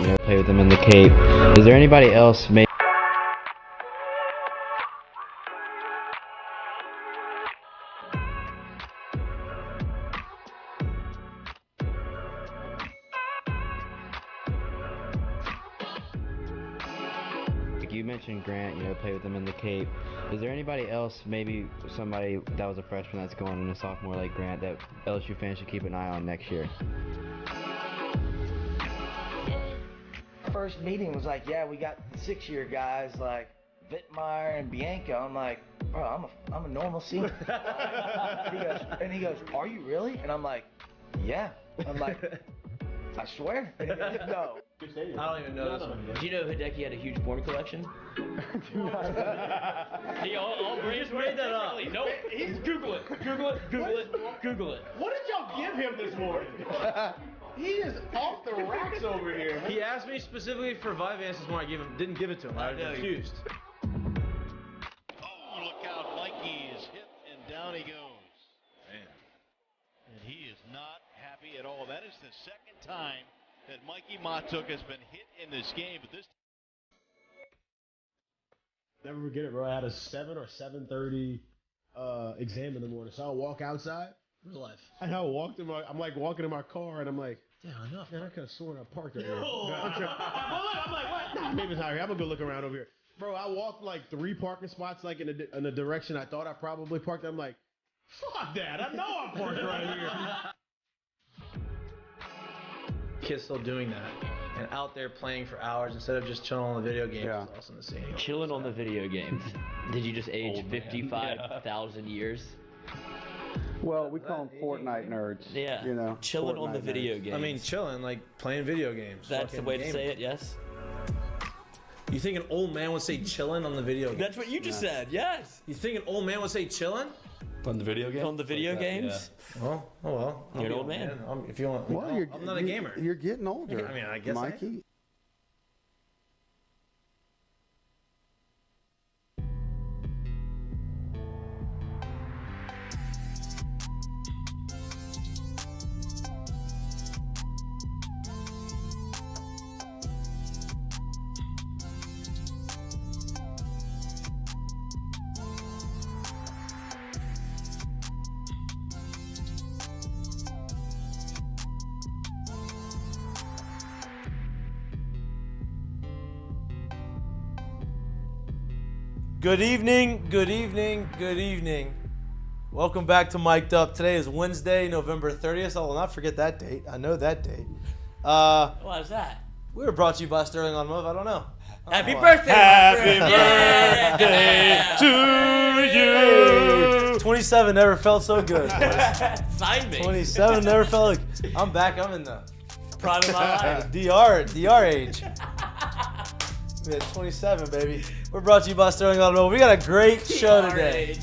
Grant, play with him in the Cape. Is there anybody else maybe? You mentioned Grant, play with him in the Cape. Is there anybody else, maybe somebody that was a freshman that's going in a sophomore like Grant, that LSU fans should keep an eye on next year? First meeting was like, yeah, we got the 6-year guys like Vittmeyer and Bianco. I'm like, bro, I'm a normal senior. he goes, are you really? And I'm like, yeah. I'm like, I swear. And he goes, no. I don't even know this one. Did you know Hideki had a huge porn collection? He just made that up. Nope. Google it. Google it. What did y'all give him this morning? He is off the racks over here. He asked me specifically for Vyvanse this morning. Didn't give it to him. I was confused. Oh, look out. Mikey is hit and down he goes. Man. And he is not happy at all. That is the second time that Mikie Mahtook has been hit in this game, but this Never forget it, bro. I had a 7 or 7:30 exam in the morning, so I'll walk outside. Real life. And I'm like walking in my car, and I'm like, damn, enough, man. I could have sworn I parked right here. I'm like, what? Nah, maybe it's not here. I'm gonna go look around over here, bro. I walked like 3 parking spots, like in the direction I thought I probably parked. I'm like, fuck that. I know I parked right here. Kids still doing that and out there playing for hours instead of just chilling on the video games. Yeah. Is awesome to see. Chilling on the video games. Did you just age 55,000 years? Well, we call them Fortnite nerds. Yeah. Chilling on the Fortnite video nerds. games. I mean, chilling, like playing video games. That's the way to say it, yes? You think an old man would say chilling on the video game? That's what you just said, yes. You think an old man would say chilling? On the video game? On the video games? Well, oh well. You're an old man. If you want, Well, I'm not a gamer. You're getting older. I mean, I guess Mikey. Good evening, good evening, good evening. Welcome back to Mik'd Up. Today is Wednesday, November 30th. I will not forget that date. I know that date. Why is that? We were brought to you by Sterling Automotive. I don't know. Happy birthday! Happy birthday to you! 27 never felt so good. Sign me. 27 never felt like I'm back. I'm in the Prime of my life. DR age. Yeah, 27, baby. We're brought to you by Sterling Automotive. We got a great show today.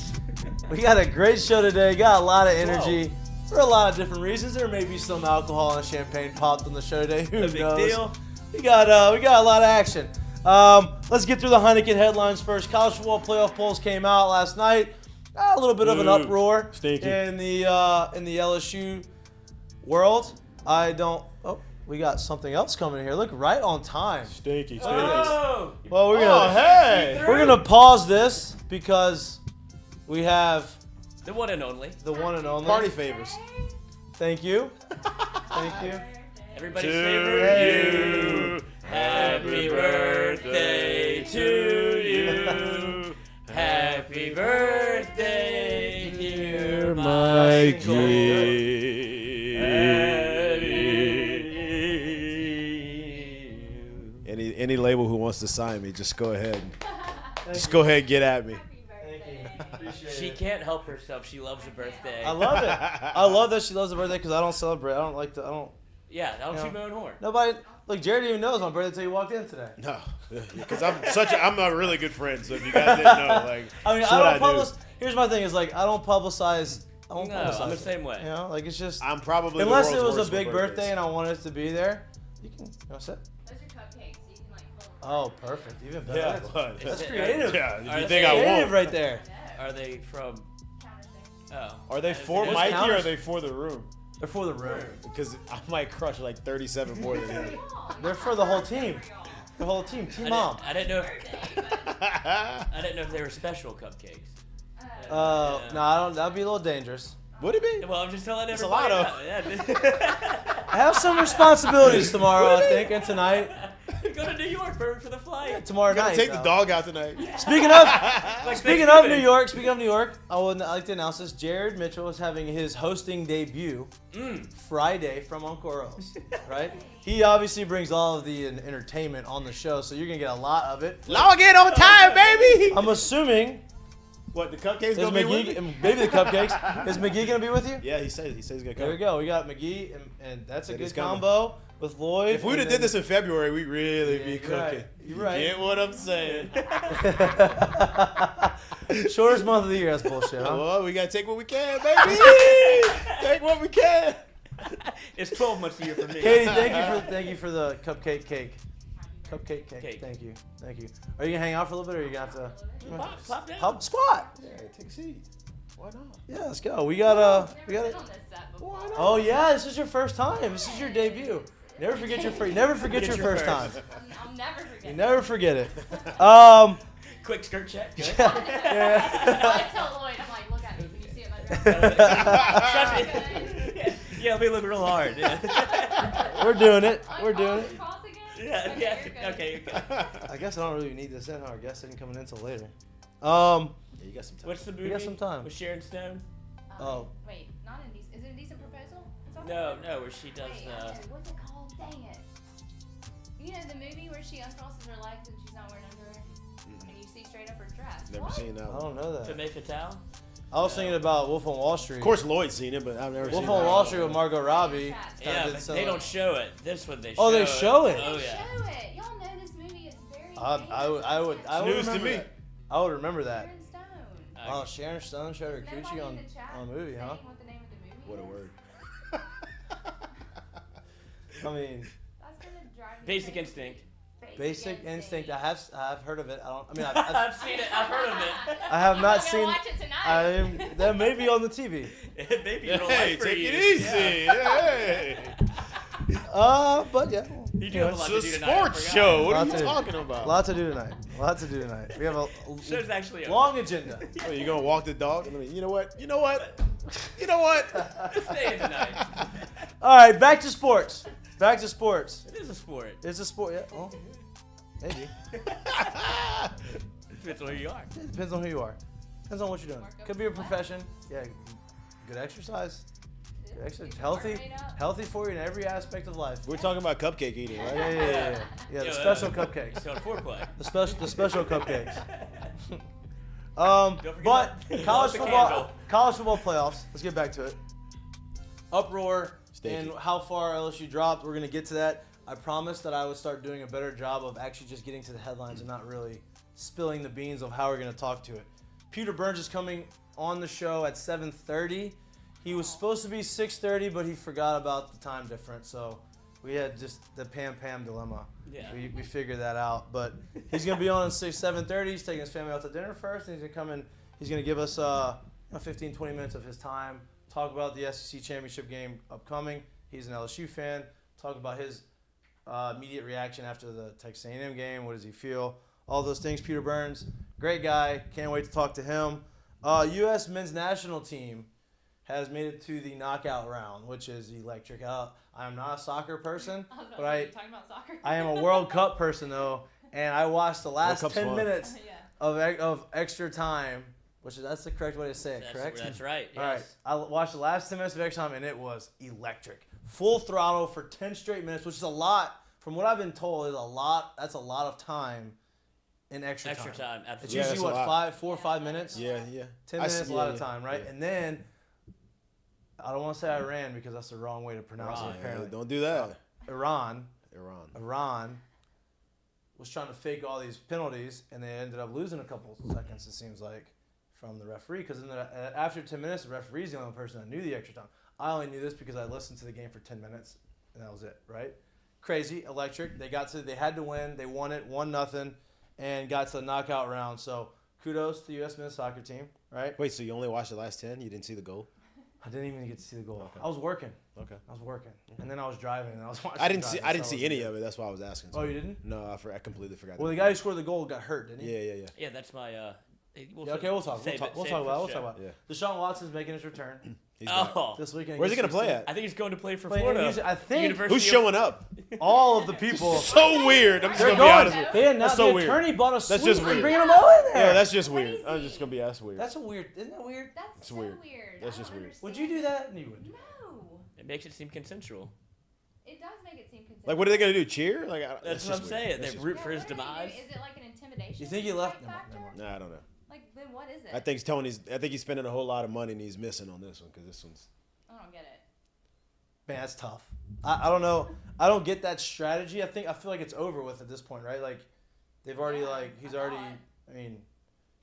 We got a great show today. Got a lot of energy for a lot of different reasons. There may be some alcohol and champagne popped on the show today. Who knows? Big deal. We got a lot of action. Let's get through the Heineken headlines first. College football playoff polls came out last night. A little bit of an uproar in the LSU world. We got something else coming here. Look, right on time. Stinky. Oh! Well, we're gonna pause this because we have The one and only. the one and only Party favors. Thank you. Thank you. Everybody's To favorite. Happy birthday to you. Happy birthday, dear Mikey. Any label who wants to sign me, just go ahead. Just go ahead and get at me. Thank you. Appreciate She it. can't help herself. She loves a birthday. I love it. I love that she loves her birthday because I don't celebrate. I don't. Yeah, I don't shoot my own horn. Nobody. Look, Jared even knows my birthday until you walked in today. No, because I'm a really good friend. So if you guys didn't know, like, I mean, that's I what don't do. publicize. Here's my thing: is like I don't publicize. I won't No, publicize. I'm the it. same way. You know, like it's just I'm probably unless the it world's was worst a big for birthday birthdays. and I wanted it to be there. You can. You know, sit. Those are cupcakes, so you can like pull them. Oh, perfect. Even better. Yeah, but That's creative. Yeah, if Are you they think I Creative won't. right there. Are they from? Counterfeit. Oh. Are they for Those Mikey or counters- are they for the room? They're for the room. Because I might crush like 37 more than him. They're for the whole team. The whole team. Team Mom. I didn't know if they were special cupcakes. No, I don't. That'd be a little dangerous. Would it be? Well, I'm just telling It's a everybody. lot of. I have some responsibilities tomorrow, I think, and tonight. Go to New York for the flight. Tomorrow Gotta night. take the dog out tonight. Speaking of New York, I would like to announce this. Jared Mitchell is having his hosting debut Friday from Uncle Earl's. Right? He obviously brings all of the entertainment on the show, so you're gonna get a lot of it. Log in on time, baby. I'm assuming. What, the cupcakes Is gonna be with McGee, me? maybe the cupcakes. Is McGee gonna be with you? Yeah, he says he's gonna come. There we go. We got McGee, and that's a That good is coming. combo with Lloyd. If we'd have did this in February, we'd really be cooking. Right. You're right. Get what I'm saying? Shortest month of the year. That's bullshit, huh? Well, we gotta take what we can, baby. Take what we can. It's 12 months a year for me. Katie, thank you for the cupcake cake. Cupcake cake. Cake. Thank you. Are you gonna hang out for a little bit, or are you gonna have to Pop down. hop squat? Yeah, take a seat. Why not? Yeah, let's go. We got Never been on this set before. Oh yeah, this is your first time. This is your debut. Never forget your first time. I'll never forget. You never forget it. Quick skirt check. Good. I tell Lloyd, I'm like, look at me. Can you see it in my dress? Yeah, it'll be looking real hard. Yeah. We're doing it. We're doing it. Cross again? Yeah. Okay, you're good. Okay. You're good. I guess I don't really need this in. Our guest isn't coming in until later. Yeah, you got some time. What's the movie? We got some time. With Sharon Stone? Oh. Wait, not indecent. Is it a decent proposal? Is that No, the no, where she does. Wait, what's it called? Dang it. You know the movie where she uncrosses her legs and she's not wearing underwear? And you see straight up her dress. Never seen that I one. don't know that. Femme Fatale? I was thinking about Wolf on Wall Street. Of course, Lloyd's seen it, but I've never Wolf seen on it. Wall Street with Margot Robbie. Yeah, but they don't show it. This one they show. Oh, they show it? Oh, They yeah. show it. Y'all know this movie is very I would News to remember me. that. I would remember that. Sharon Stone. Oh, Sharon Stone showed her Nobody coochie in on the chat a movie, huh? saying what the name of the movie What a is? word. I mean, That's gonna drive me Basic crazy. Instinct. Basic Instinct. I've heard of it. I've seen it. I've heard of it. I have not I'm gonna seen. watch it tonight. That may be on the TV. It may be real Hey, life for take you. it easy. Hey. But yeah. You do have a lot It's to a do tonight. I sports forgot. show. What are Lots you to do. talking about? Lots to do tonight. We have a Show's actually over. long agenda. Oh, you gonna walk the dog? I mean, you know what? Stay in tonight. All right, back to sports. It is a sport. It's a sport. Yeah. Well, maybe. Depends on who you are. It depends on who you are. Depends on what you're doing. Could be a profession. Yeah. Good exercise. Good exercise. Healthy for you in every aspect of life. We're talking about cupcake eating, right? Yeah. The Yo, special cupcakes. It's called foreplay. The special cupcakes. forget But about- college the football candle. playoffs. Let's get back to it. Uproar Steaky. and how far LSU dropped. We're gonna get to that. I promised that I would start doing a better job of actually just getting to the headlines and not really spilling the beans of how we're gonna talk to it. Peter Burns is coming on the show at 7:30. He was supposed to be 6:30, but he forgot about the time difference, so we had just the Pam dilemma. Yeah. We figured that out, but he's gonna be on at 7:30. He's taking his family out to dinner first, and he's gonna come in. He's gonna give us 15, 20 minutes of his time, talk about the SEC championship game upcoming. He's an LSU fan. Talk about his immediate reaction after the Texas A&M game. What does he feel? All those things. Peter Burns, great guy. Can't wait to talk to him. U.S. men's national team has made it to the knockout round, which is electric. I'm not a soccer person, but talking about soccer. I am a World Cup person, though, and I watched the last Cup's 10 fun. minutes Yeah. of extra time, that's the correct way to say it, correct? That's right. Yes. All right. I watched the last 10 minutes of extra time, and it was electric. Full throttle for 10 straight minutes, which is a lot. From what I've been told, is a lot. That's a lot of time in extra time. Extra time, It's absolutely. Yeah, usually, that's a what, lot. 4 or 5 minutes? Yeah. 10 minutes, a lot of yeah, time, right? yeah. And then, I don't want to say Iran because that's the wrong way to pronounce Iran. it, apparently. Don't do that. Iran Iran. was trying to fake all these penalties, and they ended up losing a couple seconds, it seems like, from the referee. Because after 10 minutes, the referee's the only person that knew the extra time. I only knew this because I listened to the game for 10 minutes, and that was it, right? Crazy, electric. They had to win. They won it, 1-0, and got to the knockout round. So kudos to the U.S. men's soccer team, right? Wait, so you only watched the last 10? You didn't see the goal? I didn't even get to see the goal. Okay. I was working. Okay. I was working, and then I was driving, and I was watching. I didn't see any of it. That's why I was asking. Oh, you didn't? No, I completely forgot. Well, the guy who scored the goal got hurt, didn't he? Yeah. Yeah, that's my. Okay, we'll talk. We'll talk about it. Yeah. Deshaun Watson's making his return. He's back. This weekend. Where's he gonna play at? I think he's going to play for Florida. I think. University Who's showing up? All of the people. So weird. I'm just They're gonna be honest with you. They That's so the weird. attorney bought a suite. That's just weird. And bringing them all in there. Yeah, that's just weird. I'm just gonna be ass weird. That's a weird. Isn't that weird? That's so weird. weird. That's I just don't weird. understand. Would you do that? No, you wouldn't. No. It makes it seem consensual. It does make it seem consensual. Like, what are they gonna do? Cheer? Like, That's what I'm saying. They root for his what are they demise. doing? Is it like an intimidation? You think he left? factor? Nah, I don't know. Like, then what is it? I think he's spending a whole lot of money and he's missing on this one because this one's. I don't get it. Man, that's tough. I don't know. I don't get that strategy. I feel like it's over with at this point, right? Like, they've already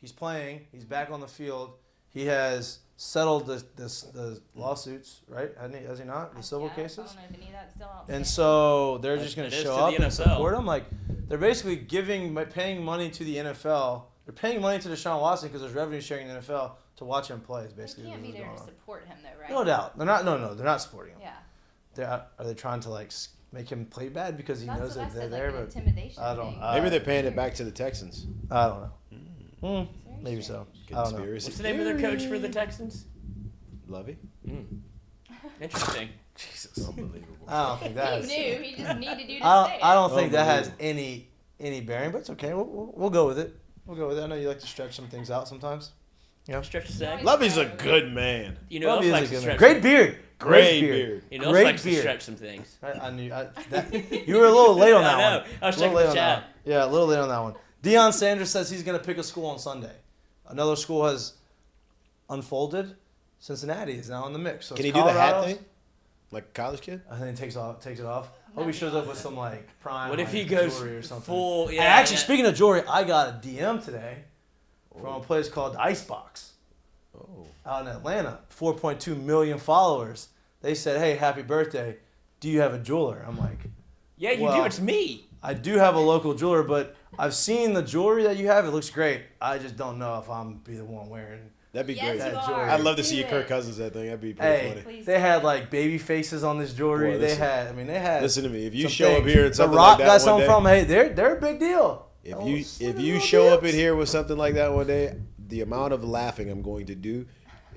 he's playing. He's back on the field. He has settled the lawsuits, right? Has he not? The civil cases. I don't know if any of that's still outstanding. And so they're just going to show up and support him. Like, they're basically paying money to the NFL. They're paying money to Deshaun Watson because there's revenue sharing in the NFL to watch him play. Is basically they can't be what's there going to on. support him, though, right? No doubt. They're not. No, they're not supporting him. Yeah. Are they trying to like make him play bad because he That's knows what that I they're said, there? like But an intimidation I don't. thing. Maybe they're paying it back to the Texans. I don't know. Maybe so. I don't know. Conspiracy. What's the name of their coach for the Texans? Lovey. Interesting. Jesus. Unbelievable. I don't think that. He knew. He just needed you to say it. I don't think that has any bearing, but it's okay. We'll go with it. We'll go with it. I know you like to stretch some things out sometimes. You know? Stretch the sag. Lovey's a good man. You know, else likes to stretch. Great beard. Great beard. You know, else likes to stretch some things. I knew you were a little late on that I know. one. I was checking the chat. Yeah, a little late on that one. Deion Sanders says he's going to pick a school on Sunday. Another school has unfolded. Cincinnati is now in the mix. So Can he do the hat thing? Like a college kid? I think he takes it off. Hope he shows up with some like prime. What if he like, goes jewelry or something? full? Yeah, Actually, speaking of jewelry, I got a DM today from a place called Icebox. Out in Atlanta, 4.2 million followers. They said, "Hey, happy birthday! Do you have a jeweler?" I'm like, "Yeah, you do. It's me." I do have a local jeweler, but I've seen the jewelry that you have. It looks great. I just don't know if I'm be the one wearing. That'd be Yes, great. you jewelry. are. I'd love to Do see it. Kirk Cousins that thing. That'd be pretty funny. Please They do had it. like baby faces on this jewelry. Boy, they listen. had. Listen to me. If you some show up things. here and The something Rock like that got one something day, from. Hey, they're a big deal. if you show up in here with something like that one day, the amount of laughing I'm going to do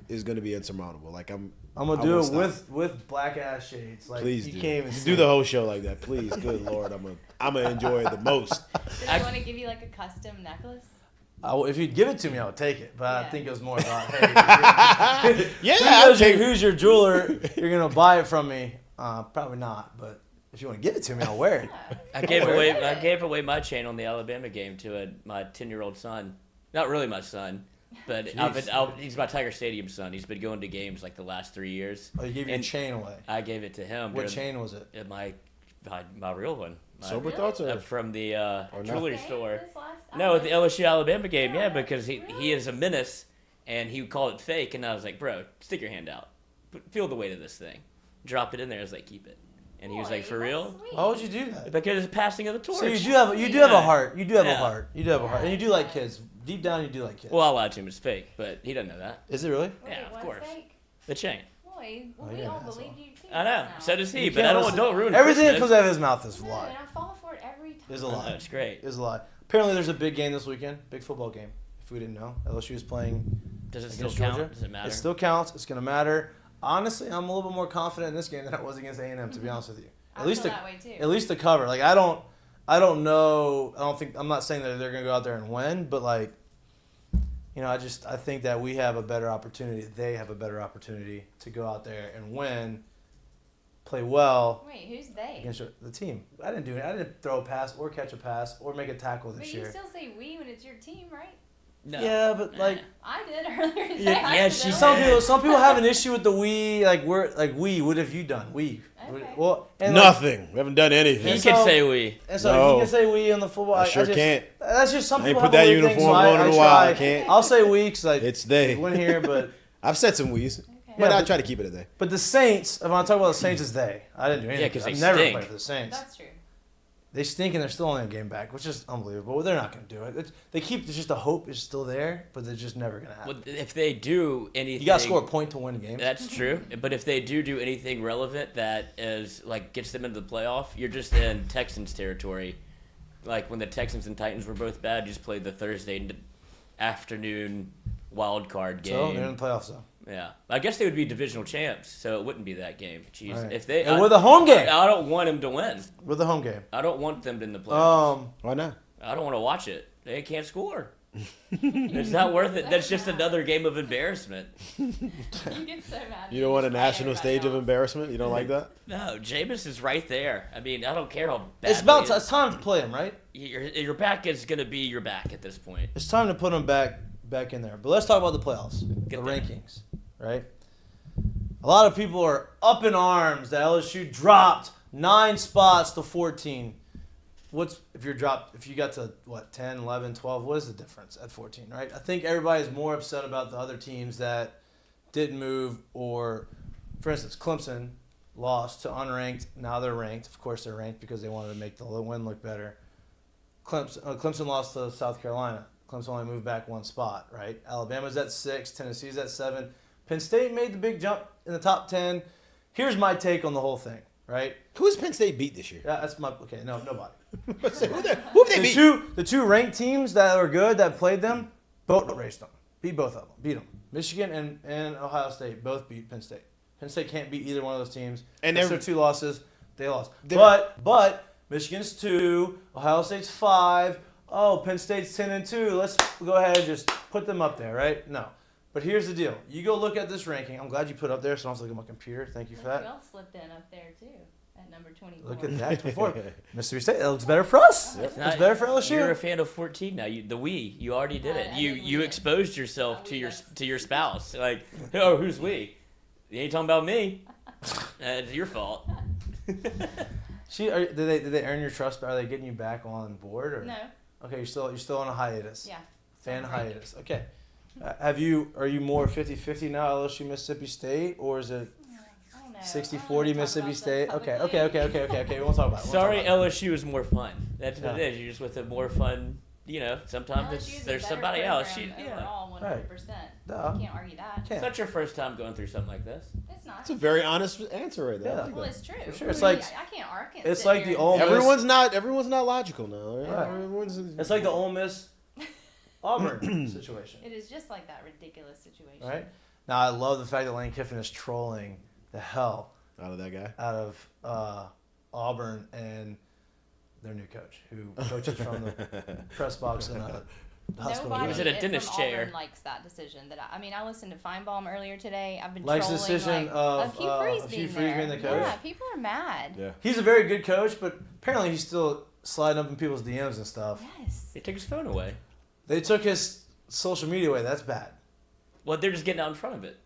is going to be insurmountable. Like I'm gonna do it with black ass shades. Like, please you do. can't even Just see do the it. whole show like that, please. Good Lord, I'm gonna enjoy it the most. Do they want to give you like a custom necklace? If you'd give it to me, I would take it. But I Yeah. think it was more about, hey, who's your jeweler? You're gonna buy it from me? Probably not. But if you want to give it to me, I'll wear it. I gave away my chain on the Alabama game to my 10-year-old son. Not really my son, but he's my Tiger Stadium son. He's been going to games like the last 3 years. Oh, you gave your chain away. I gave it to him. What chain was it? My real one. Sober thoughts or from the jewelry Okay, store. this last- No, at the LSU Alabama game, yeah, because he is a menace, and he would call it fake, and I was like, bro, stick your hand out, feel the weight of this thing, drop it in there. I was like, keep it, and he was like, for Boy, real? that's sweet. Why would you do that? Because it's passing of the torch. So you do have a heart. You do have a Yeah. heart. You do have a heart, and you do like kids. Deep down, you do like kids. Well, I lied to him. It's fake, but he doesn't know that. Is it really? Wait, Yeah, of what's course. fake? The chain. Boy, well, Oh, we yeah, all that's believed all. you too. I know. just So now. does he, You but can't I listen- don't ruin Everything that Christmas. comes out of his mouth is a No, lie. and I fall for it every time. Is a Oh, lie. it's great. Is a lie. Apparently, there's a big game this weekend. Big football game. If we didn't know, LSU is playing. Does it still against count? Georgia. Does it matter? It still counts. It's gonna matter. Honestly, I'm a little bit more confident in this game than I was against A&M. To be honest with you, I feel that way too. at least the cover. Like I don't know. I'm not saying that they're gonna go out there and win, but like, you know, I think that we have a better opportunity. They have a better opportunity to go out there and win, play well. Wait, who's they? Against the team. I didn't do it. I didn't throw a pass or catch a pass or make a tackle this But year. you still say we when it's your team, right? No. Yeah, but like. I did earlier today. Yeah, I she did. Some people have an issue with the we. Like we. What have you done? We. Okay. Well, and Nothing. We haven't done anything. He And can so- say we. And so No. you can say we on the football. I sure just, can't. That's just some I ain't people put have that a weird thing, uniform so on in I a while. try. I can't. I'll say we because It's they. win here, but I've said some wheeze, Okay. but Yeah, I but- try to keep it a day. the Saints. If I talk about the Saints, is they. I didn't do anything. Yeah, 'cause they I've never stink. played for the Saints. That's true. They stink and they're still only a game back, which is unbelievable. They're not going to do it. They keep just the hope is still there, but they're just never going to happen. Well, if they do anything, you got to score a point to win games. That's true. But if they do anything relevant that is like gets them into the playoff, you're just in Texans territory. Like when the Texans and Titans were both bad, you just played the Thursday afternoon wild card game. So they're in the playoffs though. Yeah, I guess they would be divisional champs, so it wouldn't be that game. Jeez, right. If they with a home game, I don't want them to win. With a home game, I don't want them in the playoffs. Why not? I don't want to watch it. They can't score. It's not worth it. That's just another game of embarrassment. You get so mad. You don't want a national stage of embarrassment? You don't like that? No, Jameis is right there. I mean, I don't care how bad. It's time to play him, right? Your back is going to be your back at this point. It's time to put him back in there. But let's talk about the playoffs, the rankings, right? A lot of people are up in arms that LSU dropped 9 spots to 14. If you got to 10, 11, 12, what is the difference at 14, right? I think everybody's more upset about the other teams that didn't move, or for instance, Clemson lost to unranked. Now they're ranked. Of course they're ranked because they wanted to make the win look better. Clemson lost to South Carolina. Clemson only moved back 1 spot, right? Alabama's at 6, Tennessee's at 7. Penn State made the big jump in the top 10. Here's my take on the whole thing, right? Who has Penn State beat this year? Yeah, that's my okay. No, nobody. Who have they beat? The two ranked teams that are good that played them, both raced them. Beat both of them. Beat them. Michigan and Ohio State both beat Penn State. Penn State can't beat either one of those teams. And that's their 2 losses. They lost. But Michigan's 2, Ohio State's 5. Oh, Penn State's 10-2. Let's go ahead and just put them up there, right? No. But here's the deal. You go look at this ranking. I'm glad you put it up there, so I don't have to look at my computer. Thank you for that. Who else slipped in up there, too, at number 24? Look at that. 24. Mississippi State. That looks better for us. It's better for LSU. You're a fan of 14 now. You already did it. You exposed yourself to your spouse. Like, oh, who's we? You ain't talking about me. It's your fault. Did they earn your trust? Are they getting you back on board? Or? No. Okay, you're still on a hiatus. Yeah. Fan hiatus. Okay. Are you more 50-50 now, LSU Mississippi State, or is it 60-40 Mississippi State? Okay. We won't talk about it. Sorry, LSU is more fun. That's what it is. You're just with a more fun. Sometimes there's somebody else. Overall, 100%. You can't argue that. It's not your first time going through something like this. It's not. It's a very honest answer right there. Yeah. Well, it's true. For sure. It's like I can't argue. It's like the Ole Miss. Everyone's not logical now. Right? It's like the Ole Miss Auburn situation. It is just like that ridiculous situation. Right? Now, I love the fact that Lane Kiffin is trolling the hell out of that guy, out of Auburn and their new coach, who coaches from the press box in the hospital. Nobody he was in a dentist chair. Auburn likes that decision. I listened to Feinbaum earlier today. I've been likes trolling the decision of Hugh Freeze being the coach. Yeah, people are mad. Yeah. He's a very good coach, but apparently he's still sliding up in people's DMs and stuff. Yes. They took his phone away. They took his social media away. That's bad. Well, they're just getting out in front of it.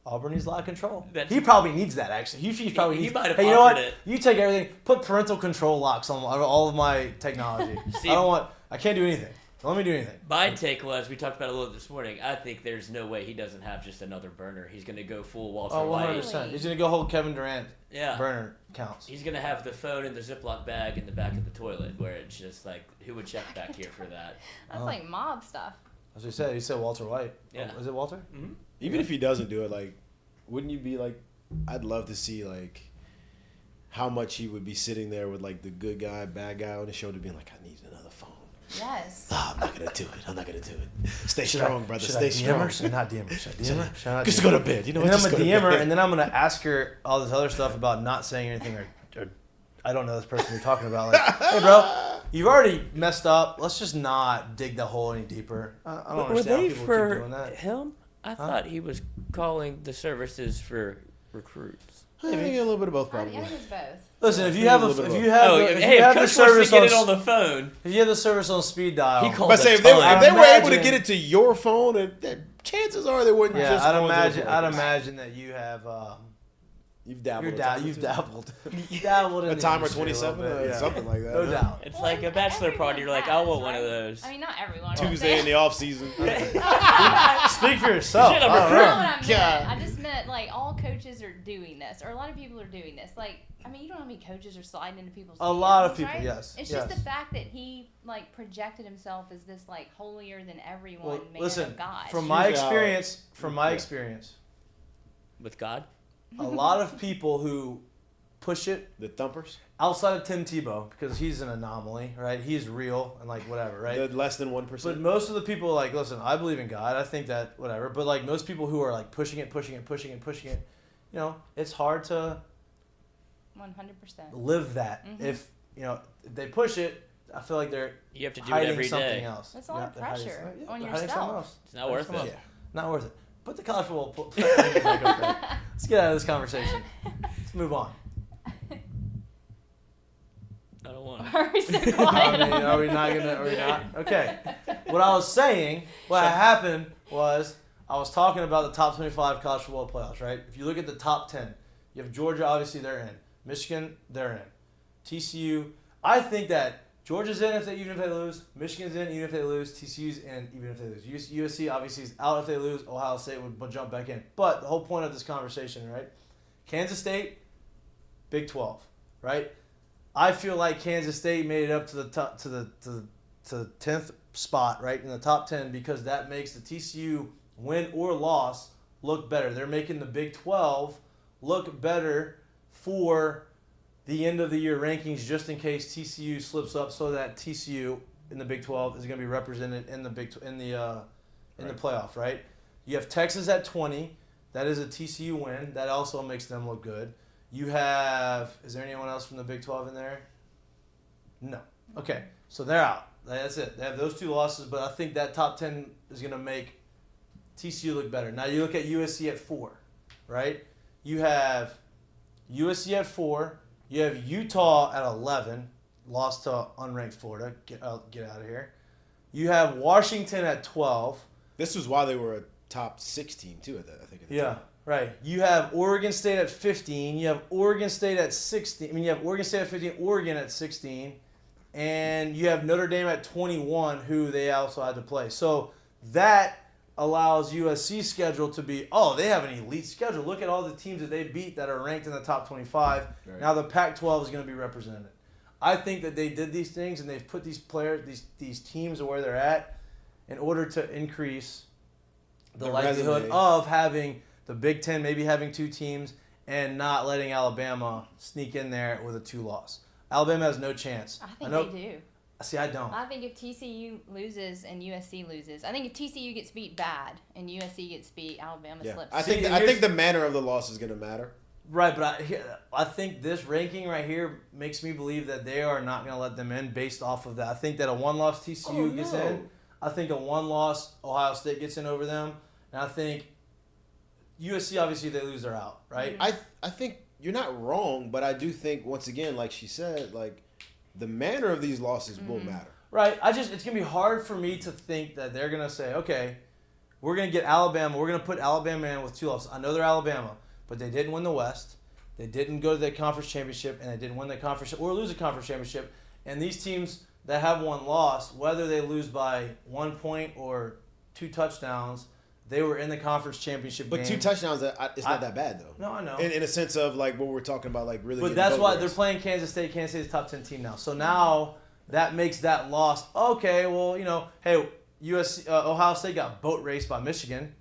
Auburn needs a lot of control. He probably needs that, actually. He probably needs. He might have hey, you know what? it. You take everything. Put parental control locks on all of my technology. See, I can't do anything. Don't let me do anything. My take was, we talked about it a little this morning, I think there's no way he doesn't have just another burner. He's going to go full Walter White. 100%. He's going to go hold Kevin Durant. Yeah. Burner counts. He's going to have the phone in the Ziploc bag in the back of the toilet, where it's just like, who would check back here for that? That's like mob stuff. As we said, he said Walter White. Yeah. Is it Walter? Mm-hmm. Even if he doesn't do it, like, wouldn't you be like, I'd love to see, like, how much he would be sitting there with, like, the good guy, bad guy on his shoulder being like, I need another phone. Yes. Oh, I'm not going to do it. Stay strong, brother. Stay strong. Should I DM her? Should I not DM her? Should I DM her? Should I not just go to bed. You know what? And then I'm going to DM her, and then I'm going to ask her all this other stuff about not saying anything or I don't know this person you're talking about. Like, hey, bro, you've already messed up. Let's just not dig the hole any deeper. I don't understand how people keep doing that. Him? I thought he was calling the services for recruits. Maybe a little bit of both, probably. I think it's both. Listen, if you have the service service get it on the phone, if you have the service on speed dial, he called. But say if they were able to get it to your phone, chances are they wouldn't. Yeah, just I'd imagine that you have. You've dabbled. You've dabbled. You dabbled in a timer 27, something like that. No doubt. It's like a bachelor party. You're like, I want one of those. I mean, not everyone. Tuesday in the off season. Speak for yourself. I don't know what I meant. I just meant that like all coaches are doing this, or a lot of people are doing this. Like, I mean, you don't know how many coaches are sliding into people's A lot of DMs, people, right? yes. It's yes. just the fact that he like projected himself as this like holier than everyone man listen, of God. from my experience, With God? a lot of people who push it The thumpers? outside of Tim Tebow, because he's an anomaly, right? He's real and like whatever, right? The less than 1%. But most of the people like, listen, I believe in God. I think that whatever. But like most people who are like pushing it, you know, it's hard to 100%. live that. If you know if they push it, I feel like they're You have to do it hiding every something day. else. That's a lot of They're hiding pressure something- on they're hiding something yourself. else. It's not worth Something it. else. Not worth it. Put the college football back up there. Let's get out of this conversation. Let's move on. I don't want Are we so I quiet? mean, are we not gonna? Are we not? Okay. What I was saying, what happened was I was talking about the top 25 college football playoffs. Right? If you look at the top 10, you have Georgia. Obviously, they're in. Michigan, they're in. TCU. I think that Georgia's in even if they lose. Michigan's in even if they lose. TCU's in even if they lose. USC obviously is out if they lose. Ohio State would jump back in. But the whole point of this conversation, right? Kansas State, Big 12, right? I feel like Kansas State made it up to the top to the 10th spot, right, in the top 10 because that makes the TCU win or loss look better. They're making the Big 12 look better for the end of the year rankings just in case TCU slips up, so that TCU in the Big 12 is going to be represented in the the playoff, right? You have Texas at 20. That is a TCU win. That also makes them look good. You have, is there anyone else from the Big 12 in there? No. Okay, so they're out. That's it. They have those two losses, but I think that top 10 is going to make TCU look better. Now you look at USC at 4, right? You have USC at 4. You have Utah at 11, lost to unranked Florida. Get out of here. You have Washington at 12. This was why they were a top 16 too. I think. At the time. Right. You have Oregon State at 15. You have Oregon State at 16. I mean, you have Oregon State at 15, Oregon at 16. And you have Notre Dame at 21, who they also had to play. So that allows USC's schedule to be, they have an elite schedule. Look at all the teams that they beat that are ranked in the top 25. Right. Now the Pac-12 is going to be represented. I think that they did these things and they've put these players, these teams where they're at in order to increase the likelihood of having the Big Ten maybe having 2 teams and not letting Alabama sneak in there with a 2-loss. Alabama has no chance. I think they do. See, I don't. I think if TCU loses and USC loses, I think if TCU gets beat bad and USC gets beat, Alabama slips. I think the manner of the loss is going to matter. Right, but I think this ranking right here makes me believe that they are not going to let them in based off of that. I think that a 1-loss TCU gets in. I think a 1-loss Ohio State gets in over them. And I think USC, obviously, they lose, they're out, right? I think you're not wrong, but I do think, once again, like she said, like the manner of these losses will matter. Right. It's going to be hard for me to think that they're going to say, okay, we're going to get Alabama. We're going to put Alabama in with 2 losses. I know they're Alabama, but they didn't win the West. They didn't go to the conference championship, and they didn't win the conference or lose a conference championship. And these teams that have 1 loss, whether they lose by 1 point or 2 touchdowns, they were in the conference championship game. But 2 touchdowns, it's not that bad, though. No, I know. In a sense of, like, what we're talking about, like, really. But that's why they're playing Kansas State. Kansas State's top 10 team now. So now that makes that loss, okay, well, hey, Ohio State got boat raced by Michigan.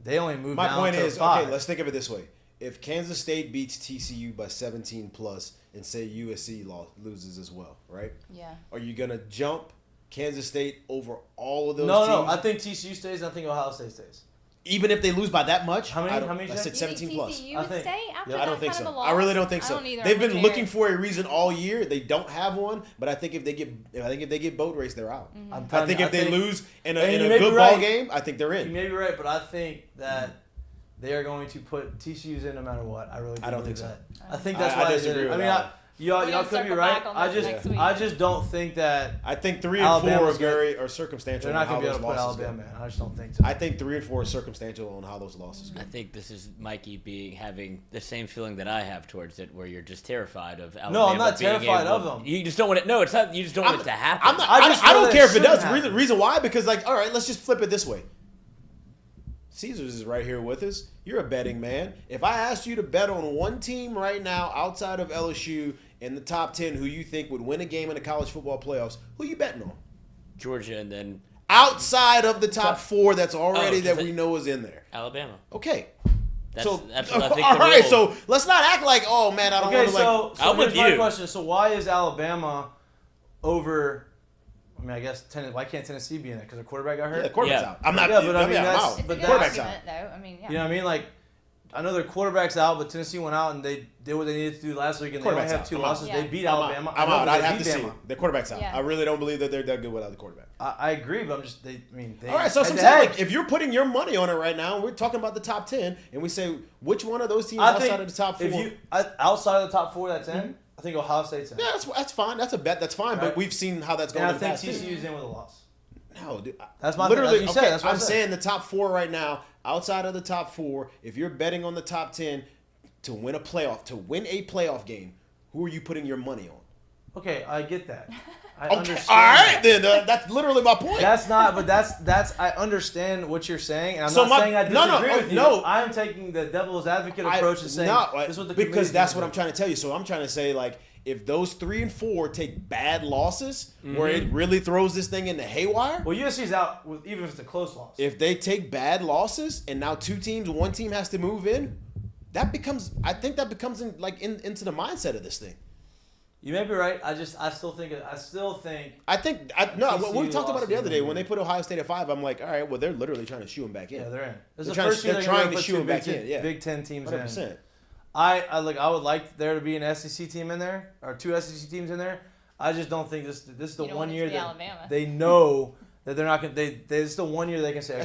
They only moved down to 5. My point is, okay, let's think of it this way. If Kansas State beats TCU by 17 plus and say USC loses as well, right? Yeah. Are you going to jump Kansas State over all of those teams? No. I think TCU stays, and I think Ohio State stays. Even if they lose by that much? How many? I said 17 plus. TCU would stay after I don't that think kind so. of a loss? I really don't think so. I don't either. They've been looking for a reason all year. They don't have one, but I think if they get boat raced, they're out. Mm-hmm. I think if they lose in a good ball game, I think they're in. You may be right, but I think that they are going to put TCU's in no matter what. I really. I don't think so. I think that's why I disagree. Y'all could be right. I just don't think that. I think 3 and 4 are circumstantial. They're not going to be able to put Alabama in. I just don't think so. I think 3 and 4 are circumstantial on how those losses go. I think this is Mikey having the same feeling that I have towards it, where you're just terrified of Alabama. No, I'm not terrified of them. You just don't want it. No, it's not. You just don't want it to happen. I don't care if it does. The reason why, because all right, let's just flip it this way. Caesars is right here with us. You're a betting man. If I asked you to bet on one team right now outside of LSU in the top 10 who you think would win a game in the college football playoffs, who you betting on? Georgia, and then Outside of the top 4 that's already that we know is in there. Alabama. Okay. That's what I think. All right, so let's not act like, oh man, I don't want to so I'm here's with my you. question. So why is Alabama over? I mean, I guess why can't Tennessee be in it? Because the quarterback got hurt. Yeah, the quarterback's Yeah. out. I'm not. Yeah, but I mean, I'm that's- out. It's But a good quarterback's argument, out. though. I mean, yeah. You know what I mean? Like, I know their quarterback's out, but Tennessee went out and they did what they needed to do last week, and they only Quarterback's have out. 2 I'm out. losses. Yeah. They beat I'm Alabama. out. I'm I know out. that I'd they have to beat see. Bama. The quarterback's out. Yeah. I really don't believe that they're that good without the quarterback. I agree, but I'm just they. All right, so I'm saying, like, if you're putting your money on it right now, we're talking about the top 10, and we say which one of those teams outside of the top 4. If you outside of the top 4 that's in, I think Ohio State's in. Yeah, that's fine. That's a bet. That's fine. Right. But we've seen how that's And going. I in the think past, too. TCU's in with a loss. No, dude. That's my literally. thing. That's what you Okay, said. That's what I I'm said. saying the top 4 right now. Outside of the top 4, if you're betting on the top 10 to win a playoff game, who are you putting your money on? Okay, I get that. I Okay, understand. all right that. then. That's literally my point. That's not, but that's. I understand what you're saying, and I'm So not my- saying I disagree with you. no. I'm taking the devil's advocate approach and saying this is what the because committee's that's gonna what do. I'm trying to tell you. So I'm trying to say, like, if those 3 and 4 take bad losses, where it really throws this thing into haywire. Well, USC's out with, even if it's a close loss. If they take bad losses and now one team has to move in, I think that becomes into the mindset of this thing. You may be right. I still think. we TCU talked about it the lost other day even when they put Ohio State at 5. I'm like, all right, well, they're literally trying to shoe them back in. Yeah, they're in. This is They're the first year they're they're trying gonna to put shoe two them back in. Yeah, Big Ten teams 100%. in. I would like there to be an SEC team in there or 2 SEC teams in there. I just don't think this is the You don't one want it year to be that Alabama. they know that they're not going. This is the one year they can say, okay,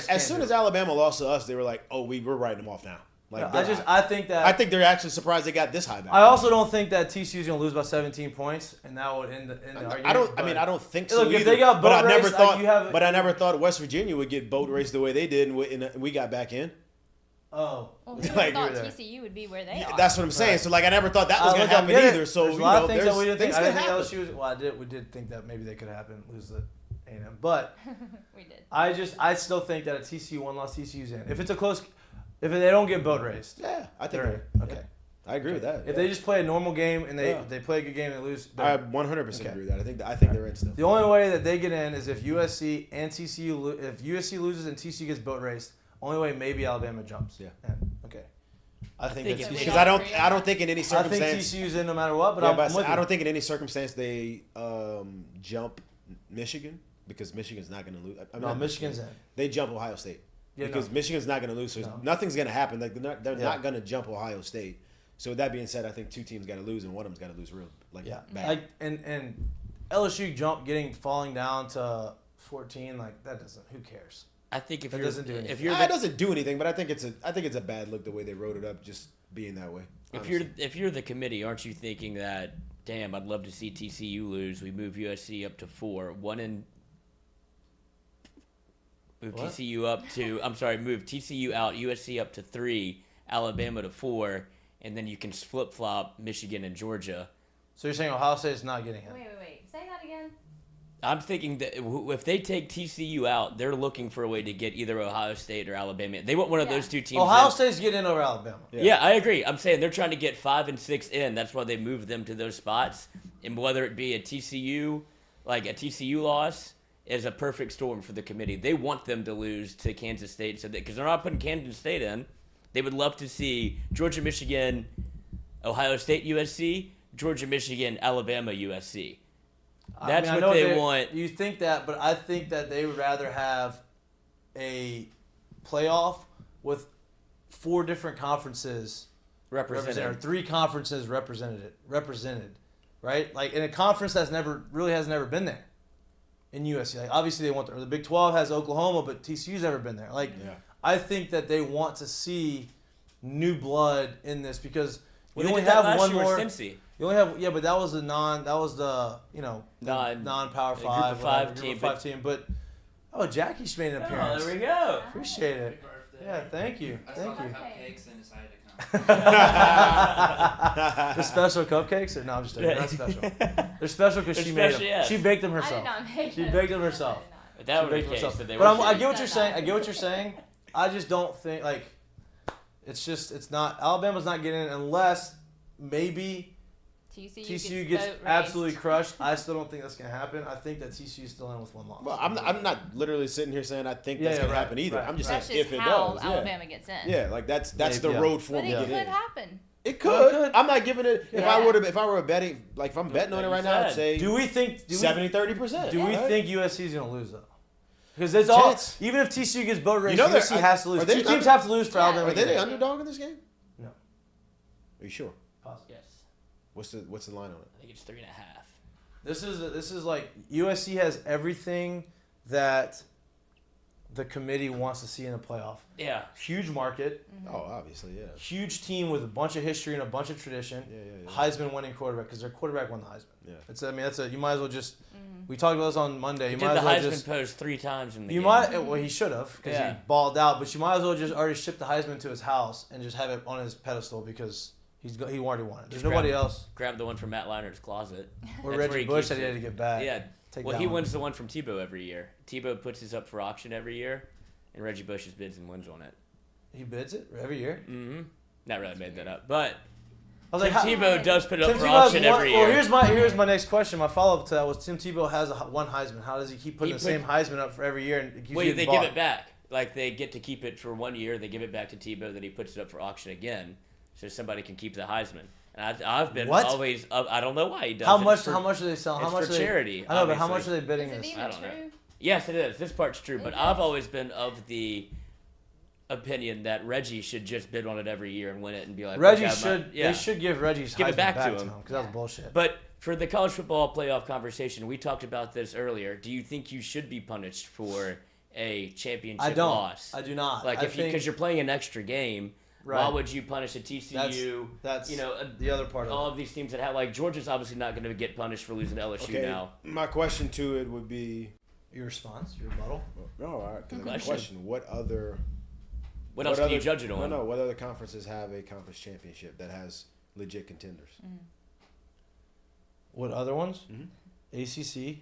as soon as Alabama lost to us, they were like, oh, we're writing them off now. Like, I think that. I think they're actually surprised they got this high back. I also don't think that TCU's going to lose by 17 points, and that would end the argument. I don't think so. Look, if either, they got but boat I never raced, thought. I never thought West Virginia would get boat raced the way they did, and we got back in. Oh, Well, who Like, thought you were there. TCU would be where they are? That's what I'm saying. Right. So like, I never thought that was going to Look, happen I get it. either. So there's a lot of things there's that we didn't think. things I didn't can think happen. LSU was. Well, we did think that maybe they could happen, lose the A&M, but We did. I still think that a TCU one-loss TCU's in. If it's a close, if they don't get boat raced, Yeah, I think they're they're in. Okay. I agree with that. If they just play a normal game and Yeah. they play a good game and they lose, I they're- 100% Okay. agree with that. I think they're in still. the only way that they get in is if USC and TCU if USC loses and TCU gets boat raced. Only way maybe Alabama jumps. Yeah. Okay. I think think that's it's- Because I don't think in any I think circumstance. TCU's in no matter what, but Yeah, I'm but with I you. don't think in any circumstance they jump Michigan because Michigan's not going to lose. I mean, No, not Michigan's in. They jump Ohio State Yeah, because no. Michigan's not going to lose. So No. nothing's going to happen. Like they're Yeah. not going to jump Ohio State. So with that being said, I think 2 teams got to lose and one of them's got to lose real. Like Yeah, bad. like and LSU falling down to 14, like that doesn't. Who cares? I think if That you're doesn't do anything. if you're It the, doesn't do anything, but I think it's a bad look the way they wrote it up, just being that way. if you're the committee, aren't you thinking that? Damn, I'd love to see TCU lose. We move USC up to 4. Move What? TCU up to. I'm sorry, move TCU out. USC up to 3. Alabama to 4, and then you can flip flop Michigan and Georgia. So you're saying Ohio State's not getting in? Wait. Say that again. I'm thinking that if they take TCU out, they're looking for a way to get either Ohio State or Alabama. They want one of Yeah. those 2 teams. Ohio in. State's getting in over Alabama. Yeah, I agree. I'm saying they're trying to get 5 and 6 in. That's why they moved them to those spots. And whether it be a TCU loss, is a perfect storm for the committee. They want them to lose to Kansas State so because they're not putting Kansas State in. They would love to see Georgia, Michigan, Ohio State, USC, Georgia, Michigan, Alabama, USC. That's I what know they want. You think that, but I think that they would rather have a playoff with 4 different conferences represented, or 3 conferences represented, right? Like in a conference that's never been there in USC. Like obviously they want the Big 12 has Oklahoma, but TCU's never been there. Like I think that they want to see new blood in this because you only have one more. Cincy. You only have but that was the non-power 5 Group of 5 team. Group of 5 team. But Jackie's made an Oh, appearance. there we go. Appreciate it. Yeah, thank you. Thank you. Cupcakes and decided to come. The special cupcakes? Or no, I'm just joking. They're not special. They're special because she made them. yes. She baked them I did herself. not make She them. baked them herself. If that She were the baked them case, herself. then they But were. I get what you're saying. I get what you're saying. I just don't think like it's not Alabama's not getting it unless maybe TCU gets absolutely crushed. I still don't think that's gonna happen. I think that TCU is still in with one loss. Well, I'm not literally sitting here saying I think that's gonna happen either. Right. I'm just That's saying just if it how does. Alabama gets in. Yeah, like that's the road for But me it to could get in. happen. It could. I'm not giving it. If I were betting, like if I'm betting on it right now, I'd say do we think 70-30%. Do we think USC is gonna lose though? Because it's all even if TCU gets boat race, USC has to lose. Two teams have to lose for Alabama. Are they the underdog in this game? No. Are you sure? Yes. What's the line on it? I think it's 3.5. This is like USC has everything that the committee wants to see in a playoff. Yeah. Huge market. Mm-hmm. Oh, obviously, yeah. Huge team with a bunch of history and a bunch of tradition. Yeah. Heisman winning quarterback because their quarterback won the Heisman. Yeah. You might as well just. We talked about this on Monday. He You did might the as well Heisman just. pose 3 times in the game. Well, he should have because Yeah. he balled out. But you might as well just already ship the Heisman to his house and just have it on his pedestal because he already won it. There's nobody else. Grab the one from Matt Leiner's closet. Or That's Reggie Bush that he had to get back. Yeah. Take Well, that he one. wins the one from Tebow every year. Tebow puts his up for auction every year, and Reggie Bush just bids and wins on it. He bids it every year. Mm-hmm. Not really made that up, but I was like, Tim Tebow does put it up Tim for Tebow has auction one- every year. Well, here's my next question. My follow up to that was Tim Tebow has one Heisman. How does he keep putting the same Heisman up for every year? And it keeps Well, getting they bought? give it back. Like they get to keep it for 1 year. They give it back to Tebow. Then he puts it up for auction again, so somebody can keep the Heisman. And I've been always. I don't know why he does. How it. much? How much do they sell? How It's much for are they, charity? I know, but how much obviously. are they bidding Is it this? even I don't know. true? Yes, it is. This part's true, but I've always been of the opinion that Reggie should just bid on it every year and win it and be like, Reggie "Look, I have my-" should. They should give Reggie's Give Heisman it back to him. because that was bullshit. But for the college football playoff conversation, we talked about this earlier. Do you think you should be punished for a championship I don't. loss? I do not. Like I if because you're playing an extra game, why Right. would you punish a TCU? That's you know the other part of all it. of these teams that have like Georgia's obviously not going to get punished for losing to LSU now. My question to it would be Your response, your rebuttal. no, all right. Good Question: What else can you judge it on? No. What other conferences have a conference championship that has legit contenders? What other ones? Mm-hmm. ACC.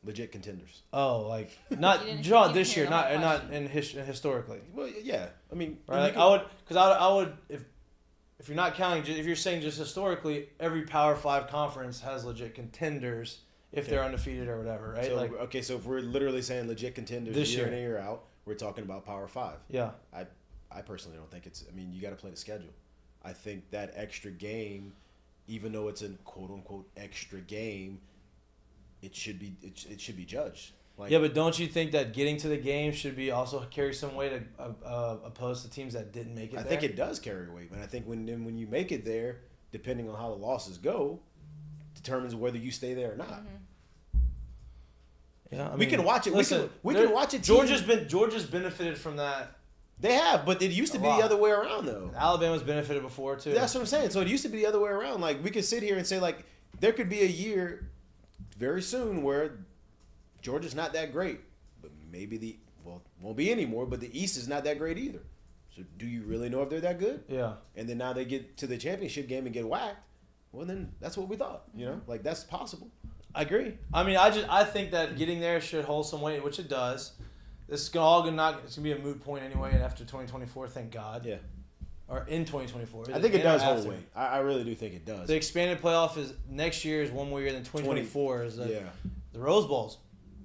Legit contenders. Oh, like You not didn't this hear year, the whole not question. historically. Well, yeah. I mean, Right? Like I would if you're not counting, if you're saying just historically, every Power 5 conference has legit contenders if they're undefeated or whatever, right? So, Like so if we're literally saying legit contenders This year year. in and year out, we're talking about Power 5. yeah. I personally don't think it's. I mean, you got to play the schedule. I think that extra game, even though it's a quote unquote extra game, it should be judged. Like, Yeah, but don't you think that getting to the game should be also carry some weight opposed to teams that didn't make it? I think it does carry weight, but I think when you make it there, depending on how the losses go, determines whether you stay there or not. Yeah, I We can watch it. Listen, we can watch it. Georgia's benefited from that. They have, but it used to be the other way around though. Alabama's benefited before too. That's what I'm saying. So it used to be the other way around. Like we could sit here and say like there could be a year very soon where Georgia's not that great, but maybe won't be anymore. But the East is not that great either. So do you really know if they're that good? Yeah. And then now they get to the championship game and get whacked. Well, then that's what we thought. You know, like that's possible. I agree. I mean, I think that getting there should hold some weight, which it does. This is it's gonna be a moot point anyway, and after 2024, thank God. Yeah. Or in 2024. I think it does hold after. weight. I really do think it does. The expanded playoff is next year is one more year than 2024 is. Yeah. The Rose Bowl's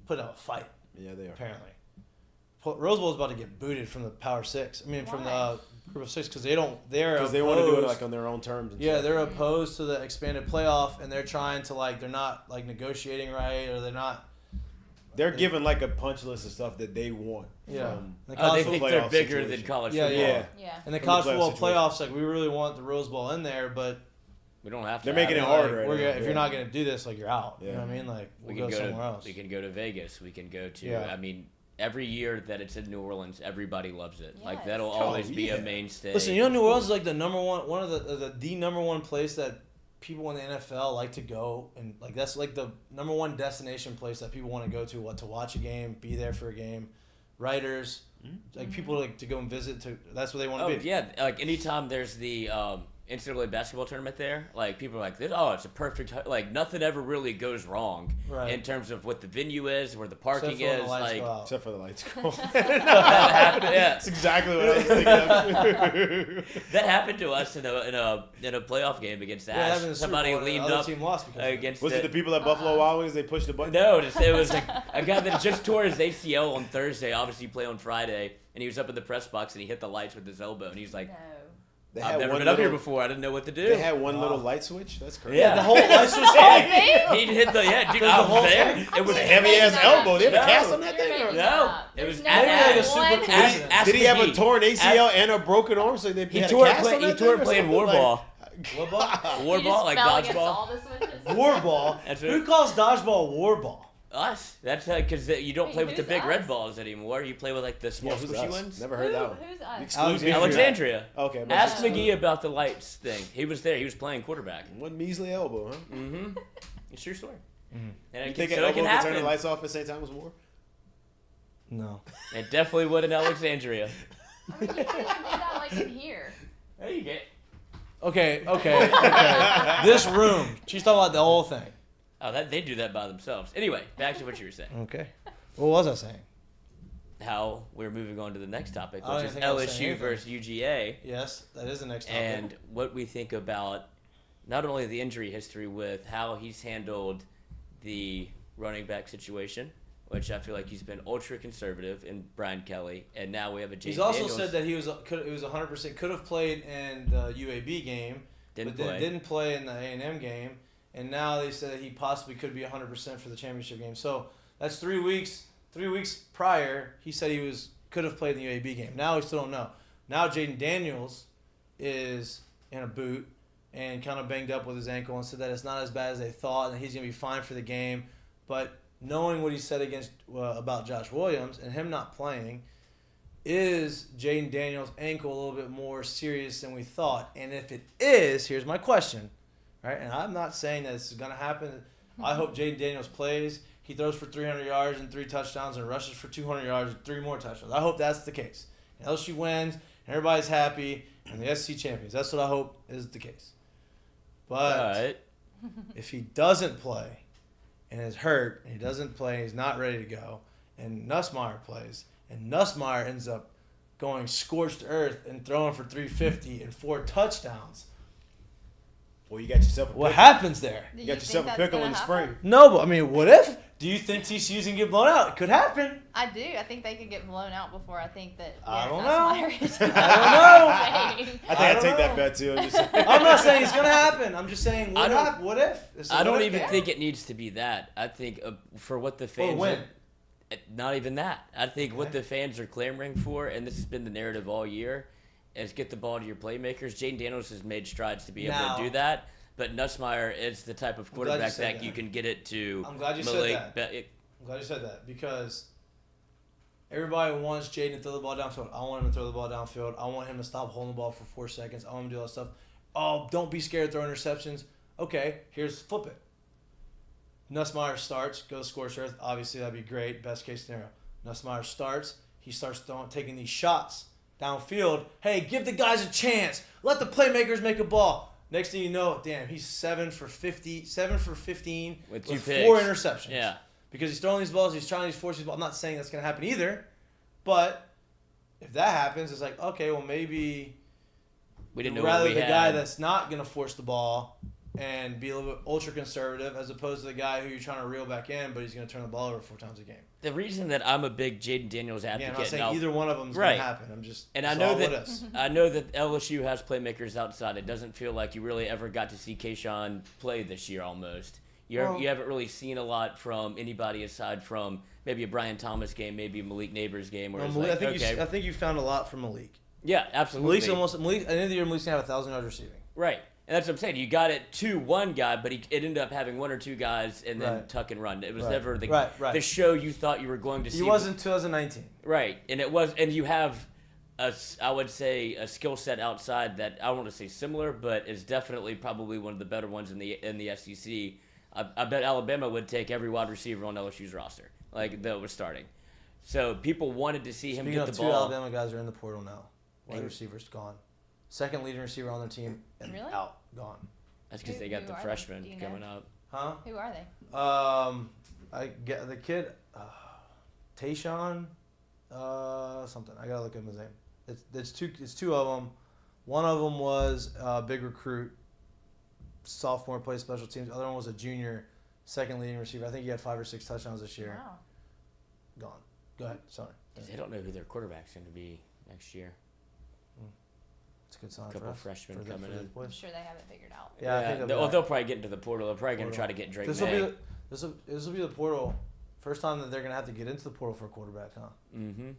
put up a fight. Yeah, they are. Apparently, Rose Bowl's about to get booted from the Power Six. I mean, from the Group of Six because they want to do it like on their own terms. And yeah, stuff. they're opposed to the expanded playoff, and they're trying to they're not negotiating right, or they're not. They're given like a punch list of stuff that they want. Yeah. From They think they're playoff bigger situation. than college Yeah, football. yeah. And the college football playoffs, we really want the Rose Bowl in there, but we don't have to. They're making it hard right now. If you're not going to do this, you're out. Yeah. You know what I mean? Like, We we'll can go somewhere else. We can go to Vegas. We can go to. Yeah. I mean, every year that it's in New Orleans, everybody loves it. Like Yes. that'll always be a mainstay. Listen, you know, New Orleans is like the number one place that people in the NFL like to go, and like that's like the number one destination place that people want to go to watch a game, be there for a game. Writers, like people like to go and visit. That's where they want to be. Yeah, like anytime there's the NCAA basketball tournament there, like people are like, oh, it's a perfect, like nothing ever really goes wrong in terms of what the venue is, where the parking is, like except for the lights go. that happened, yeah, that's exactly what I was thinking of. That happened to us in a playoff game against Ash. Somebody leaned up against. Was it the people at Buffalo Wild Wings? They pushed the button. No, it was like a guy that just tore his ACL on Thursday. Obviously, he played on Friday, and he was up in the press box and he hit the lights with his elbow, and he's like. No. I've never been up here before. I didn't know what to do. They had one little light switch. That's crazy. Yeah, the whole light switch. He hit the dude. I was there. It was a heavy ass elbow. They have a cast on that You're thing. making No, up. it was There's no at Did he have a torn ACL and a broken arm? So they He had tore a it cast on that playing thing or warball. Warball. You just Warball, like fell against dodgeball. all the switches? Warball. That's Who what, calls dodgeball warball? us. That's because you don't Wait, play with the who's big red us? balls anymore. You play with like the small Who's squishy us? ones. Never heard that one. Who's us? Exclusive. Alexandria. Okay. Ask McGee about the lights thing. He was there. He was playing quarterback. One measly elbow, huh? Mm-hmm. It's your story. And You it think can, an so it elbow can could happen. turn the lights off at St. Thomas More? No. It definitely would in Alexandria. I mean, you can't even do that like in here. There you go. Okay. This room. She's talking about the whole thing. Oh, they do that by themselves. Anyway, back to what you were saying. Okay. What was I saying? How we're moving on to the next topic, I don't which even is think I was saying LSU versus UGA, Yes, that is the next topic. and what we think about not only the injury history with how he's handled the running back situation, which I feel like he's been ultra conservative in Brian Kelly, and now we have a Jaden He's also Daniels. said that he was 100% could have played in the UAB game, Didn't but then play. didn't play in the A&M game, and now they said that he possibly could be 100% for the championship game. So that's 3 weeks. 3 weeks prior, he said he could have played in the UAB game. Now we still don't know. Now Jaden Daniels is in a boot and kind of banged up with his ankle and said that it's not as bad as they thought and he's going to be fine for the game. But knowing what he said about Josh Williams and him not playing, is Jaden Daniels' ankle a little bit more serious than we thought? And if it is, here's my question, right? And I'm not saying that this is going to happen. I hope Jaden Daniels plays. He throws for 300 yards and 3 touchdowns and rushes for 200 yards and 3 more touchdowns. I hope that's the case. And LSU wins, and everybody's happy, and the SEC champions. That's what I hope is the case. But if he doesn't play and is hurt, and he doesn't play, and he's not ready to go, and Nussmeier plays, and Nussmeier ends up going scorched earth and throwing for 350 and 4 touchdowns, Well, you got yourself a what pickle. happens there? You got yourself a pickle in the spring. No, but I mean, what if? Do you think TCU's going to get blown out? It could happen. I do. I think they could get blown out before I think that. I don't that's know. my reason. I don't know. I think I'd take that bet too. I'm not saying it's going to happen. I'm just saying, what if? It's a I don't what if even game. think it needs to be that. I think for what the fans when? not even that. I think what the fans are clamoring for, and this has been the narrative all year, is get the ball to your playmakers. Jaden Daniels has made strides to be able to do that. But Nussmeier is the type of quarterback that you can get it to. I'm glad you Malik said that. I'm glad you said that because everybody wants Jaden to throw the ball downfield. I want him to throw the ball downfield. I want him to stop holding the ball for 4 seconds. I want him to do all that stuff. Oh, don't be scared to throw interceptions. Okay, flip it. Nussmeier starts, goes scorched earth. Obviously, that'd be great. Best case scenario. Nussmeier starts. He starts taking these shots downfield. Hey, give the guys a chance. Let the playmakers make a ball. Next thing you know, damn, he's 7 for 15 with 4 picks. interceptions. Yeah. Because he's throwing these balls, he's trying to force these balls. I'm not saying that's going to happen either, but if that happens, it's like, okay, well, maybe We didn't know rather what we the had. guy that's not going to force the ball and be a little bit ultra conservative as opposed to the guy who you're trying to reel back in, but he's going to turn the ball over 4 times a game. The reason that I'm a big Jaden Daniels advocate. Yeah, I'm not saying now, either one of them is going to happen. I'm just and I know that LSU has playmakers outside. It doesn't feel like you really ever got to see Kayshawn play this year almost. You haven't really seen a lot from anybody aside from maybe a Brian Thomas game, maybe a Malik Neighbors game. Where I think you found a lot from Malik. Yeah, absolutely. At the end of the year, Malik's going to have 1,000 yards receiving. Right. And that's what I'm saying. You got it to one guy, but it ended up having 1 or 2 guys and then tuck and run. It was never the show you thought you were going to see. He was in 2019. Right. And it was, and you have I would say a skill set outside that I don't want to say similar, but is definitely probably one of the better ones in the SEC. I bet Alabama would take every wide receiver on LSU's roster, like that was starting. So people wanted to see him get the ball. 2 Alabama guys are in the portal now. Wide receivers gone. second leading receiver on their team, and Really? out, gone. That's because Who- they got who the are they? freshman Do you know? coming up. Huh? Who are they? I get the kid, Tayshawn, something. I gotta look at his name. It's two of them. One of them was a big recruit, sophomore, played special teams. The other one was a junior, second leading receiver. I think he had 5 or 6 touchdowns this year. Wow. Gone. Go ahead. Sorry. 'Cause they don't know who their quarterback's going to be next year. It's a good sign Couple for us. freshmen for coming these in. boys. I'm sure they have it figured out. Yeah, I think they'll probably get into the portal. They're probably going to try to get Drake This May. will be the portal. First time that they're gonna have to get into the portal for a quarterback, huh? Mm-hmm.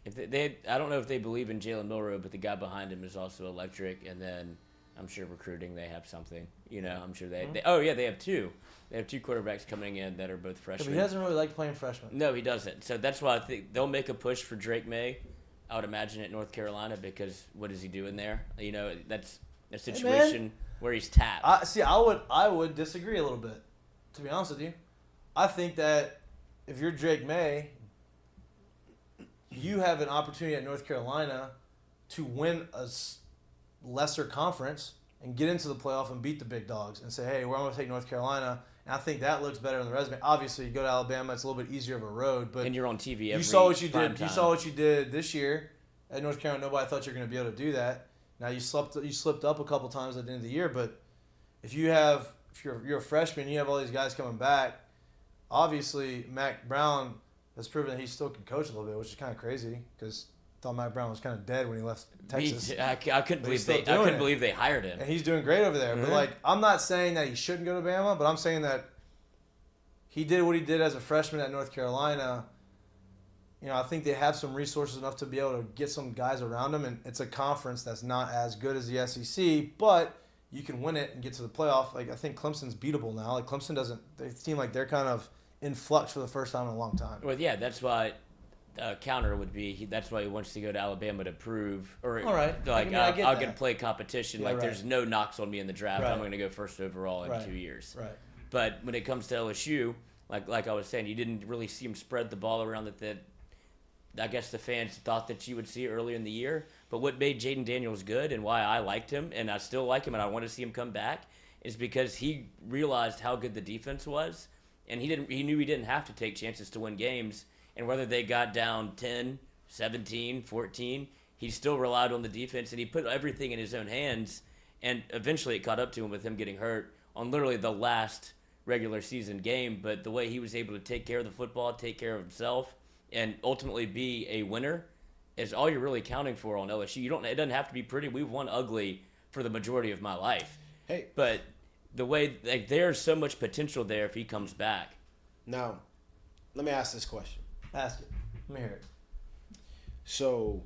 If they I don't know if they believe in Jalen Milroe, but the guy behind him is also electric. And then I'm sure recruiting they have something. I'm sure they have 2. They have 2 quarterbacks coming in that are both Yeah, freshmen. but he doesn't really like playing freshmen. No, he doesn't. So that's why I think they'll make a push for Drake May. I would imagine at North Carolina, because what is he doing there? That's a situation where he's tapped. I would disagree a little bit, to be honest with you. I think that if you're Drake May, you have an opportunity at North Carolina to win a lesser conference and get into the playoff and beat the big dogs and say, hey, we're going to take North Carolina. And I think that looks better on the resume. Obviously, you go to Alabama, it's a little bit easier of a road. But and you're on TV every you saw what you prime did. time. You saw what you did this year at North Carolina. Nobody thought you were going to be able to do that. Now you slipped up a couple times at the end of the year. But if you're a freshman, you have all these guys coming back. Obviously, Mac Brown has proven that he still can coach a little bit, which is kind of crazy because I thought Mac Brown was kind of dead when he left Texas. I couldn't believe they hired him. And he's doing great over there. Mm-hmm. But I'm not saying that he shouldn't go to Bama, but I'm saying that he did what he did as a freshman at North Carolina. I think they have some resources enough to be able to get some guys around him, and it's a conference that's not as good as the SEC, but you can win it and get to the playoff. I think Clemson's beatable now. Clemson doesn't. They seem like they're kind of in flux for the first time in a long time. Well, yeah, that's why counter would be that's why he wants to go to Alabama to prove or all right. I'll get to play competition. Yeah, right. There's no knocks on me in the draft. Right. I'm going to go first overall in Right. 2 years. Right. But when it comes to LSU, like I was saying, you didn't really see him spread the ball around that I guess the fans thought that you would see earlier in the year. But what made Jaden Daniels good and why I liked him and I still like him and I want to see him come back is because he realized how good the defense was. And he knew he didn't have to take chances to win games. And whether they got down 10, 17, 14, he still relied on the defense. And he put everything in his own hands. And eventually it caught up to him with him getting hurt on literally the last regular season game. But the way he was able to take care of the football, take care of himself, and ultimately be a winner is all you're really counting for on LSU. It doesn't have to be pretty. We've won ugly for the majority of my life. Hey. But the way there's so much potential there if he comes back. Now, let me ask this question. Ask it. Let me hear it. So,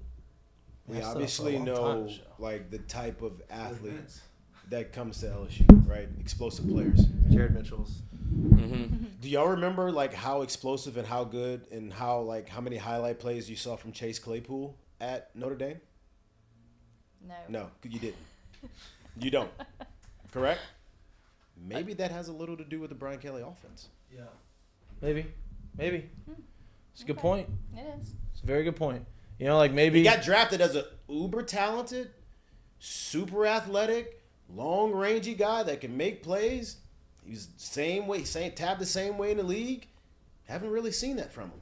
we That's obviously a long know time, the type of athlete that comes to LSU, right? Explosive players. Jared Mitchell's. Mm-hmm. Do y'all remember how explosive and how good and how many highlight plays you saw from Chase Claypool at Notre Dame? No, you didn't. You don't. Correct? Maybe that has a little to do with the Brian Kelly offense. Yeah. Maybe. It's a good point. It is. It's a very good point. Maybe He got drafted as a uber talented, super athletic, long rangey guy that can make plays. He's tabbed the same way in the league. Haven't really seen that from him.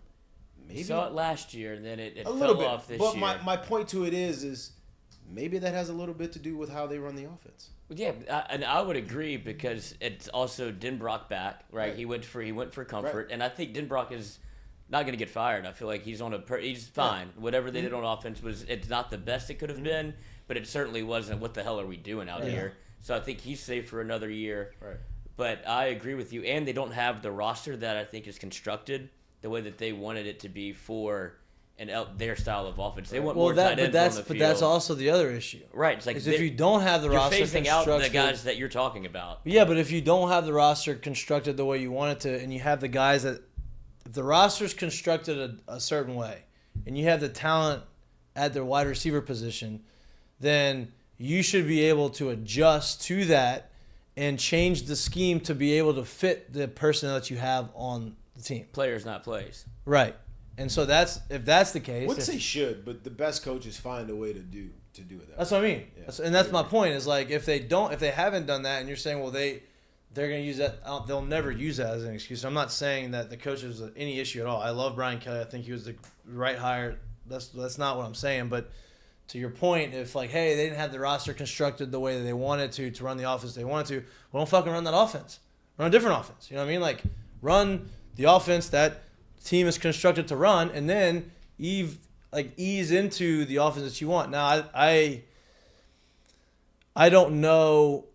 Maybe Saw it last year, and then it a fell little bit. off this But year. my point to it is maybe that has a little bit to do with how they run the offense. Yeah, and I would agree because it's also Denbrock back, right? He went for comfort, Right. and I think Denbrock is not going to get fired. I feel like he's he's fine. Yeah. Whatever they did on offense it's not the best it could have been, but it certainly wasn't. What the hell are we doing out here? So I think he's safe for another year. Right. But I agree with you, and they don't have the roster that I think is constructed the way that they wanted it to be for their style of offense. They want more tight ends on the field. But that's also the other issue. Right. It's like if you don't have the roster you're phasing out constructed, the guys that you're talking about. Yeah, but if you don't have the roster constructed the way you want it to, and you have the guys that, if the roster's constructed a certain way, and you have the talent at their wide receiver position, then you should be able to adjust to that and change the scheme to be able to fit the personnel that you have on the team. Players, not plays. Right. And so if that's the case. Wouldn't say should, but the best coaches find a way to do to do it. That's what I mean. Yeah. And that's my point. Is like if they haven't done that, and you're saying, well, they're going to use that. They'll never use that as an excuse. I'm not saying that the coach is any issue at all. I love Brian Kelly. I think he was the right hire. That's not what I'm saying. But to your point, if like, hey, they didn't have the roster constructed the way that they wanted to run the offense they wanted to, well, don't fucking run that offense. Run a different offense. You know what I mean? Like, run the offense that team is constructed to run, and then ease into the offense that you want. Now, I don't know.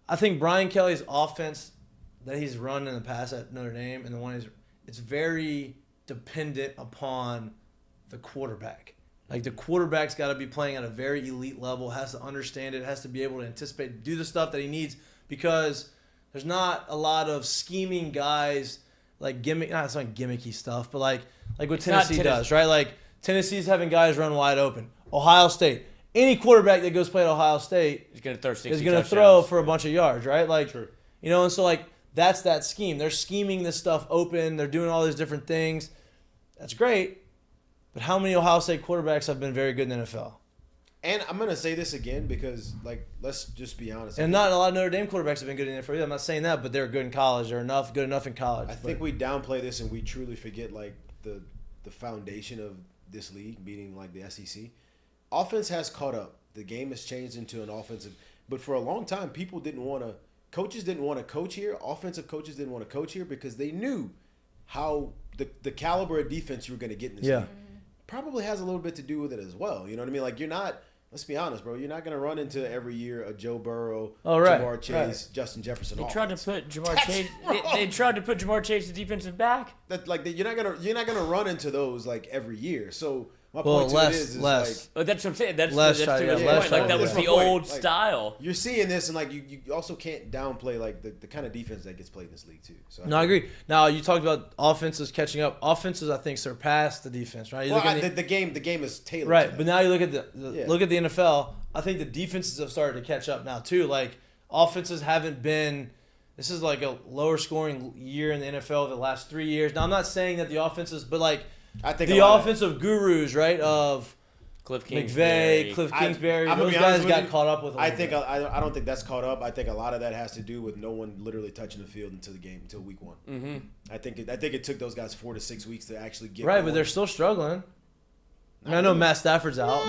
I think Brian Kelly's offense that he's run in the past at Notre Dame and the one it's very dependent upon the quarterback. Like, the quarterback's got to be playing at a very elite level, has to understand it, has to be able to anticipate, do the stuff that he needs, because there's not a lot of scheming guys like it's not gimmicky stuff, but like what Tennessee does, right? Like, Tennessee's having guys run wide open. Ohio State, any quarterback that goes play at Ohio State is going to throw 60 is going to throw for a bunch of yards, right? Like, True. You know, and so like that's that scheme. They're scheming this stuff open. They're doing all these different things. That's great. But how many Ohio State quarterbacks have been very good in the NFL? And I'm going to say this again because, like, let's just be honest. And not a lot of Notre Dame quarterbacks have been good in the NFL. I'm not saying that, but they're good in college. They're good enough in college. I think we downplay this and we truly forget, like, the foundation of this league, meaning, like, the SEC. Offense has caught up. The game has changed into an offensive. But for a long time, people didn't want to – coaches didn't want to coach here. Offensive coaches didn't want to coach here because they knew how the caliber of defense you were going to get in this league. Probably has a little bit to do with it as well. You know what I mean? Like, you're not – let's be honest, bro. You're not going to run into every year a Joe Burrow, Jamar Chase, Justin Jefferson. They tried to put Jamar Chase. They tried to put Jamar Chase the defensive back. You're not gonna run into those like every year. So my point to it is less. like, That's what I'm saying. That's less too much less point. Like, that was the old style. You're seeing this, and like you also can't downplay like the kind of defense that gets played in this league too. So I agree. Now you talked about offenses catching up. Offenses, I think, surpass the defense, right? The game is tailored. Right, to that. but now you look at the NFL. I think the defenses have started to catch up now too. Like, offenses haven't been. This is like a lower scoring year in the NFL the last 3 years. Now I'm not saying that the offenses, but like I think the offensive gurus, right, of Cliff McVay, Cliff Kingsbury, those guys got caught up with. I don't think that's caught up. I think a lot of that has to do with no one literally touching the field until week one. Mm-hmm. I think it took those guys 4 to 6 weeks to actually get right, going. But they're still struggling. I know Matt Stafford's out.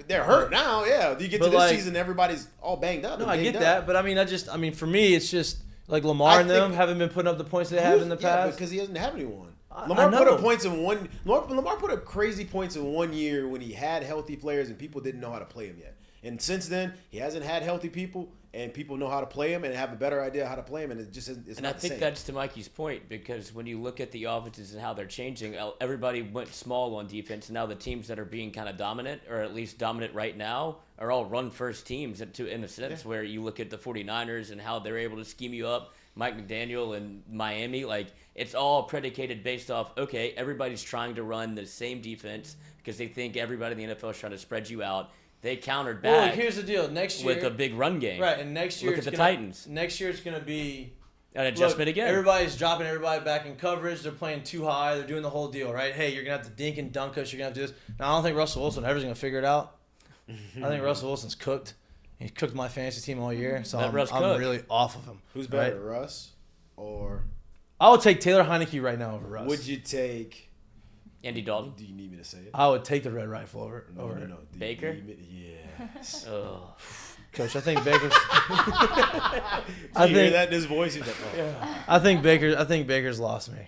They're hurt now. Yeah, you get to this season, everybody's all banged up. No, I get that, but I mean, for me, it's just like Lamar and them haven't been putting up the points they have in the past. Because he doesn't have anyone. Lamar put up points in one. Lamar put up crazy points in 1 year when he had healthy players and people didn't know how to play him yet. And since then, he hasn't had healthy people, and people know how to play him and have a better idea how to play him, and it's not the same. And I think that's to Mikey's point, because when you look at the offenses and how they're changing, everybody went small on defense, and now the teams that are being kind of dominant, or at least dominant right now, are all run-first teams in a sense, where you look at the 49ers and how they're able to scheme you up, Mike McDaniel and Miami, like, it's all predicated based off, okay, everybody's trying to run the same defense because they think everybody in the NFL is trying to spread you out. They countered back. Well, here's the deal. Next year, with a big run game. Right, and next year look at the Titans. Next year it's going to be an adjustment again. Everybody's dropping everybody back in coverage. They're playing too high. They're doing the whole deal, right? Hey, you're going to have to dink and dunk us. You're going to have to do this. Now, I don't think Russell Wilson ever's going to figure it out. I think Russell Wilson's cooked. He cooked my fantasy team all year, so I'm really off of him. Who's better, Russ or? I would take Taylor Heineke right now over Russ. Would you take Andy Dalton? Do you need me to say it? I would take the red rifle over. No. Baker? Yes. Oh. Coach, I think Baker's. I hear that in his voice. He's like, oh. Yeah. I think Baker's lost me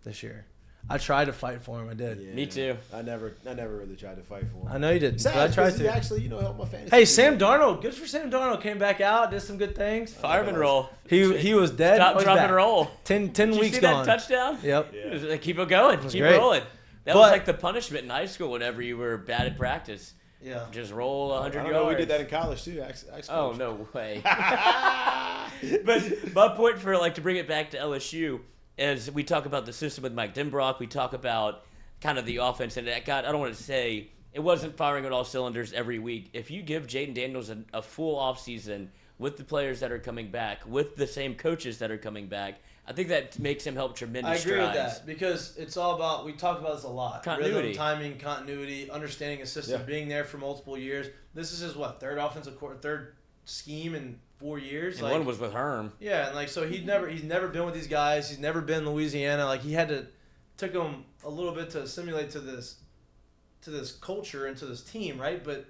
this year. I tried to fight for him. I did. Yeah, me too. I never really tried to fight for him. I know you didn't. Sad, but I tried to. He actually, helped my fantasy. Hey, Sam Darnold. Good for Sam Darnold. Came back out, did some good things. Fireman roll. He was dead. Stop, drop, and roll. 10 Did weeks you see gone. That touchdown? Yep. Yeah. Keep it going. Keep rolling. That was like the punishment in high school whenever you were bad at practice. Yeah. Just roll 100 yards. Know, we did that in college too. Oh, no way. But my point for to bring it back to LSU is we talk about the system with Mike Denbrock. We talk about kind of the offense. And I don't want to say it wasn't firing on all cylinders every week. If you give Jaden Daniels a full offseason with the players that are coming back, with the same coaches that are coming back, I think that makes him help tremendous I agree strides. with that because it's all about, we talk about this a lot. Continuity. Rhythm, timing, continuity, understanding a system, being there for multiple years. This is his, third scheme in 4 years? And one was with Herm. Yeah, and like, so he's never been with these guys. He's never been in Louisiana. Like, took him a little bit to assimilate to this culture and to this team, right? But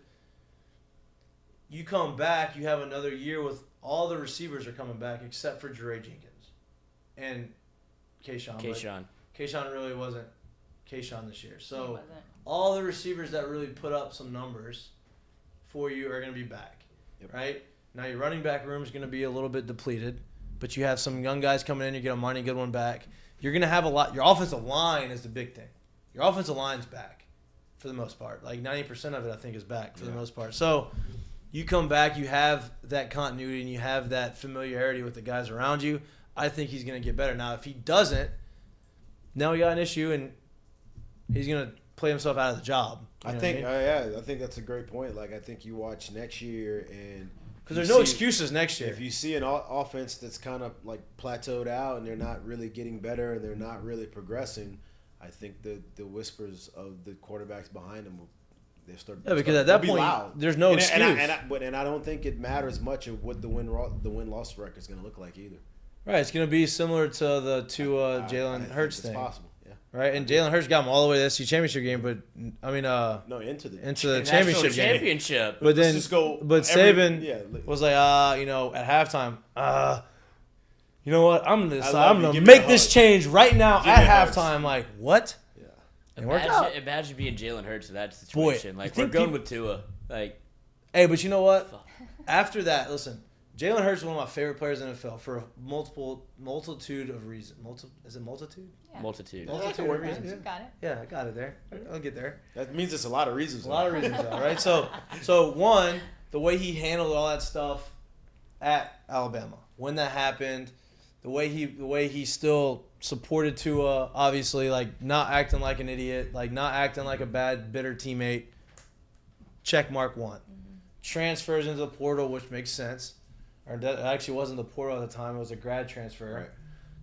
you come back, you have another year with all the receivers are coming back except for Jere Jenkins and Kayshawn. Kayshawn really wasn't Kayshawn this year. So all the receivers that really put up some numbers for you are going to be back, right? Now your running back room is going to be a little bit depleted, but you have some young guys coming in. You get a mighty good one back. You're going to have a lot. Your offensive line is the big thing. Your offensive line's back for the most part. Like 90% of it, I think, is back for the most part. So you come back, you have that continuity, and you have that familiarity with the guys around you. I think he's going to get better. Now, if he doesn't, now we got an issue, and he's going to play himself out of the job. I think that's a great point. Like, I think you watch next year, and because there's no excuses next year. If you see an offense that's kind of like plateaued out and they're not really getting better and they're not really progressing, I think the whispers of the quarterbacks behind them because at that point there's no excuse. And I don't think it matters much of what the win-loss record is going to look like either. Right, it's going to be similar to the Jalen Hurts thing. It's possible, yeah. Right, and Jalen Hurts got him all the way to the SEC championship game, but I mean, into the championship game. Championship. But then, Saban was like, at halftime, you know what? I'm gonna make this change right now at halftime. Like, what? Imagine being Jalen Hurts in that situation. Like, we're going with Tua. Like, hey, but you know what? After that, listen, Jalen Hurts is one of my favorite players in the NFL for a multitude of reasons. Is it multitude? Yeah. Multitude. Multitude of reasons. You got it. Yeah, I got it there. I'll get there. That means it's a lot of reasons. A lot of reasons, right? So one, the way he handled all that stuff at Alabama, when that happened, the way he still supported Tua, obviously, like not acting like an idiot, like not acting like a bad, bitter teammate. Check mark one. Mm-hmm. Transfers into the portal, which makes sense. Or that actually wasn't the portal at the time; it was a grad transfer. Right.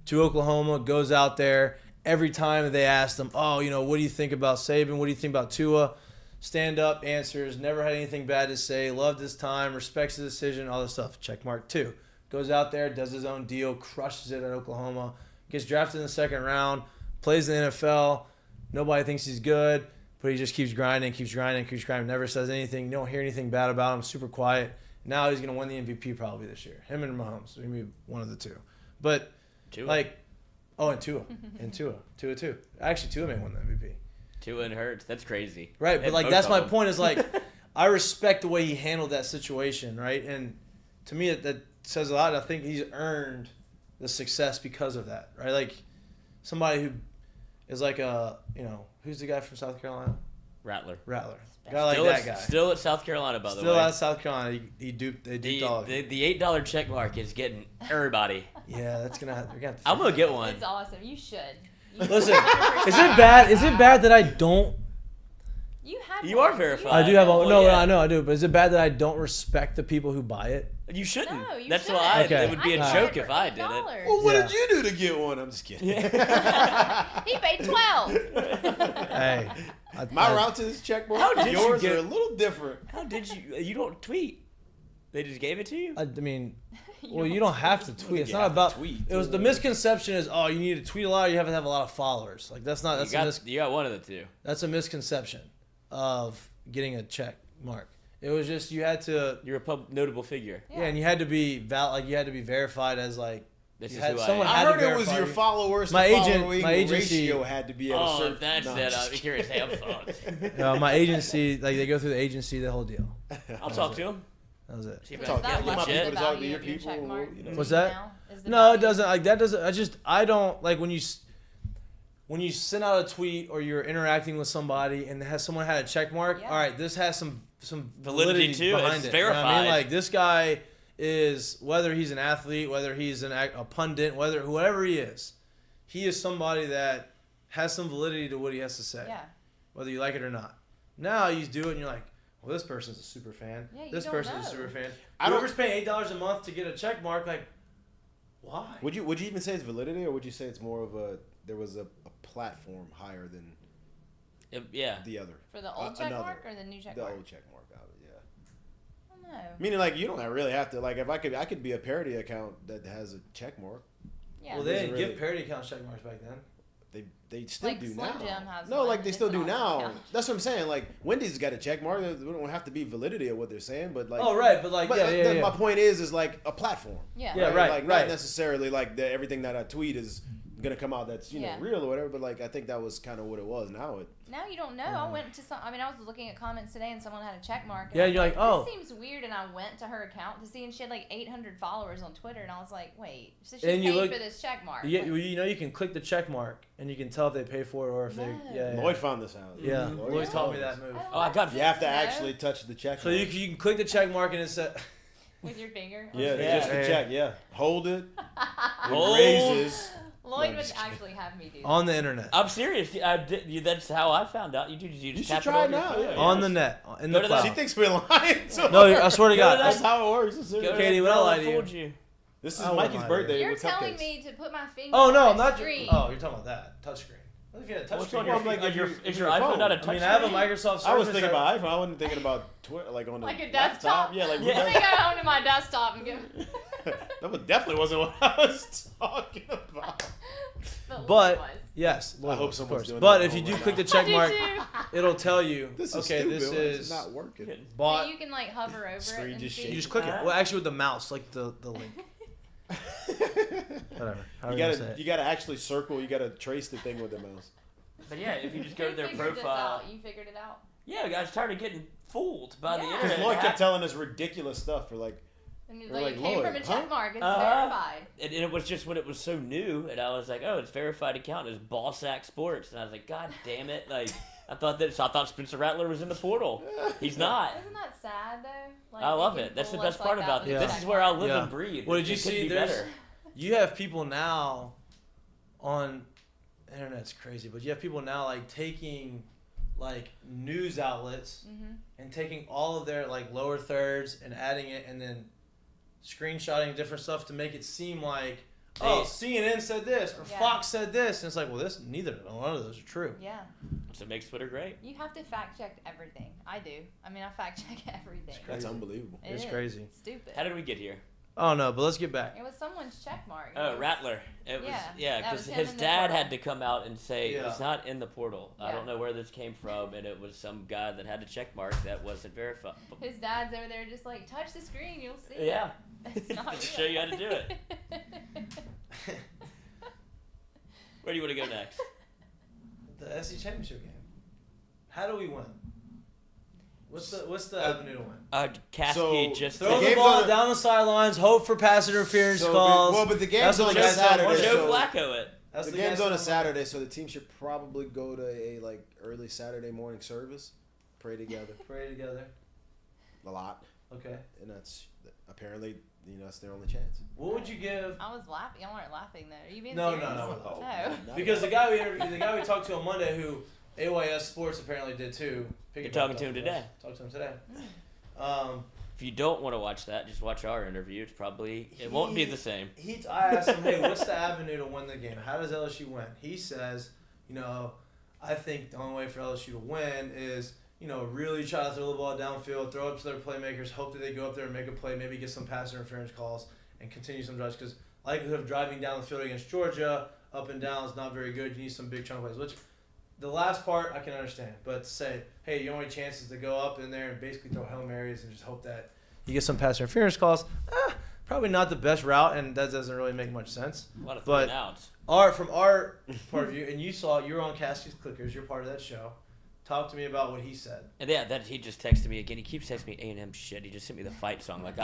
To Oklahoma, goes out there. Every time they asked him, what do you think about Saban? What do you think about Tua? Stand up, answers, never had anything bad to say, loved his time, respects the decision, all this stuff. Check mark 2. Goes out there, does his own deal, crushes it at Oklahoma, gets drafted in the second round, plays in the NFL. Nobody thinks he's good, but he just keeps grinding, never says anything. You don't hear anything bad about him, super quiet. Now he's going to win the MVP probably this year. Him and Mahomes, maybe one of the two. But, and Tua. Tua too. Actually, Tua may win the MVP. Tua and Hurts. That's crazy. Right, but like that's my point is like I respect the way he handled that situation, right? And to me that says a lot. I think he's earned the success because of that, right? Like somebody who is like who's the guy from South Carolina? Rattler. Guy like that guy. Still at South Carolina, by the way. Still at South Carolina. They duped all of you. The $8 check mark is getting everybody. Yeah, that's gonna have to. I'm gonna get one. It's awesome. You should. Listen, is it bad? Is it bad that I don't? You are verified. I do have all. No, I know I do. But is it bad that I don't respect the people who buy it? You shouldn't. No, you That's shouldn't. why Okay. it would be a joke if I did it. Well, what did you do to get one? I'm just kidding. He paid 12. Hey, my route to this checkbook. How did yours you are a little different. How did you? You don't tweet. They just gave it to you. I mean, you don't have to tweet. It's not about tweet. It was the misconception is you need to tweet a lot. Or you have to have a lot of followers. Like that's not. You got one of the two. That's a misconception of getting a check mark. It was just you had to. You're a notable figure. Yeah, and you had to be you had to be verified as like. This is had, who someone I am. had I heard to it was your followers. My agency ratio had to be at a certain. Oh, that's that. I'm curious. Hey, I'm fucked. My agency, like they go through the agency, the whole deal. I'll talk to him. That was it. See if Does that I lessen legit. the value of your check mark? What's that? Is the No, value- it doesn't. Like that doesn't. I don't like when you send out a tweet or you're interacting with somebody and someone had a check mark. Yeah. All right, this has some Validity too. behind It's it. verified. You know what I mean? Like this guy is, whether he's an athlete, whether he's a pundit, whoever he is somebody that has some validity to what he has to say. Yeah. Whether you like it or not. Now you do it and you're like, well, this person's a super fan. Yeah, you this don't person's know. a super fan. I don't- Whoever's paying $8 a month to get a check mark, like, why? Would you even say it's validity, or would you say it's more of there was a platform higher than Yeah. the other? For the old check another. mark or the new check The mark? old check mark out of it, yeah. I don't know. Meaning, like, you don't really have to, like, if I could be a parody account that has a check mark. Yeah. Well, they Doesn't didn't really- give parody account check marks back then. They still Like do Slim now. Jim has No, one, like they and still it's do an now. awesome account. That's what I'm saying. Like Wendy's got a check mark. We don't have to be validity of what they're saying, but like. Oh, right, but like, yeah. My point is like a platform. Yeah. Yeah, right, Like right. not necessarily like everything that I tweet is gonna come out that's Yeah. real or whatever. But like I think that was kind of what it was. Now it. Now you don't know. I went to I was looking at comments today and someone had a check mark. And Yeah, I was you're like, oh. This seems weird. And I went to her account to see, and she had like 800 followers on Twitter. And I was like, wait. So she And you paid look- for this check mark. You can click the check mark and you can tell if they pay for it or if No. they. Yeah. Lloyd found this out. Yeah. Lloyd Lloyd taught me told us. that move. Oh, I got. You have to No. actually touch the check. So mark. you can click the check mark and it says. With your finger. Yeah, Yeah. just the check. Yeah, hold it. Hold. It raises. Lloyd No, would just kidding. actually have me do that. On the internet. I'm serious. That's how I found out. You just should tap try it it on now, your yeah. phone. On the net. In Go the to that- She cloud. thinks we're lying. So No, I swear to Go God. to that's how it works. Go to Katie, that when I girl lie that to you- fooled you. This is I wouldn't Mikey's lie. birthday. You're with telling cupcakes. me to put my finger Oh, no, on the not screen. Oh, you're talking about that. Touchscreen. If you had a What's touchscreen. on your I'm like, phone? if you- Is your your iPhone phone. not a I touch mean, I have a screen? Microsoft Surface. I was thinking that- about iPhone. I wasn't thinking about Twitter, like on the Like a laptop. desktop? Yeah, like Let me go home to my desktop and get. that definitely wasn't what I was talking about. Lloyd But was. yes, I hope of someone's course. doing But that if at you home do right click now. the check I mark, do too. it'll tell you. This is okay, stupid. this Why is is it not working. So bought. you can like hover over Screen it and just see. shakes. You just click it. Well, actually, with the mouse, like the link. Whatever. How You you gotta actually circle. You gotta trace the thing with the mouse. But yeah, if you just go Who to their figured this profile. out? You figured it out. Yeah, I was tired of getting fooled by the Yeah. Because internet. Lloyd kept telling us ridiculous stuff for like. And he's We're like, like, it came from Lloyd, a check huh? mark. It's Uh-huh. verified. And it was just when it was so new, and I was like, "Oh, it's verified account. It's Ballsack Sports," and I was like, "God damn it!" Like, I thought Spencer Rattler was in the portal. He's not. Isn't that sad though? Like, I love they it. can That's the fool best us part like about that this. with Yeah. This a is where I check live Yeah. and breathe. Well, did you It couldn't see? be There's better. you have people now on internet's crazy, but you have people now like taking like news outlets and taking all of their like lower thirds and adding it and then screenshotting different stuff to make it seem like CNN said this or Yeah. Fox said this, and it's like, well, none of those are true. Yeah. So it makes Twitter great. You have to fact check everything. I do. I mean, I fact check everything. That's unbelievable. It It's is. crazy. It's stupid. How did we get here? Oh no, but let's get back. It was someone's check mark. It Oh, was- Rattler. It was Yeah, that because was him his in the dad portal. had to come out and say Yeah. it's not in the portal. I Yeah. don't know where this came from, and it was some guy that had a check mark that wasn't verified. His dad's over there just like, touch the screen, you'll see. Yeah. It's not real. Show you how to do it. Where do you want to go next? The SC championship game. How do we win? What's the avenue to win? Caskey So, just Throw the game's ball on a- down the sidelines, hope for pass interference So, calls. but the game's That's on what a the guys don't Saturday. want. Joe So Flacco it. That's the the game's guys on a don't want. Saturday, so the team should probably go to a like early Saturday morning service, pray together Pray together. a lot, Okay. and that's apparently that's their only chance. What would you give? I was laughing. Y'all weren't laughing though. Are you being No, serious? no. Because the guy we talked to on Monday, who AYS Sports apparently did too. You're talking to him today. Talked to him today. If you don't want to watch that, just watch our interview. It won't be the same. I asked him, hey, what's the avenue to win the game? How does LSU win? He says, I think the only way for LSU to win is, really try to throw the ball downfield, throw it to their playmakers, hope that they go up there and make a play, maybe get some pass interference calls, and continue some drives. Because likelihood of driving down the field against Georgia, up and down, is not very good. You need some big chunk plays, which the last part I can understand. But to say, hey, your only chance is to go up in there and basically throw Hail Marys and just hope that you get some pass interference calls, probably not the best route, and that doesn't really make much sense. A lot of But throwing outs. From our point of view, and you were on Caskey's Clickers, you're part of that show. Talk to me about what he said. And yeah, that he just texted me again. He keeps texting me A&M shit. He just sent me the fight song. Like,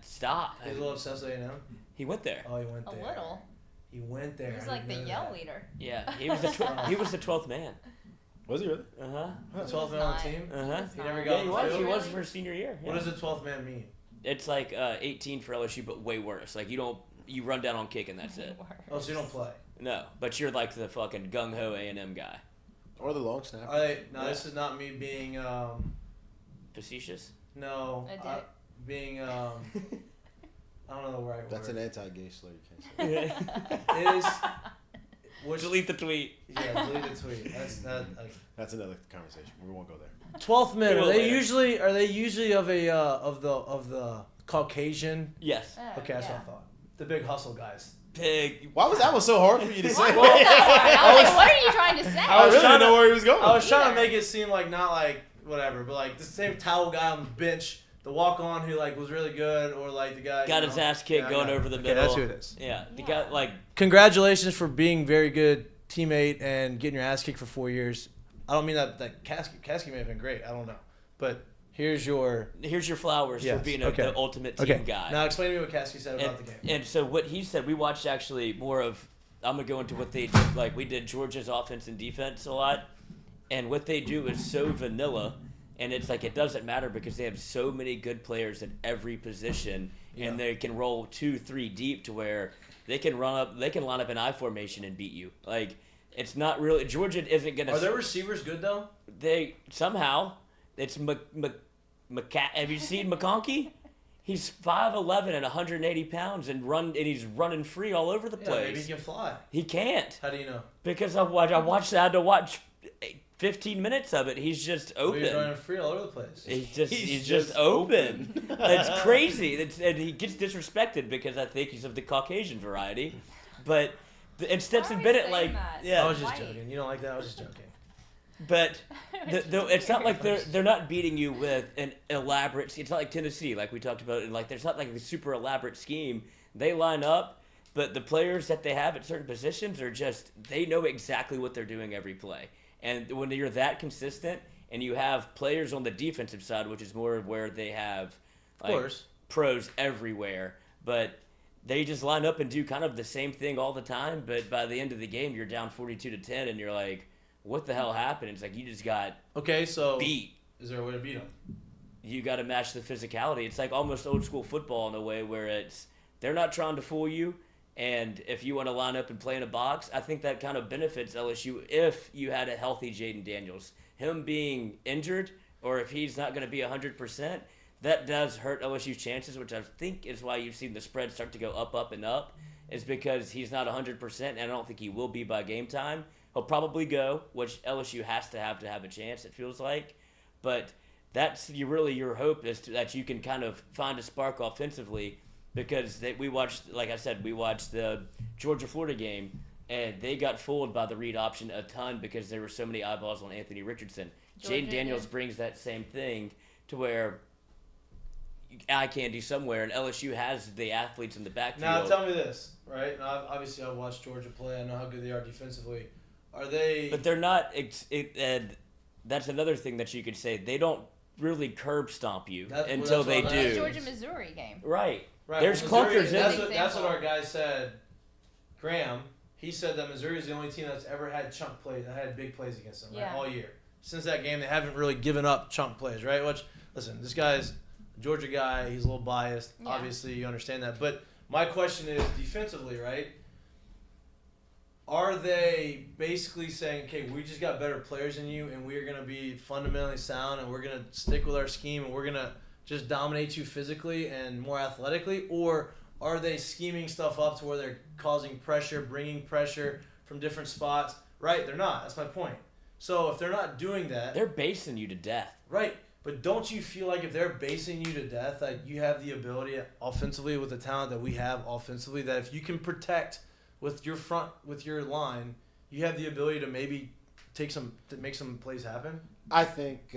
stop. He's a little obsessed with A&M? He went there. Oh, he went A there. little. He went there. He's I like the didn't know yell that. leader. Yeah, he was the 12th man. Was he really? Uh-huh. The 12th man on the team? Uh-huh. He never Yeah, got he on was. the He field? was for his senior year. What Yeah. does the 12th man mean? It's like 18 for LSU, but way worse. Like you run down on kick and that's it. Oh, so you don't play. No, but you're like the fucking gung ho A&M guy. Or the long snapper. All right, now Yeah. this is not me being Facetious? No. A dick. Being I don't know the right word. That's an anti-gay slur. You can't say. Is which, Delete the tweet. Yeah, delete the tweet. That's another conversation. We won't go there. 12th minute. We'll Are they later. usually of a of the Caucasian? Yes. Oh, Okay, that's what I thought. The big hustle guys. Big. Why was that one so hard for you to say? I was like, what are you trying to say? I was really trying didn't know where he was going. I was trying to make it seem like not like whatever, but like the same towel guy on the bench, the walk-on who like was really good, or like the guy Got his ass kicked going over the middle. That's who it is. Yeah. The guy, like, Congratulations for being very good teammate and getting your ass kicked for 4 years. I don't mean that Caskey may have been great. I don't know, but here's your flowers for being the ultimate team guy. Now explain to me what Caskey said about the game. And so what he said, we watched actually more of. I'm gonna go into what they did. Like we did Georgia's offense and defense a lot, and what they do is so vanilla. And it's like it doesn't matter because they have so many good players at every position, and they can roll 2-3 deep to where they can line up in I formation and beat you. Like it's not really Georgia isn't gonna. Are their receivers good though? They somehow it's have you seen McConkey? He's 5'11" and 180 pounds and he's running free all over the place. Maybe he can fly. He can't. How do you know? Because I had to watch 15 minutes of it. He's just open. He's running free all over the place. He's just open. It's crazy. And he gets disrespected because I think he's of the Caucasian variety. But and Stetson Bennett, like, I was just joking. You don't like that? I was just joking. But it's not like they're not beating you with an elaborate. It's not like Tennessee, like we talked about. And like there's not like a super elaborate scheme. They line up, but the players that they have at certain positions are just they know exactly what they're doing every play. And when you're that consistent, and you have players on the defensive side, which is more where they have like pros everywhere, but they just line up and do kind of the same thing all the time. But by the end of the game, you're down 42-10, and you're like, what the hell happened? It's like you just got beat. Is there a way to beat them? You got to match the physicality. It's like almost old school football in a way where they're not trying to fool you. And if you want to line up and play in a box, I think that kind of benefits LSU if you had a healthy Jaden Daniels. Him being injured, or if he's not going to be 100%, that does hurt LSU's chances, which I think is why you've seen the spread start to go up, and up, is because he's not 100%, and I don't think he will be by game time. He'll probably go, which LSU has to have a chance, it feels like. But that's your hope is that you can kind of find a spark offensively. Because we watched the Georgia-Florida game, and they got fooled by the read option a ton because there were so many eyeballs on Anthony Richardson. Jaden Daniels brings that same thing to where eye candy somewhere, and LSU has the athletes in the backfield. Now tell me this, right? Now, obviously, I watched Georgia play. I know how good they are defensively. Are they? But they're not. And that's another thing that you could say. They don't really curb stomp you until they do. The Georgia-Missouri game. Right. Right. There's clunkers in that's what our guy said. Graham, he said that Missouri is the only team that's ever had chunk plays, that had big plays against them, right, all year. Since that game, they haven't really given up chunk plays, right? Which, listen, this guy's a Georgia guy. He's a little biased. Yeah. Obviously, you understand that. But my question is, defensively, right? Are they basically saying, okay, we just got better players than you, and we're going to be fundamentally sound, and we're going to stick with our scheme, and we're going to just dominate you physically and more athletically? Or are they scheming stuff up to where they're causing pressure, bringing pressure from different spots? Right, they're not. That's my point. So if they're not doing that... They're basing you to death. Right, but don't you feel like if they're basing you to death, like you have the ability offensively with the talent that we have offensively, that if you can protect with your front, with your line, you have the ability to maybe make some plays happen? I think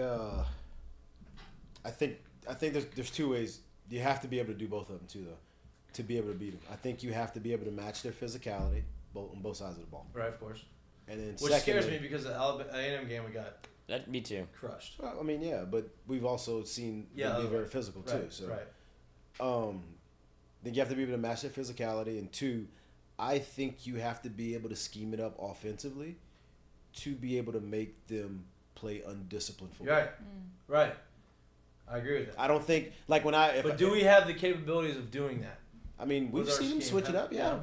there's two ways. You have to be able to do both of them too, though, to be able to beat them. I think you have to be able to match their physicality on both sides of the ball. Right, of course. And then which scares me because the A&M game we got me too crushed. Well, I mean, yeah, but we've also seen them be very physical too. So, then you have to be able to match their physicality, and two, I think you have to be able to scheme it up offensively to be able to make them play undisciplined football. Right, right. I agree with that. I don't think do we have the capabilities of doing that? I mean, we've seen them switch it up. Yeah,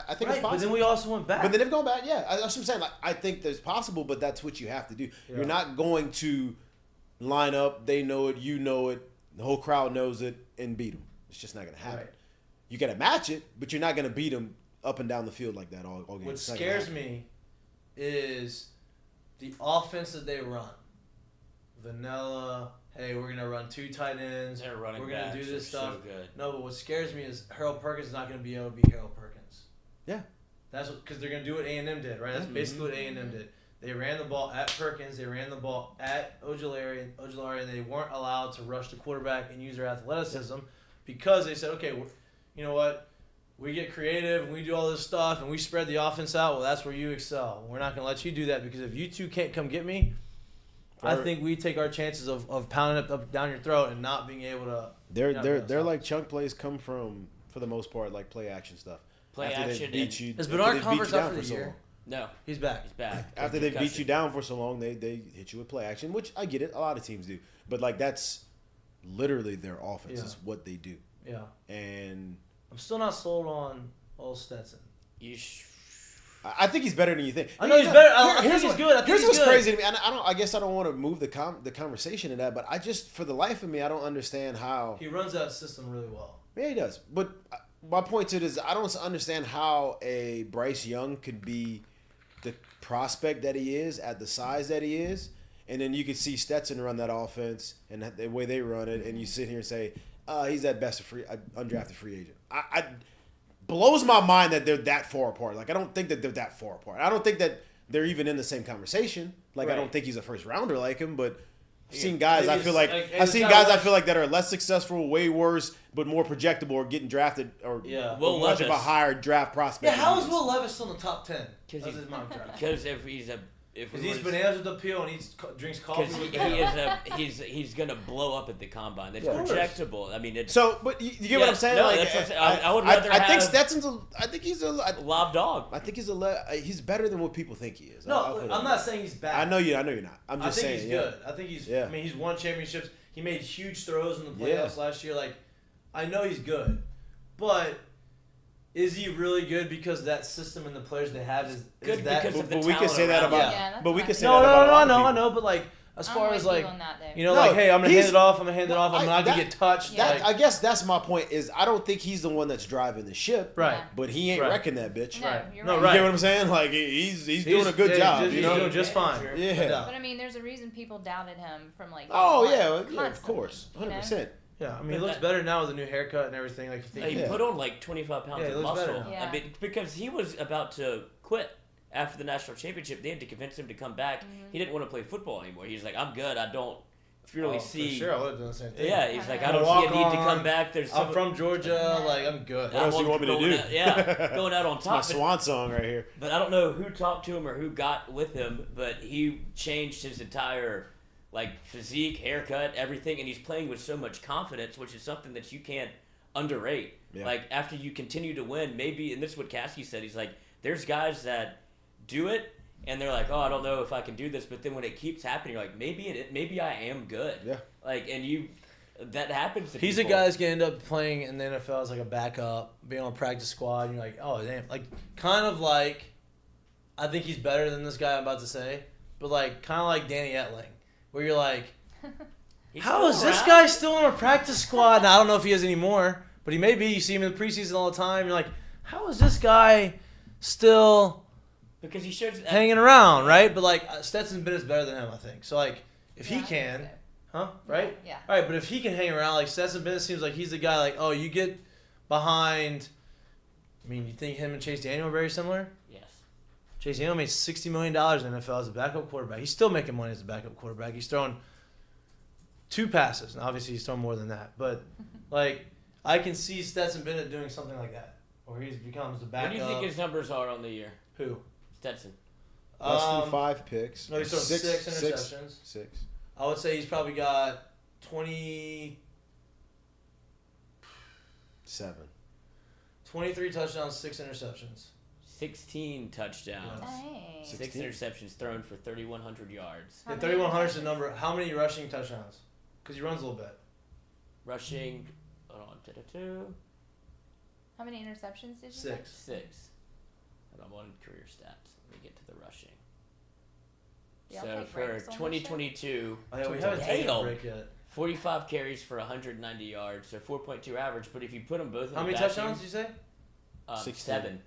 I think it's possible. But then we also went back. But then they've gone back. Yeah, that's what I'm saying. Like, I think that's possible, but that's what you have to do. Yeah. You're not going to line up. They know it. You know it. The whole crowd knows it, and beat them. It's just not going to happen. Right. You got to match it, but you're not going to beat them up and down the field like that all game. What scares me is the offense that they run. Vanilla. Hey, we're gonna run 2 tight ends. They're running We're gonna do this stuff. So good. No, but what scares me is Harold Perkins is not gonna be able to beat Harold Perkins. Yeah. That's because they're gonna do what A&M did, right? That's basically what A&M did. They ran the ball at Perkins. They ran the ball at Ojulari, and they weren't allowed to rush the quarterback and use their athleticism because they said, okay, you know what? We get creative and we do all this stuff and we spread the offense out. Well, that's where you excel. We're not gonna let you do that because if you two can't come get me, I think we take our chances of pounding up down your throat and not being able to. They're like chunk plays come from, for the most part, like play action stuff. Play action. Is Bernard Converse out for the year? No, he's back. He's back. After they beat you down for so long, they hit you with play action, which I get it. A lot of teams do, but like that's literally their offense is what they do. Yeah. And I'm still not sold on old Stetson. I think he's better than you think. I know he's better. I think he's good. Here's what's crazy to me. I guess I don't want to move the conversation to that, but I just, for the life of me, I don't understand how he runs that system really well. Yeah, he does. But my point to it is, I don't understand how a Bryce Young could be the prospect that he is at the size that he is, and then you could see Stetson run that offense and the way they run it, and you sit here and say, he's at best a undrafted free agent. I blows my mind that they're that far apart. Like, I don't think that they're that far apart. I don't think that they're even in the same conversation. Like, I don't think he's a first rounder like him, but I've seen guys I feel like that are less successful, way worse, but more projectable or getting drafted or much of a higher draft prospect. Yeah, how is Will Levis still in the top 10? Because he's bananas with the peel and drinks coffee. Because he's gonna blow up at the combine. It's projectable. I mean, it's but you get what I'm saying? No, like, that's what I'm saying. I would rather I think Stetson's. I think he's a lob dog. I think he's better than what people think he is. No, I'm not saying he's bad. I know you're not. I'm just saying. I think he's good. I think he's. I mean, he's won championships. He made huge throws in the playoffs last year. Like, I know he's good, but. Is he really good because that system and the players they have is good? That, because of the but we can say that about. Yeah, but we can say that about. I know. But like, as far as like, like, hey, I'm gonna hand it off. I'm not gonna get touched. Yeah. I guess that's my point. Is I don't think he's the one that's driving the ship. Right. But he ain't wrecking that bitch. No, right. you're No, right. right. You get what I'm saying? Like he's doing a good job. He's doing just fine. Yeah. But I mean, there's a reason people doubted him from like. Of course, 100%. Yeah, I mean, he looks better now with a new haircut and everything. Like, he put on like 25 pounds of muscle. Yeah. I mean, because he was about to quit after the national championship. They had to convince him to come back. Mm-hmm. He didn't want to play football anymore. He's like, I'm good. I don't really see. For sure, I would have done the same thing. Yeah, he's like, I don't see a need to come back. I'm from Georgia. Like, I'm good. What else do you want me to do? Going out on top. It's my swan song right here. But I don't know who talked to him or who got with him, but he changed his entire physique, haircut, everything, and he's playing with so much confidence, which is something that you can't underrate. Yeah. Like, after you continue to win, maybe, and this is what Caskey said, he's like, there's guys that do it, and they're like, oh, I don't know if I can do this, but then when it keeps happening, you're like, maybe I am good. Yeah. Like, and that happens to He's people. a guy that's going to end up playing in the NFL as like a backup, being on a practice squad, and you're like, oh, damn. Like, kind of like, I think he's better than this guy I'm about to say, but like, kind of like Danny Etling. Where you're like, how is this guy still on a practice squad? Now, I don't know if he is anymore, but he may be. You see him in the preseason all the time. You're like, how is this guy still because he shows hanging around, right? But like, Stetson's been better than him, I think. So like, if he can, right? Yeah. All right, but if he can hang around, like Stetson Bennett seems like he's the guy. Like, oh, you get behind. I mean, you think him and Chase Daniel are very similar? Yes. Chase Daniel made $60 million in the NFL as a backup quarterback. He's still making money as a backup quarterback. He's thrown 2 passes. And obviously, he's thrown more than that. But, like, I can see Stetson Bennett doing something like that, where he becomes the backup. What do you think his numbers are on the year? Who? Stetson. Less than 5 picks. No, he's thrown 6 interceptions. 6. I would say he's probably got 23 touchdowns, 6 interceptions. 16 touchdowns. Dang. 6 interceptions thrown for 3,100 yards. Yeah, 3,100 is the number. How many rushing touchdowns? Because he runs a little bit. Rushing. Hold on. How many interceptions did you 6. say? 6. Hold on. One career stats. Let me get to the rushing. Y'all So take for breaks on this shit? 2022, Oh, yeah, we haven't taken a damn, break yet. 45 carries for 190 yards, so 4.2 average. But if you put them both in How many touchdowns did you say? 7.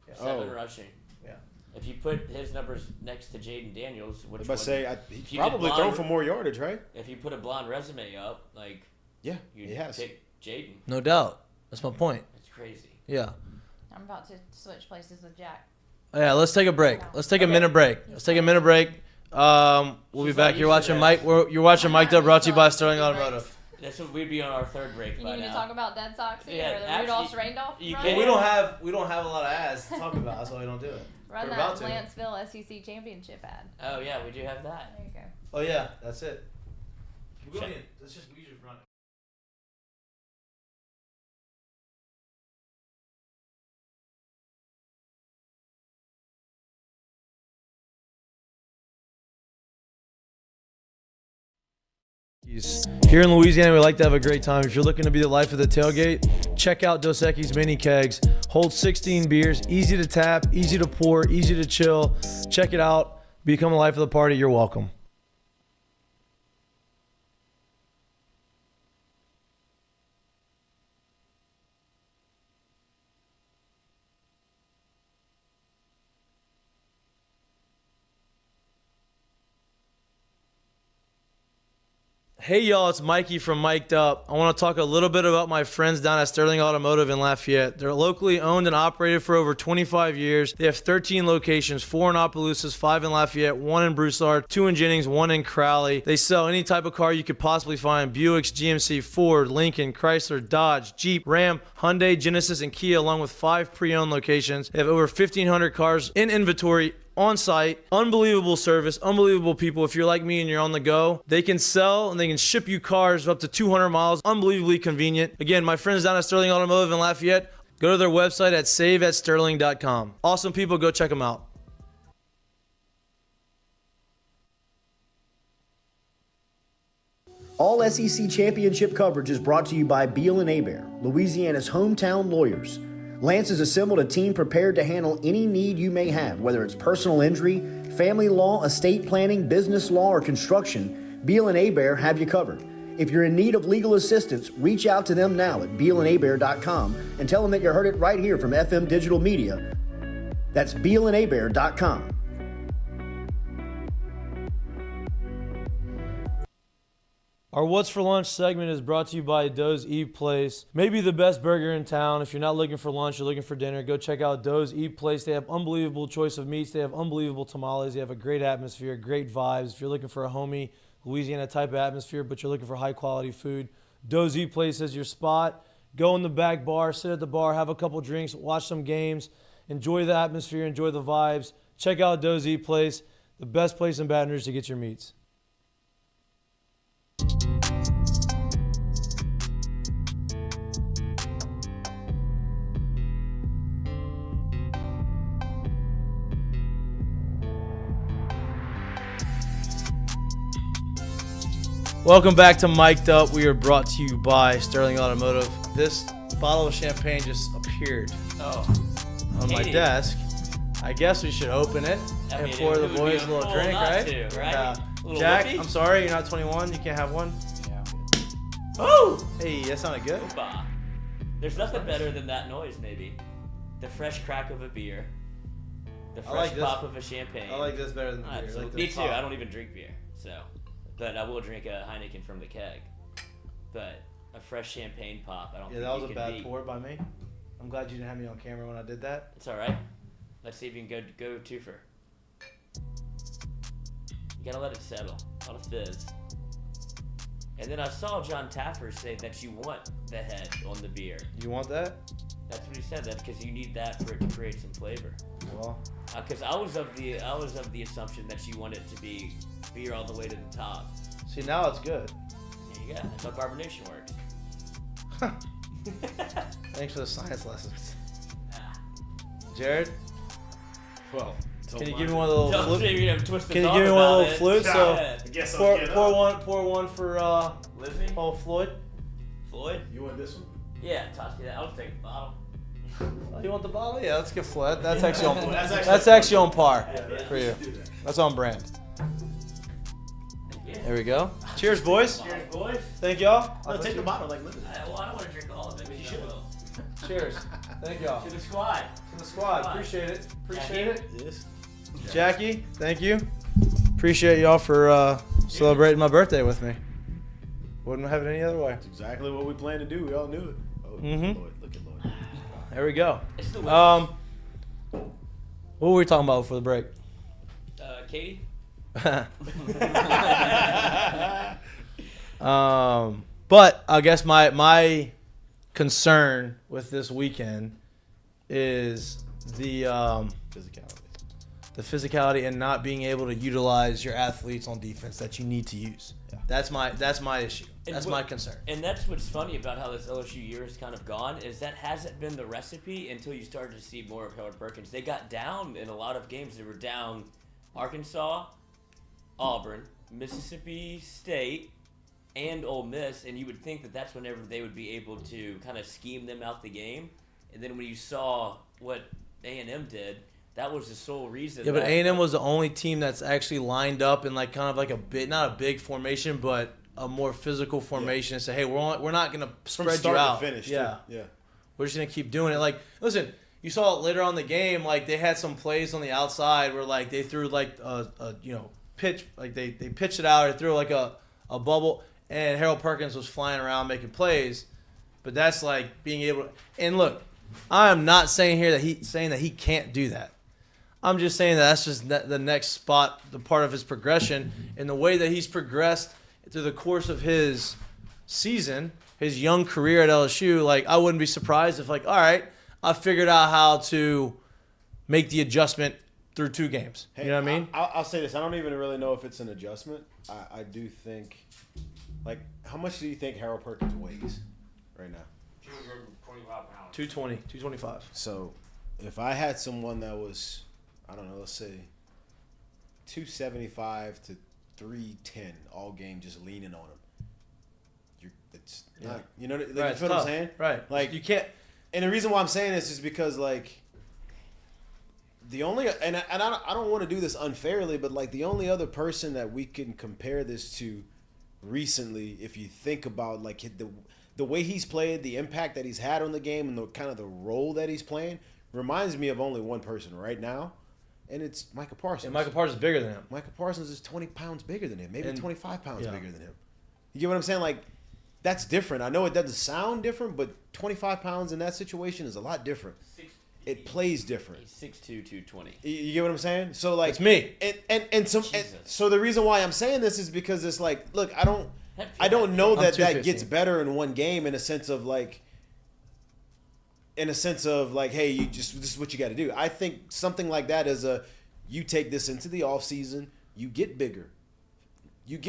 Yeah. 7 rushing. Yeah. If you put his numbers next to Jaden Daniels, which If I one- say, if he you did probably blind- thrown for more yardage, right? If you put a blonde resume up, like Yeah, you'd he has. pick Jaden. No doubt. That's my point. It's crazy. Yeah. I'm about to switch places with Jack. Oh, yeah, let's take a break. Let's take a minute break. Let's take a minute break. We'll be back. You're watching Mike. You're watching Mike'd Up, brought to you by Sterling Automotive. That's what we'd be on our third break You by need now. to talk about dead socks here, Yeah, or the actually, Rudolph's Randolph you run? can. We don't have a lot of ads to talk about. That's why we don't do it. Run We're that about to. Lanceville SEC championship ad. Oh yeah, we do have that. There you go. Oh yeah, that's it. Check. We just run it. Here in Louisiana, we like to have a great time. If you're looking to be the life of the tailgate, check out Dos Equis mini kegs. Hold 16 beers, easy to tap, easy to pour, easy to chill. Check it out. Become a life of the party. You're welcome. Hey y'all, it's Mikey from Miked Up. I want to talk a little bit about my friends down at Sterling Automotive in Lafayette. They're locally owned and operated for over 25 years. They have 13 locations, 4 in Opelousas, 5 in Lafayette, 1 in Broussard, 2 in Jennings, 1 in Crowley. They sell any type of car you could possibly find: Buicks, GMC, Ford, Lincoln, Chrysler, Dodge, Jeep, Ram, Hyundai, Genesis, and Kia, along with 5 pre-owned locations. They have over 1,500 cars in inventory on site. Unbelievable service, unbelievable people. If you're like me and you're on the go, they can sell and they can ship you cars up to 200 miles. Unbelievably convenient. Again, my friends down at Sterling Automotive in Lafayette, go to their website at saveatsterling.com. Awesome people, go check them out. All SEC championship coverage is brought to you by Beal and Hebert, Louisiana's hometown lawyers. Lance has assembled a team prepared to handle any need you may have, whether it's personal injury, family law, estate planning, business law, or construction. Beal and Hebert have you covered. If you're in need of legal assistance, reach out to them now at bealandhebert.com and tell them that you heard it right here from FM Digital Media. That's bealandhebert.com. Our What's for Lunch segment is brought to you by Doe's Eat Place. Maybe the best burger in town. If you're not looking for lunch, you're looking for dinner, go check out Doe's Eat Place. They have unbelievable choice of meats. They have unbelievable tamales. They have a great atmosphere, great vibes. If you're looking for a homey Louisiana type of atmosphere, but you're looking for high quality food, Doe's Eat Place is your spot. Go in the back bar, sit at the bar, have a couple drinks, watch some games, enjoy the atmosphere, enjoy the vibes. Check out Doe's Eat Place, the best place in Baton Rouge to get your meats. Welcome back to Miked Up. We are brought to you by Sterling Automotive. This bottle of champagne just appeared on my desk. I guess we should open it and pour the boys a little drink, right? Yeah. Jack, whippy? I'm sorry, you're not 21. You can't have one. Yeah. Oh! Hey, that sounded good. Opa. There's nothing better than that noise, maybe. The fresh crack of a beer. The fresh like this. pop of a champagne. I like this better than the beer. Absolutely. Like Me this too. pop. I don't even drink beer, so. But I will drink a Heineken from the keg. But a fresh champagne pop, I don't Yeah, think that you was a can bad beat. pour by me. I'm glad you didn't have me on camera when I did that. It's all right. Let's see if you can go twofer. You gotta let it settle. A lot of fizz. And then I saw John Taffer say that you want the head on the beer. You want that? That's what he said. That because you need that for it to create some flavor. Well, because I was of the assumption that you want it to be beer all the way to the top. see, now it's good. There you go. That's how carbonation works. Thanks for the science lessons. Jared, Well, can you give me one of the little Don't flutes? say you have twisted Can you thought give me one of about the little it. flutes? Go So ahead. I guess I'll get up. pour one for Lizzie? oh Floyd. Floyd? You want this one? Yeah, toss me that. I'll take the bottle. Oh, you want the bottle? Yeah, let's get Floyd. That's actually on. That's That's actually on par Yeah, for you. do that. That's on brand. There we go. Cheers, boys. Cheers, boys. Thank y'all. No, take the bottle like literally. Well, I don't want to drink all of it, but you should. Cheers. Thank y'all. To the squad. To the squad. Appreciate it. Appreciate it. Yes. Jackie, thank you. Appreciate y'all for celebrating my birthday with me. Wouldn't have it any other way. That's exactly what we planned to do. We all knew it. Oh, Lloyd, look at Lloyd. There we go. It's the What were we talking about before the break? Katie? But I guess my concern with this weekend is the physicality and not being able to utilize your athletes on defense that you need to use. Yeah. That's my issue. That's my concern. And that's what's funny about how this LSU year has kind of gone is that hasn't been the recipe until you started to see more of Howard Perkins. They got down in a lot of games. They were down Arkansas, Auburn, Mississippi State, and Ole Miss, and you would think that that's whenever they would be able to kind of scheme them out the game. And then when you saw what A&M did, that was the sole reason. Yeah, but A&M was the only team that's actually lined up in like kind of like a bit, not a big formation, but a more physical formation and say, hey, we're not going to spread you out. To finish, yeah. Too. Yeah. We're just going to keep doing it. Like, listen, you saw it later on in the game, like they had some plays on the outside where like they threw like a pitch, like they pitched it out or threw like a bubble, and Harold Perkins was flying around making plays. But that's like being able to, and look, I am not saying here that he can't do that. I'm just saying that's just the next spot, the part of his progression, and the way that he's progressed through the course of his season, his young career at LSU. Like, I wouldn't be surprised if, like, all right, I figured out how to make the adjustment through 2 games. Hey, you know what I mean? I'll say this. I don't even really know if it's an adjustment. I do think, like, how much do you think Harold Perkins weighs right now? 225 pounds. 220, 225. So, if I had someone that was, I don't know, let's say 275 to 310 all game, just leaning on him. It's not, you know, like, right, you feel what I'm saying? Right. Like, you can't. And the reason why I'm saying this is because, like, the only, and I don't want to do this unfairly, but like the only other person that we can compare this to recently, if you think about like the way he's played, the impact that he's had on the game, and the kind of the role that he's playing, reminds me of only one person right now. And it's Micah Parsons. And Micah Parsons is bigger than him. Micah Parsons is 20 pounds bigger than him. Maybe 25 pounds bigger than him. You get what I'm saying? Like, that's different. I know it doesn't sound different, but 25 pounds in that situation is a lot different. It plays different. He's 6'2", 220. You get what I'm saying? So, like, it's me. So the reason why I'm saying this is because it's like, look, I don't know that gets better in one game in a sense of like, hey, this is what you got to do. I think something like that is you take this into the off season, you get bigger,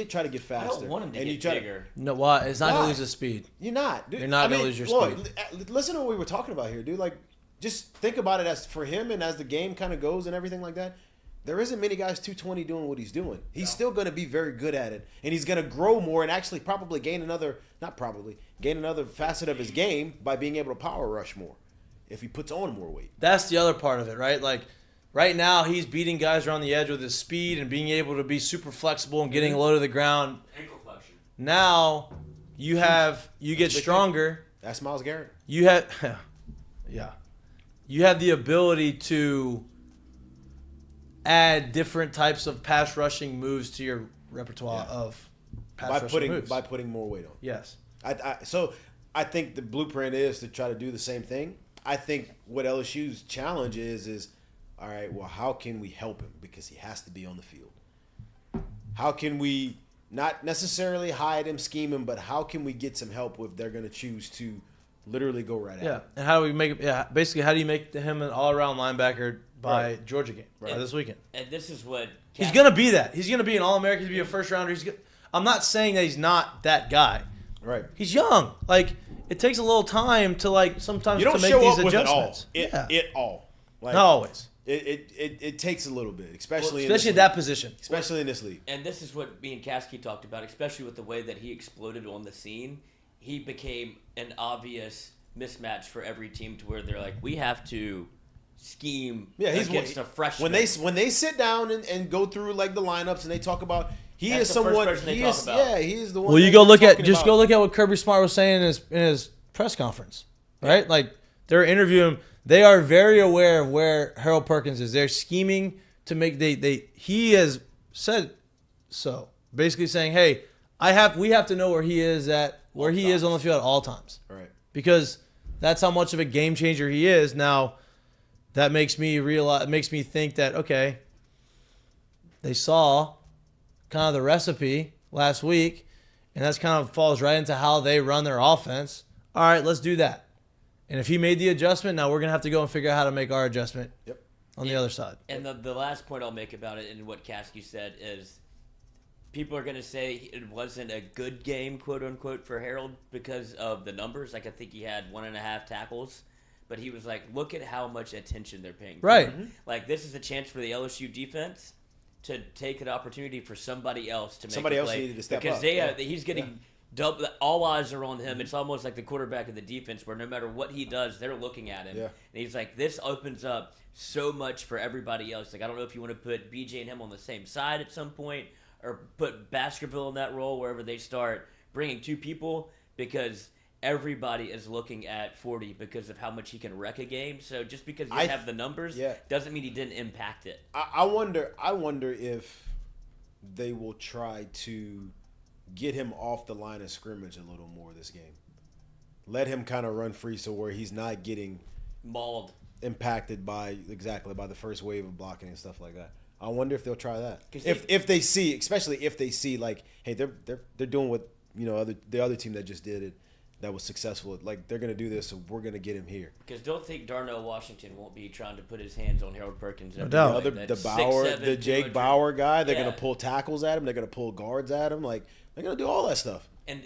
try to get faster. I don't want him to get bigger. No, why? It's not gonna lose his speed. You're not. Dude. You're not gonna lose your speed. Listen to what we were talking about here, dude. Like, just think about it as for him and as the game kind of goes and everything like that. There isn't many guys 220 doing what he's doing. He's still going to be very good at it, and he's going to grow more and actually probably gain another facet of his game by being able to power rush more if he puts on more weight. That's the other part of it, right? Like, right now he's beating guys around the edge with his speed and being able to be super flexible and getting low to the ground. Ankle flexion. Now you get stronger. That's Myles Garrett. You have the ability to add different types of pass rushing moves to your repertoire of pass rushing moves. By putting more weight on. Yes. So I think the blueprint is to try to do the same thing. I think what LSU's challenge is all right, well, how can we help him? Because he has to be on the field. How can we not necessarily hide him, scheme him, but how can we get some help if they're going to choose to literally go right at him? Yeah, and how do we make basically how do you make him an all-around linebacker by Georgia game this weekend? And this is what he's going to be. He's going to be an All-American. He's going to be a first-rounder. I'm not saying that he's not that guy. Right. He's young. Like, it takes a little time to, like, sometimes you don't to make show these up adjustments. With it all. Like, not always. It takes a little bit, especially at that position. Especially in this league. And this is what me and Kasky talked about, especially with the way that he exploded on the scene. He became an obvious mismatch for every team to where they're like, we have to scheme against a freshman. When they sit down and go through like the lineups and they talk about he That's is the first someone. person they He talk is, about. yeah, he is the one. Well, you that go they're look at talking just about. go look at what Kirby Smart was saying in his press conference, right? Like they're interviewing him. They are very aware of where Harold Perkins is. They're scheming to make he has said so. Basically saying, hey, we have to know where he is on the field at all times. Right. Because that's how much of a game changer he is. Now, that makes me think that, okay, they saw kind of the recipe last week, and that's kind of falls right into how they run their offense. All right, let's do that. And if he made the adjustment, now we're going to have to go and figure out how to make our adjustment on the other side. And the last point I'll make about it and what Caskey said is people are going to say it wasn't a good game, quote unquote, for Harold because of the numbers. Like I think he had 1.5 tackles. But he was like, look at how much attention they're paying. Right. Mm-hmm. Like this is a chance for the LSU defense to take an opportunity for somebody else to make Somebody a else play. needed to step because up. He's getting double. All eyes are on him. It's almost like the quarterback of the defense, where no matter what he does, they're looking at him. Yeah. And he's like, this opens up so much for everybody else. Like I don't know if you want to put BJ and him on the same side at some point, or put Baskerville in that role wherever they start bringing two people, because everybody is looking at 40 because of how much he can wreck a game. So just because you have the numbers doesn't mean he didn't impact it. I wonder if they will try to get him off the line of scrimmage a little more this game. Let him kind of run free so where he's not getting mauled, impacted by the first wave of blocking and stuff like that. I wonder if they'll try that. If they see, especially if they see like, hey, they're doing what the other team that just did it, that was successful. Like they're gonna do this, so we're gonna get him here. Because don't think Darnell Washington won't be trying to put his hands on Harold Perkins. No doubt. The Jake Bauer guy, they're gonna pull tackles at him. They're gonna pull guards at him. Like they're gonna do all that stuff. And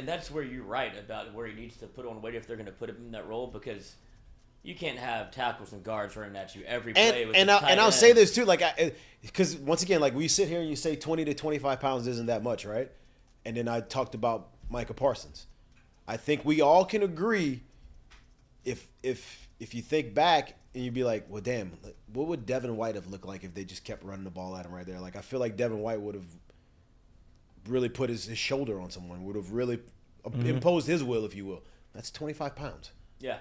that's where you're right about where he needs to put on weight if they're gonna put him in that role, because you can't have tackles and guards running at you every play. And I'll say this too, like because once again, like we sit here and you say 20 to 25 pounds isn't that much, right? And then I talked about Micah Parsons. I think we all can agree if you think back and you'd be like, well, damn, what would Devin White have looked like if they just kept running the ball at him right there? Like, I feel like Devin White would have really put his shoulder on someone, would have really imposed his will, if you will. That's 25 pounds. Yeah.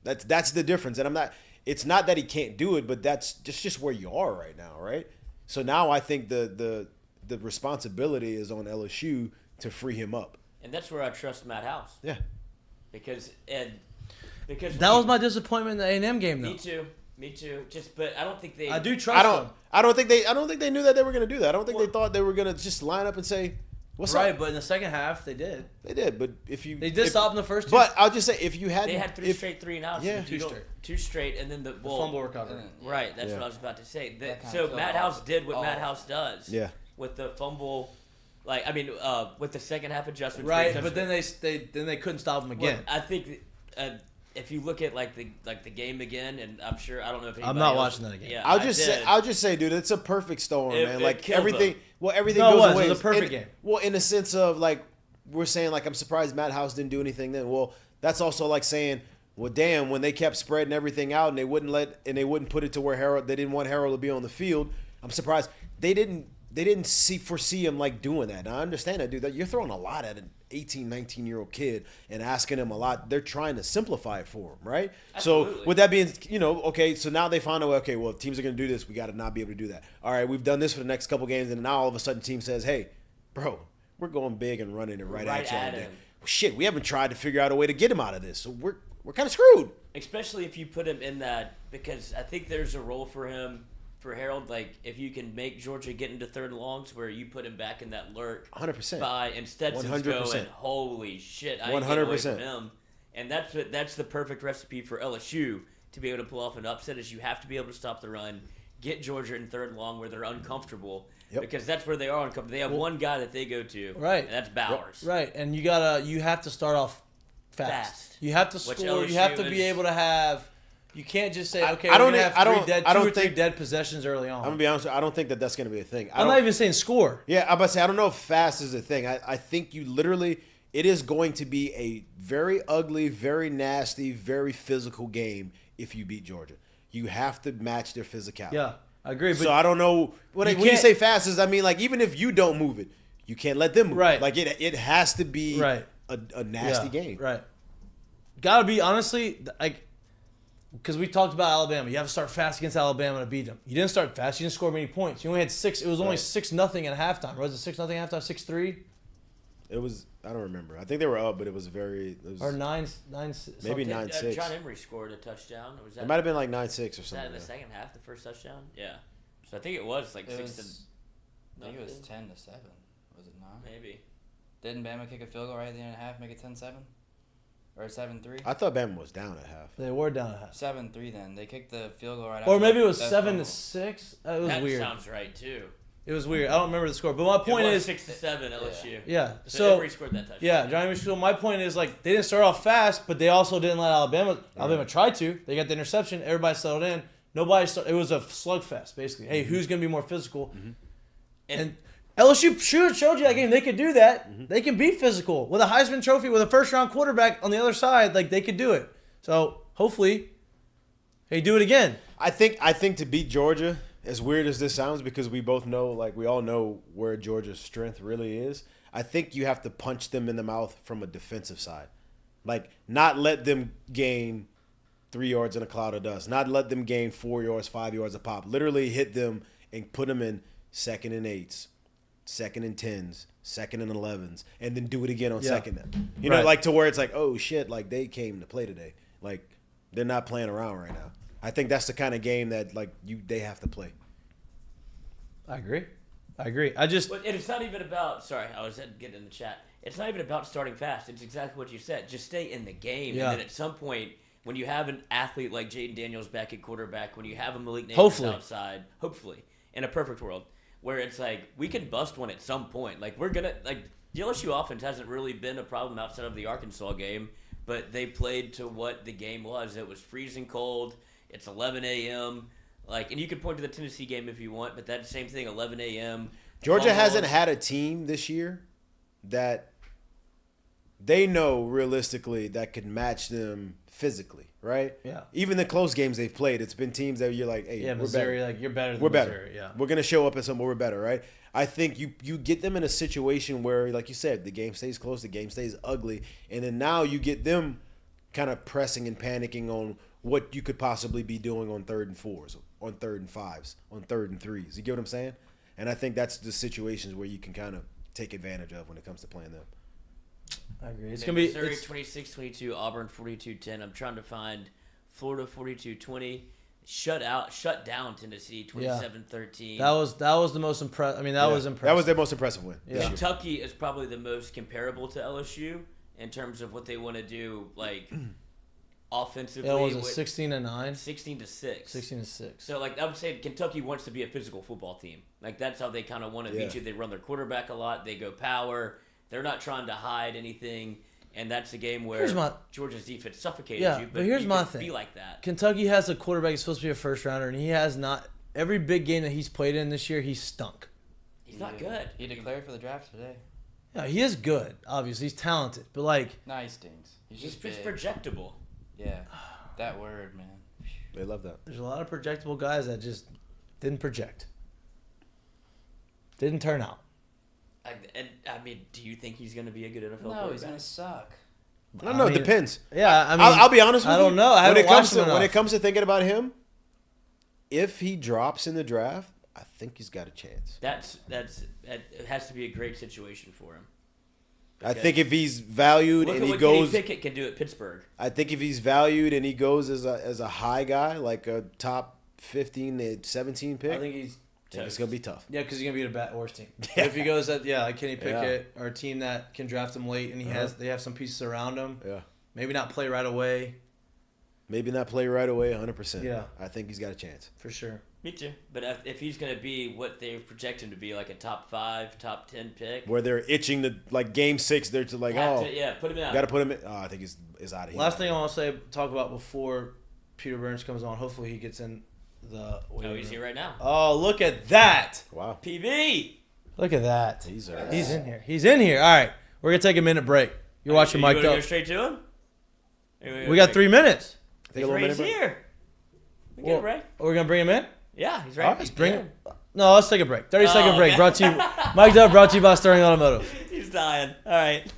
That's the difference. And it's not that he can't do it, but that's just where you are right now, right? So now I think the responsibility is on LSU to free him up. And that's where I trust Matt House. Yeah. Because that was my disappointment in the A&M game, though. Me too. But I don't think they. I do trust them. I don't think they knew that they were going to do that. I don't think they thought they were going to just line up and say, "What's up?" Right, but in the second half they did. They did, but they did stop in the first two. But I'll just say they had three straight 3-and-outs. Yeah, two straight, and then the fumble recovery. Right, that's what I was about to say. So Matt House did what Matt House does. Yeah. With the fumble. With the second half adjustment, right? But then they couldn't stop him again. Well, I think if you look at the game again, and I'm sure I don't know if I'm not watching that again. Yeah, I'll just say, dude, it's a perfect storm, man. Like everything, everything goes away. It was a perfect game. Well, in the sense of like we're saying, like I'm surprised Matt House didn't do anything then. Well, that's also like saying, well, damn, when they kept spreading everything out and they wouldn't put it to where they didn't want Harold to be on the field. I'm surprised they didn't foresee him like doing that. Now, I understand that, dude. That you're throwing a lot at an 18, 19-year-old kid and asking him a lot. They're trying to simplify it for him, right? Absolutely. So with that being, okay, so now they find a way, okay, well, if teams are going to do this, we got to not be able to do that. All right, we've done this for the next couple games, and now all of a sudden team says, hey, bro, we're going big and running it right at you all day. Well, shit, we haven't tried to figure out a way to get him out of this, so we're kind of screwed. Especially if you put him in that, because I think there's a role for him. For Harold, like if you can make Georgia get into third and longs, where you put him back in that lurk, 100%. And Stetson's 100%. going, holy shit, I ain't getting away from him. And that's the perfect recipe for LSU to be able to pull off an upset. Is you have to be able to stop the run, get Georgia in third and long where they're uncomfortable, because that's where they are uncomfortable. They have one guy that they go to, right? And that's Bowers, right? And you have to start off fast. You have to score. You have to be able to have. You can't just say, okay, we're going to have two or three dead possessions early on. I'm going to be honest with you, I don't think that's going to be a thing. I'm not even saying score. Yeah, I'm about to say, I don't know if fast is a thing. I think it is going to be a very ugly, very nasty, very physical game if you beat Georgia. You have to match their physicality. Yeah. I agree. But So I don't know when you say fast is I mean like even if you don't move it, you can't let them move. Right. Like it has to be right. a nasty game. Right. Gotta be honestly like because we talked about Alabama. You have to start fast against Alabama to beat them. You didn't start fast. You didn't score many points. You only had 6. It was only 6-0 at halftime. Was it 6-0 at halftime? 6-3. It was. I don't remember. I think they were up, but it was very. It was, or 9. Maybe 9-6. John Emery scored a touchdown. Or was that, it might have been like 9-6 or something. Was that in the second half, the first touchdown? Yeah. So I think it was like 6 to. I think it was 10-7. Was it not? Maybe. Didn't Bama kick a field goal right at the end of the half, make it 10-7? Or 7-3? I thought Bama was down at half. They were down at half. 7-3 then. They kicked the field goal right after. Or maybe it was 7-6. It was that weird. That sounds right too. It was weird. I don't remember the score, but my point is 6-7 LSU. Yeah. So Emery scored that touchdown. Yeah, John Emery scored. My point is like they didn't start off fast, but they also didn't let Alabama. Alabama tried to. They got the interception. Everybody settled in. Nobody started. It was a slugfest basically. Hey, who's gonna be more physical? And LSU showed you that game. They could do that. They can be physical with a Heisman Trophy with a first-round quarterback on the other side. Like they could do it. So hopefully, they do it again. I think to beat Georgia, as weird as this sounds, because we both know, like we all know where Georgia's strength really is. I think you have to punch them in the mouth from a defensive side, like not let them gain 3 yards in a cloud of dust, not let them gain 4 yards, 5 yards a pop. Literally hit them and put them in 2nd and 8s. 2nd and 10s, 2nd and 11s, and then do it again on 2nd. You know, like to where it's like, oh shit, like they came to play today. Like they're not playing around right now. I think that's the kind of game that like they have to play. I agree. But it's not even about. Sorry, I was getting in the chat. It's not even about starting fast. It's exactly what you said. Just stay in the game, and then at some point, when you have an athlete like Jaden Daniels back at quarterback, when you have a Malik Neighbors outside, hopefully, in a perfect world. Where it's like we can bust one at some point. Like we're gonna the LSU offense hasn't really been a problem outside of the Arkansas game, but they played to what the game was. It was freezing cold. It's 11 a.m. And you could point to the Tennessee game if you want, but that same thing, 11 a.m. Georgia hasn't had a team this year that they know realistically that could match them physically, right? Yeah. Even the close games they've played, it's been teams that you're like, hey, we're Missouri, better. like you're better than we're Missouri, better. yeah. We're gonna show up at somewhere we're better, right? I think you get them in a situation where, like you said, the game stays close, the game stays ugly, and then now you get them kind of pressing and panicking on what you could possibly be doing on 3rd and 4s, on 3rd and 5s, on 3rd and 3s. You get what I'm saying? And I think that's the situations where you can kind of take advantage of when it comes to playing them. I agree. It's going to be Missouri 26-22, Auburn 42-10. I'm trying to find Florida 42-20. Shut down Tennessee 27-13. That was the most impressive. I mean, that was impressive. That was their most impressive win. Yeah. Kentucky is probably the most comparable to LSU in terms of what they want to do, offensively. Yeah, was it 16-9? 16-6. 16-6. So, I would say Kentucky wants to be a physical football team. That's how they kind of want to beat you. They run their quarterback a lot. They go power. They're not trying to hide anything. And that's a game where Georgia's defense suffocated you. But here's my thing. Be like that. Kentucky has a quarterback who's supposed to be a first-rounder, and he has not. Every big game that he's played in this year, he's stunk. He's not good. He declared for the draft today. Yeah, he is good. Obviously, he's talented. But, Nah, he stinks. He's just projectable. Yeah. That word, man. They love that. There's a lot of projectable guys that just didn't project. Didn't turn out. Do you think he's going to be a good NFL No, quarterback? he's going to suck. No, it depends. Yeah, I'll be honest with you. I don't know. When it comes to thinking about him, if he drops in the draft, I think he's got a chance. It has to be a great situation for him. I think if he's valued and he goes, Kenny Pickett can do at Pittsburgh. I think if he's valued and he goes as a high guy, like a top 15 to 17 pick, I think it's gonna be tough. Yeah, because he's gonna be a bad worse team. But if he goes like Kenny Pickett or a team that can draft him late and they have some pieces around him. Yeah. Maybe not play right away. 100%. Yeah. I think he's got a chance. For sure. Me too. But if he's going to be what they project him to be, like a top 5, top 10 pick. Where they're itching to, game 6, they're to put him in. Got to put him in. Oh, I think he's out of here. Last thing I want to talk about before Peter Burns comes on. Hopefully he gets in the... he's here right now. Oh, look at that. Wow. PB. Look at that. He's in here. He's in here. All right. We're going to take a minute break. You're watching Mik'd. You want to go straight to him? We got 3 minutes. He's here. We get a break. Are we going to bring him in? Yeah, he's right. All right, let's bring it. No, let's take a break. 30-second break. Brought to you, Mik'd, brought to you by Sterling Automotive. He's dying. All right.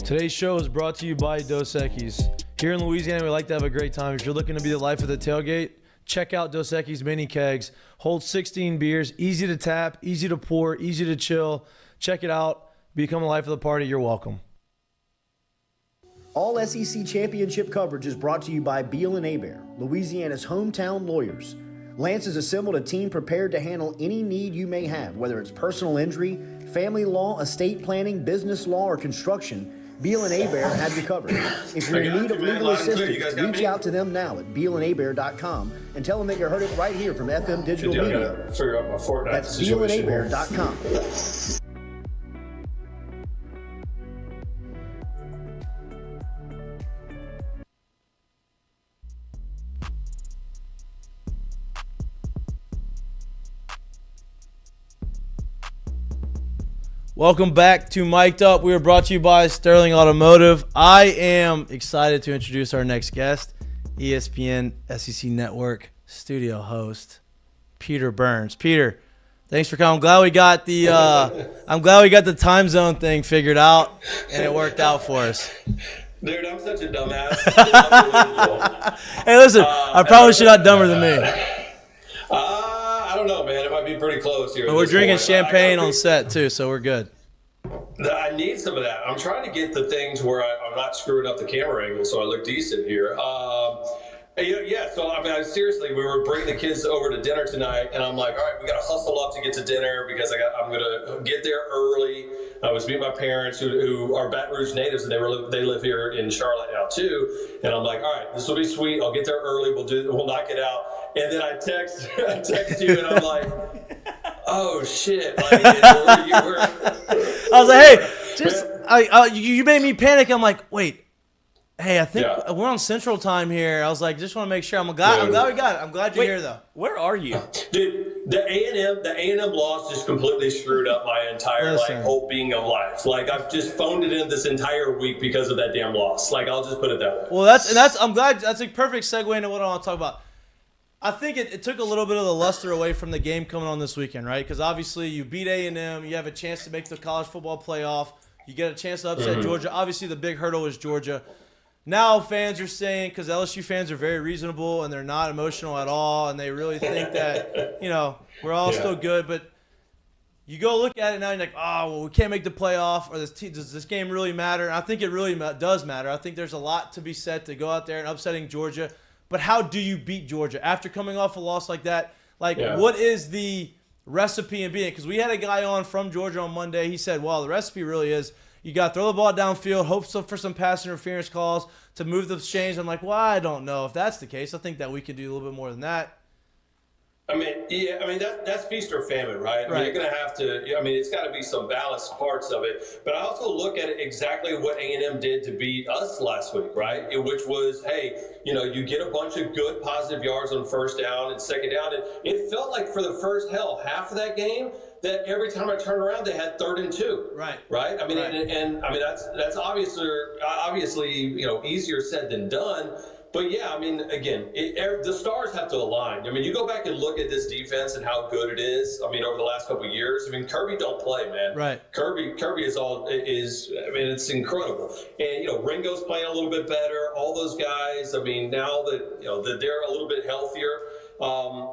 Today's show is brought to you by Dos Equis. Here in Louisiana, we like to have a great time. If you're looking to be the life of the tailgate, check out Dos Equis mini kegs. Hold 16 beers, easy to tap, easy to pour, easy to chill. Check it out. Become the life of the party. You're welcome. All SEC championship coverage is brought to you by Beal and Hebert, Louisiana's hometown lawyers. Lance has assembled a team prepared to handle any need you may have, whether it's personal injury, family law, estate planning, business law, or construction. Beal and Hebert have you covered. If you're in need of legal assistance, reach out to them now at bealandhebert.com and tell them that you heard it right here from FM Digital Media. That's bealandhebert.com. Welcome back to Mic'd Up. We are brought to you by Sterling Automotive. I am excited to introduce our next guest, ESPN SEC Network studio host, Peter Burns. Peter, thanks for coming. I'm glad we got the time zone thing figured out, and it worked out for us. Dude, I'm such a dumbass. Hey, listen, I promise you're not dumber than me. I don't know, man. It might be pretty close here. But we're drinking champagne on set, too, so we're good. I need some of that. I'm trying to get the things where I'm not screwing up the camera angle so I look decent here. Yeah, so I mean, seriously, we were bringing the kids over to dinner tonight, and I'm like, all right, we got to hustle up to get to dinner because I'm going to get there early. I was meeting my parents who are Baton Rouge natives, and they live here in Charlotte now too. And I'm like, all right, this will be sweet. I'll get there early. We'll knock it out. And then I text you, and I'm like, oh shit! Like, I was like, hey, you made me panic. I'm like, wait. Hey, I think we're on Central Time here. I was like, just want to make sure. I'm glad we got it. I'm glad you're here, though. Where are you? Dude, the A&M loss just completely screwed up my entire whole being of life. Like, I've just phoned it in this entire week because of that damn loss. Like, I'll just put it that way. Well, I'm glad that's a perfect segue into what I want to talk about. I think it took a little bit of the luster away from the game coming on this weekend, right? Because obviously you beat A&M, you have a chance to make the college football playoff, you get a chance to upset Georgia. Obviously the big hurdle was Georgia. Now fans are saying, because LSU fans are very reasonable and they're not emotional at all, and they really think that, we're all still good. But you go look at it now and you're like, oh, well, we can't make the playoff, or does this game really matter? And I think it really does matter. I think there's a lot to be said to go out there and upsetting Georgia. But how do you beat Georgia after coming off a loss like that? What is the recipe in beating it? Because we had a guy on from Georgia on Monday. He said, well, the recipe really is you got to throw the ball downfield, hope for some pass interference calls to move the chains. I'm like, well, I don't know if that's the case. I think that we could do a little bit more than that. I mean, that's feast or famine, right? I mean, you're going to have to. I mean, it's got to be some balanced parts of it. But I also look at it exactly what A&M did to beat us last week, right? Which was, hey, you get a bunch of good positive yards on first down and second down, and it felt like for the first half of that game that every time I turned around they had 3rd and 2. Right. I mean, and I mean that's obviously easier said than done. But yeah, I mean, again, the stars have to align. I mean, you go back and look at this defense and how good it is. I mean, over the last couple of years. I mean, Kirby don't play, man. Right. Kirby is. I mean, it's incredible. And Ringo's playing a little bit better. All those guys. I mean, now that that they're a little bit healthier.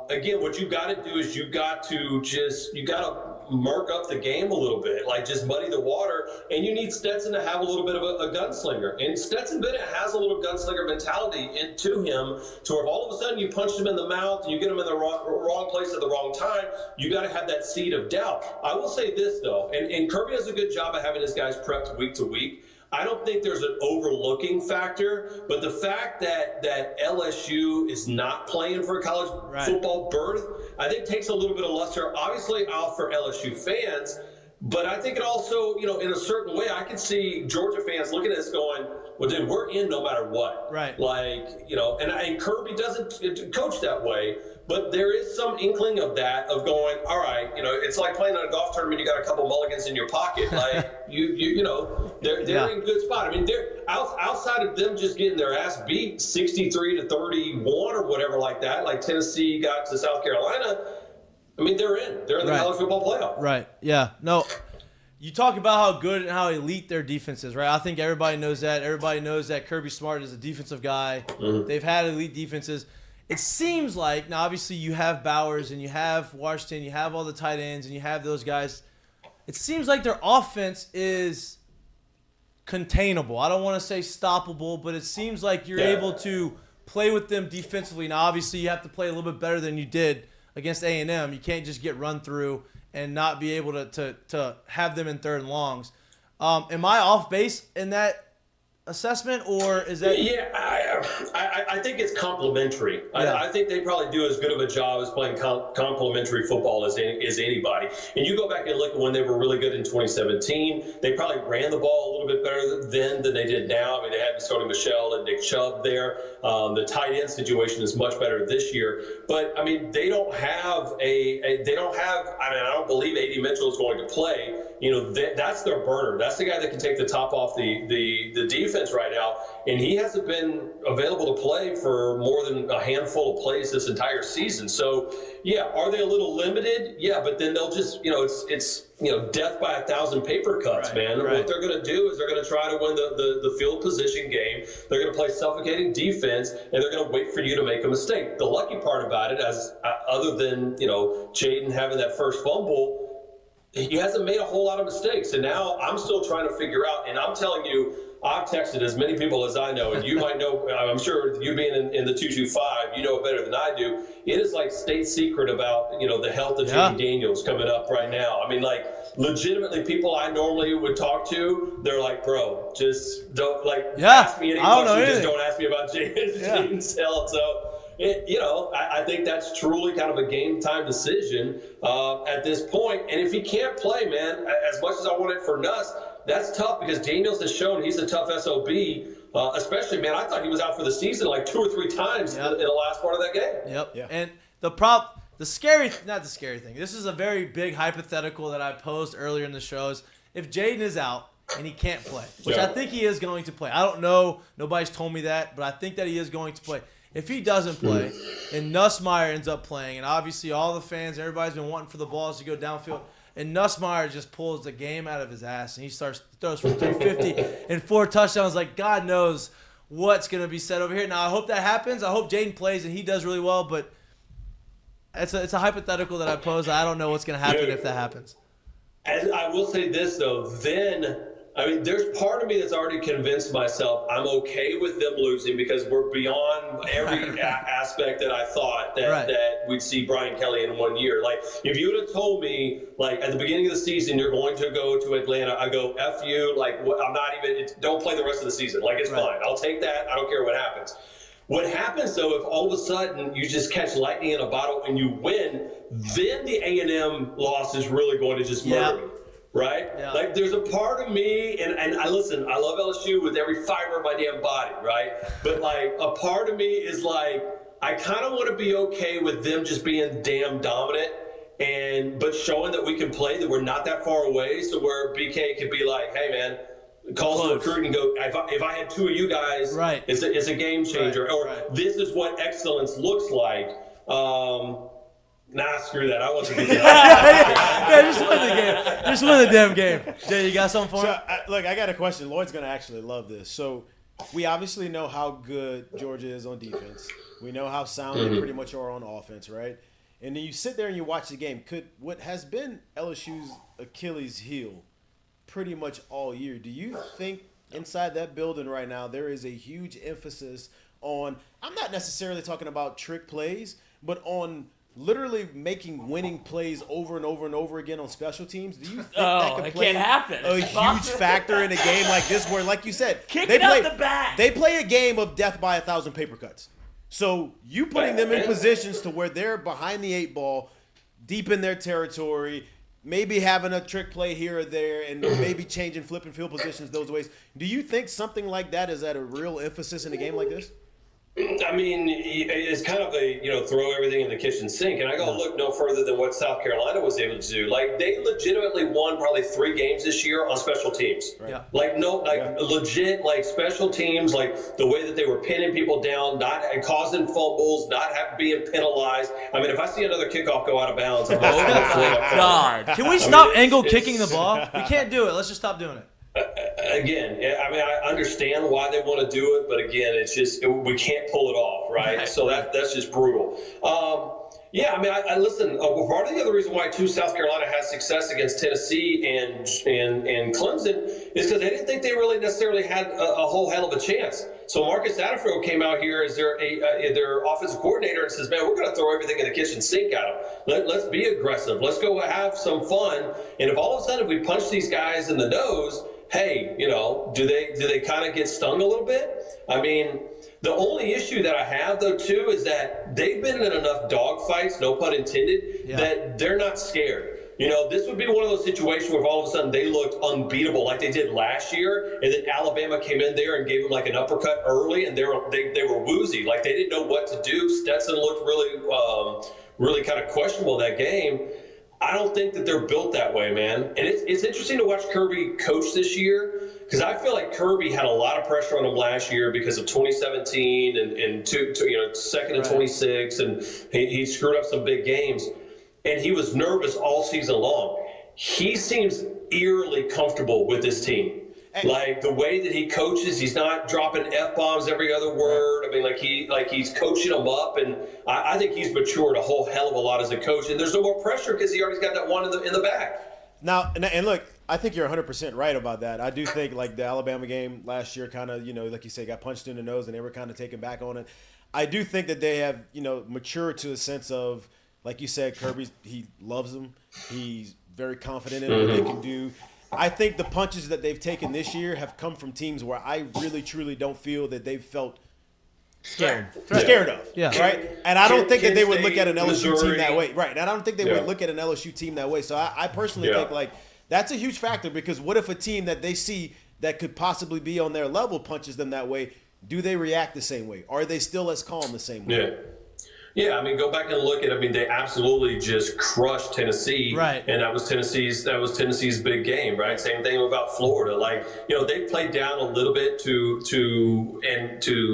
Again, what you got to do is you got to murk up the game a little bit, like just muddy the water. And you need Stetson to have a little bit of a gunslinger. And Stetson Bennett has a little gunslinger mentality to him, to where if all of a sudden you punch him in the mouth and you get him in the wrong place at the wrong time, you got to have that seed of doubt. I will say this, though, and Kirby does a good job of having his guys prepped week to week. I don't think there's an overlooking factor, but the fact that LSU is not playing for a college football berth, I think takes a little bit of luster, obviously, out for LSU fans. But I think it also, in a certain way, I can see Georgia fans looking at this going, well, dude, we're in no matter what. Right. Like, and Kirby doesn't coach that way. But there is some inkling of that, of going, all right, it's like playing in a golf tournament. You got a couple mulligans in your pocket, like they're in a good spot. I mean, they're outside of them just getting their ass beat 63-31 or whatever like that. Like Tennessee got to South Carolina. I mean, they're in the college football playoff. Right. Yeah. No. You talk about how good and how elite their defense is, right? I think everybody knows that. Everybody knows that Kirby Smart is a defensive guy. Mm-hmm. They've had elite defenses. It seems like, now obviously you have Bowers and you have Washington, you have all the tight ends and you have those guys. It seems like their offense is containable. I don't want to say stoppable, but it seems like you're able to play with them defensively. Now obviously you have to play a little bit better than you did against A&M. You can't just get run through and not be able to have them in third and longs. Am I off base in that assessment, or is that? Yeah, I think it's complementary. Yeah. I think they probably do as good of a job as playing complementary football as anybody. And you go back and look at when they were really good in 2017, they probably ran the ball a little bit better then than they did now. I mean, they had Sony Michel and Nick Chubb there. The tight end situation is much better this year. But, I mean, they don't have I don't believe A.D. Mitchell is going to play. That's their burner. That's the guy that can take the top off the defense right now. And he hasn't been available to play for more than a handful of plays this entire season. So, yeah, are they a little limited? Yeah, but then they'll just, it's death by 1,000 paper cuts, man. Right. What they're going to do is they're going to try to win the field position game. They're going to play suffocating defense, and they're going to wait for you to make a mistake. The lucky part about it, other than, Jaden having that first fumble, he hasn't made a whole lot of mistakes. And now I'm still trying to figure out, and I'm telling you, I've texted as many people as I know, and you might know, I'm sure you being in the 225, you know it better than I do. It is like state secret about, the health of Jaden Daniels coming up right now. I mean, like, legitimately people I normally would talk to, they're like, bro, just don't, ask me any questions. Just don't ask me about Jaden's health. So, I think that's truly kind of a game-time decision at this point. And if he can't play, man, as much as I want it for Nuss, that's tough because Daniels has shown he's a tough SOB. Especially, man, I thought he was out for the season like 2 or 3 times in the last part of that game. Yep. Yeah. And not the scary thing. This is a very big hypothetical that I posed earlier in the show. Is if Jaden is out and he can't play, which I think he is going to play. I don't know. Nobody's told me that, but I think that he is going to play. If he doesn't play and Nussmeier ends up playing, and obviously all the fans, everybody's been wanting for the balls to go downfield, and Nussmeier just pulls the game out of his ass, and he throws for 350 and 4 touchdowns. Like, God knows what's going to be said over here. Now, I hope that happens. I hope Jaden plays and he does really well, but it's a hypothetical that I pose. I don't know what's going to happen if that happens. And I will say this, though. There's part of me that's already convinced myself I'm okay with them losing because we're beyond every aspect that I thought that we'd see Brian Kelly in 1 year. Like, if you would have told me, like, at the beginning of the season, you're going to go to Atlanta, I go, F you. Like, I'm not even – don't play the rest of the season. Like, it's fine. I'll take that. I don't care what happens. What happens, though, if all of a sudden you just catch lightning in a bottle and you win, then the A&M loss is really going to just murder me. Right? Yeah. Like, there's a part of me, and I listen, I love LSU with every fiber of my damn body, right? But, like, a part of me is like, I kind of want to be okay with them just being damn dominant, but showing that we can play, that we're not that far away, so where BK could be like, hey, man, calls the recruit and go, if I had 2 of you guys, it's a game changer. This is what excellence looks like. Nah, screw that. I want to be just win the game. Just win the damn game. Jay, you got something for him? Look, I got a question. Lloyd's going to actually love this. So we obviously know how good Georgia is on defense. We know how sound they pretty much are on offense, right? and then you sit there and you watch the game. Could what has been LSU's Achilles heel pretty much all year, do you think inside that building right now there is a huge emphasis on, I'm not necessarily talking about trick plays, but on literally making winning plays over and over and over again on special teams? Do you think that could play a huge factor in a game like this where, like you said, they play a game of death by 1,000 paper cuts? So you putting them in positions to where they're behind the 8 ball, deep in their territory, maybe having a trick play here or there, and maybe changing flipping field positions those ways. Do you think something like that is at a real emphasis in a game like this? I mean, it's kind of a, throw everything in the kitchen sink. And I got to look no further than what South Carolina was able to do. Like, they legitimately won probably 3 games this year on special teams. Right. Yeah. Legit, special teams, like the way that they were pinning people down, not causing fumbles, not being penalized. I mean, if I see another kickoff go out of bounds, I'm going to God. Can we stop angle kicking the ball? We can't do it. Let's just stop doing it. Again, I mean, I understand why they want to do it, but again, it's just we can't pull it off, right? So that's just brutal. Yeah, I mean, I listen. Part of the other reason why South Carolina has success against Tennessee and Clemson is because they didn't think they really necessarily had a whole hell of a chance. So Marcus Satterfield came out here as their offensive coordinator and says, "Man, we're going to throw everything in the kitchen sink at them. Let's be aggressive. Let's go have some fun. And if all of a sudden we punch these guys in the nose, hey, do they kind of get stung a little bit? I mean." The only issue that I have, though, too, is that they've been in enough dogfights, no pun intended, that they're not scared. This would be one of those situations where all of a sudden they looked unbeatable like they did last year, and then Alabama came in there and gave them like an uppercut early, and they were woozy. Like they didn't know what to do. Stetson looked really kind of questionable that game. I don't think that they're built that way, man. And it's interesting to watch Kirby coach this year, because I feel like Kirby had a lot of pressure on him last year because of 2017 and second and 26, and he screwed up some big games. And he was nervous all season long. He seems eerily comfortable with this team. Like the way that he coaches, he's not dropping F-bombs every other word. I mean, he's coaching them up, and I think he's matured a whole hell of a lot as a coach. And there's no more pressure because he already got that one in the bag. Now, and look, I think you're 100% right about that. I do think like the Alabama game last year kind of, like you say, got punched in the nose and they were kind of taken back on it. I do think that they have, matured to a sense of, like you said, Kirby, he loves them. He's very confident in what they can do. I think the punches that they've taken this year have come from teams where I really, truly don't feel that they've felt scared of. Yeah. Right? And I don't think that they would look at an LSU team that way. Right. And I don't think they would look at an LSU team that way. So I personally think, like, that's a huge factor, because what if a team that they see that could possibly be on their level punches them that way? Do they react the same way? Are they still as calm the same way? Yeah. Yeah, I mean, go back and look at. I mean, they absolutely just crushed Tennessee, right? And that was Tennessee's big game, right? Same thing about Florida. Like, they played down a little bit to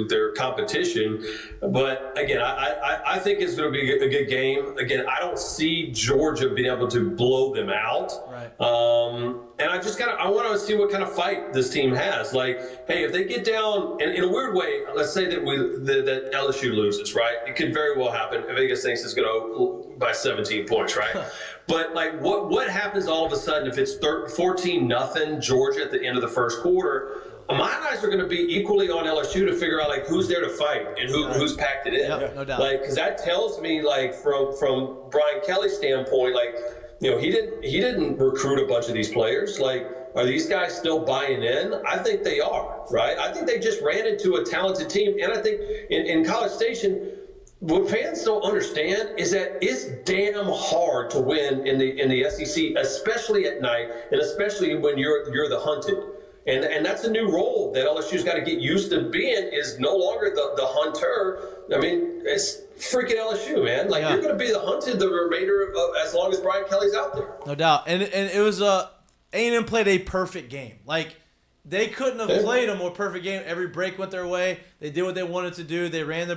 their competition, but again, I think it's going to be a good game. Again, I don't see Georgia being able to blow them out, right? And I want to see what kind of fight this team has. Like, hey, if they get down, in a weird way, let's say that that LSU loses, right? It could very well happen. Vegas thinks it's going to by 17 points, right? But like, what happens all of a sudden if it's 14-0 Georgia at the end of the first quarter? My eyes are going to be equally on LSU to figure out like who's there to fight and who's packed it in. Yep, no doubt. Like, because that tells me, like, from Brian Kelly's standpoint, like, he didn't recruit a bunch of these players. Like, are these guys still buying in? I think they are, right? I think they just ran into a talented team. And I think in College Station, what fans don't understand is that it's damn hard to win in the SEC, especially at night, and especially when you're the hunted. And that's a new role that LSU's got to get used to being, is no longer the hunter. I mean, it's freaking LSU, man. Like, you're going to be the hunted the remainder of as long as Brian Kelly's out there. No doubt. And it was A&M played a perfect game. Like, they couldn't have played a more perfect game. Every break went their way. They did what they wanted to do. They ran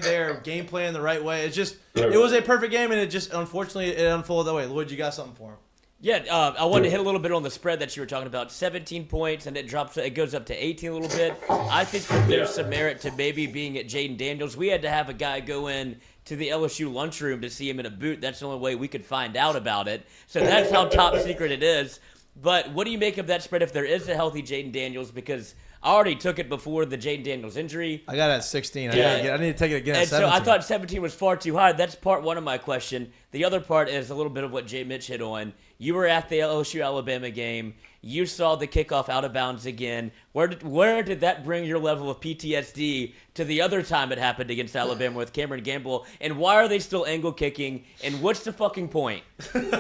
their game plan the right way. It was a perfect game, and unfortunately it unfolded that way. Lloyd, you got something for him? Yeah, I wanted to hit a little bit on the spread that you were talking about. 17 points, and it goes up to 18 a little bit. I think that there's some merit to maybe being at Jaden Daniels. We had to have a guy go in to the LSU lunchroom to see him in a boot. That's the only way we could find out about it. So that's how top secret it is. But what do you make of that spread if there is a healthy Jaden Daniels? Because I already took it before the Jaden Daniels injury. I got it at 16. I need to take it again at 17. So I thought 17 was far too high. That's part one of my question. The other part is a little bit of what Jay Mitch hit on. You were at the LSU-Alabama game. You saw the kickoff out of bounds again. Where did that bring your level of PTSD to the other time it happened against Alabama with Cameron Gamble? And why are they still angle kicking? And what's the fucking point? Pretty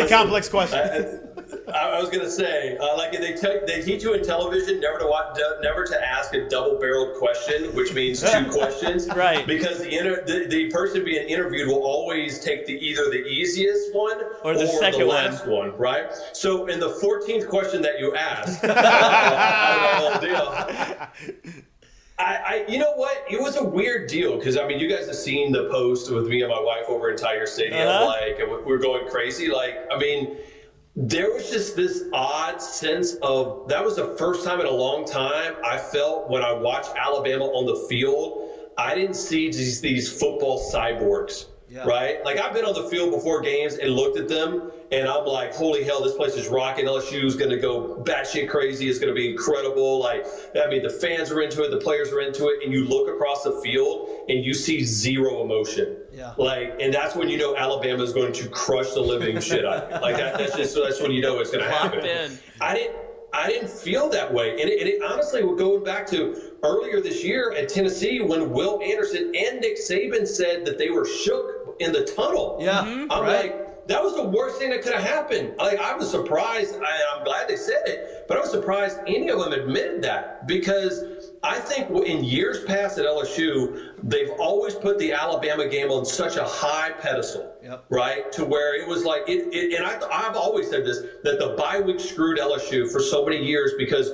complex question. I was gonna say, like they teach you in television never to ask a double-barreled question, which means two questions, right? Because the person being interviewed will always take either the easiest one or the second last one, right? So in the 14th question that you asked, you know what? It was a weird deal because I mean, you guys have seen the post with me and my wife over in Tiger Stadium, and we're going crazy. I mean. There was just this odd sense of that was the first time in a long time I felt when I watched Alabama on the field, I didn't see these football cyborgs, right? Like I've been on the field before games and looked at them and I'm like, holy hell, this place is rocking. LSU is going to go batshit crazy. It's going to be incredible. The fans are into it. The players are into it. And you look across the field and you see zero emotion. Yeah. And that's when you know Alabama is going to crush the living shit out of you. That's when you know it's going to happen. I didn't feel that way. And it honestly, going back to earlier this year at Tennessee when Will Anderson and Nick Saban said that they were shook in the tunnel. Yeah. I'm like, that was the worst thing that could have happened. I was surprised. I'm glad they said it, but I was surprised any of them admitted that because I think in years past at LSU, they've always put the Alabama game on such a high pedestal, right? To where it was like and I've always said this, that the bye week screwed LSU for so many years because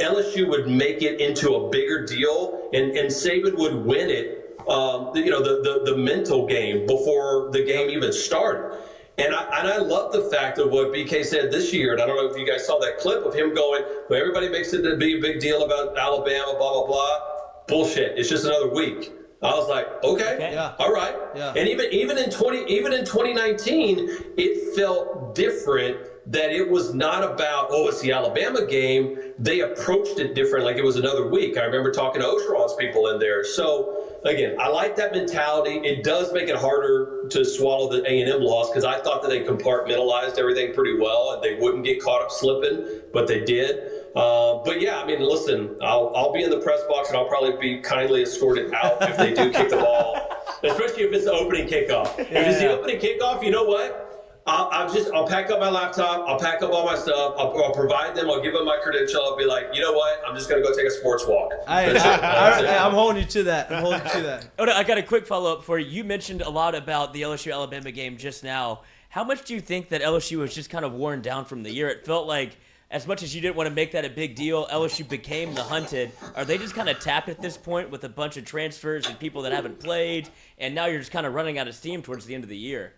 LSU would make it into a bigger deal and Saban would win it, the mental game before the game even started. And I love the fact of what BK said this year, and I don't know if you guys saw that clip of him going, well, everybody makes it a big deal about Alabama, blah, blah, blah. Bullshit. It's just another week. I was like, okay. All right. Yeah. And even in 2019, it felt different that it was not about, it's the Alabama game. They approached it different, like it was another week. I remember talking to Ogeron's people in there. So, again, I like that mentality. It does make it harder to swallow the A&M loss because I thought that they compartmentalized everything pretty well and they wouldn't get caught up slipping, but they did. But yeah, I mean, listen, I'll be in the press box and I'll probably be kindly escorted out if they do kick the ball, especially if it's the opening kickoff. If it's the opening kickoff, you know what? I'll pack up my laptop. I'll pack up all my stuff. I'll provide them. I'll give them my credential. I'll be like, you know what? I'm just going to go take a sports walk. I'm holding you to that. I got a quick follow-up for you. You mentioned a lot about the LSU-Alabama game just now. How much do you think that LSU was just kind of worn down from the year? It felt like as much as you didn't want to make that a big deal, LSU became the hunted. Are they just kind of tapped at this point with a bunch of transfers and people that haven't played, and now you're just kind of running out of steam towards the end of the year?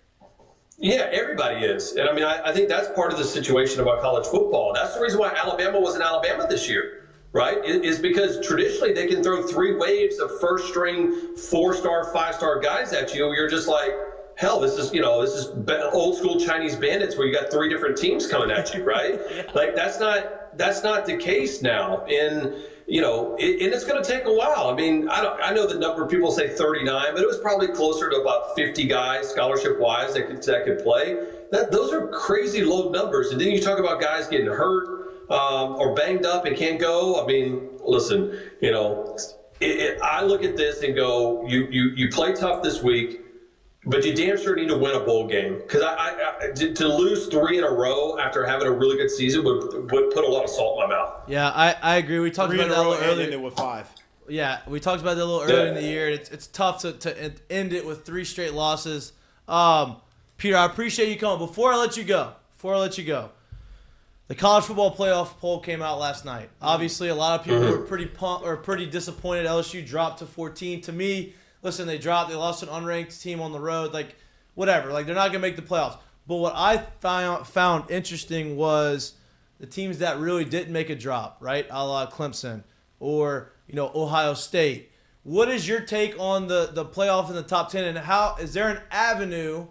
Yeah, everybody is. And I mean, I think that's part of the situation about college football. That's the reason why Alabama wasn't Alabama this year, right? Is because traditionally they can throw three waves of first-string, 4-star, 5-star guys at you. You're just like, hell, this is old school Chinese bandits where you got three different teams coming at you, right? Like that's not the case now. And and it's going to take a while. I mean, I know the number of people say 39, but it was probably closer to about 50 guys, scholarship-wise, that could play. Those are crazy low numbers. And then you talk about guys getting hurt or banged up and can't go. I mean, listen, I look at this and go, you play tough this week, but you damn sure need to win a bowl game. Because to lose 3 in a row after having a really good season would put a lot of salt in my mouth. Yeah, I agree. We talked about that a little earlier. Ended with 5. Yeah, we talked about that a little earlier in the year. It's tough to end it with 3 straight losses. Peter, I appreciate you coming. Before I let you go, the college football playoff poll came out last night. Obviously, a lot of people were pretty pumped or pretty disappointed. LSU dropped to 14. To me, listen, they lost an unranked team on the road. Like, whatever. Like, they're not going to make the playoffs. But what I found interesting was the teams that really didn't make a drop, right? A la Clemson or, Ohio State What is your take on the playoff in the top 10, and how is there an avenue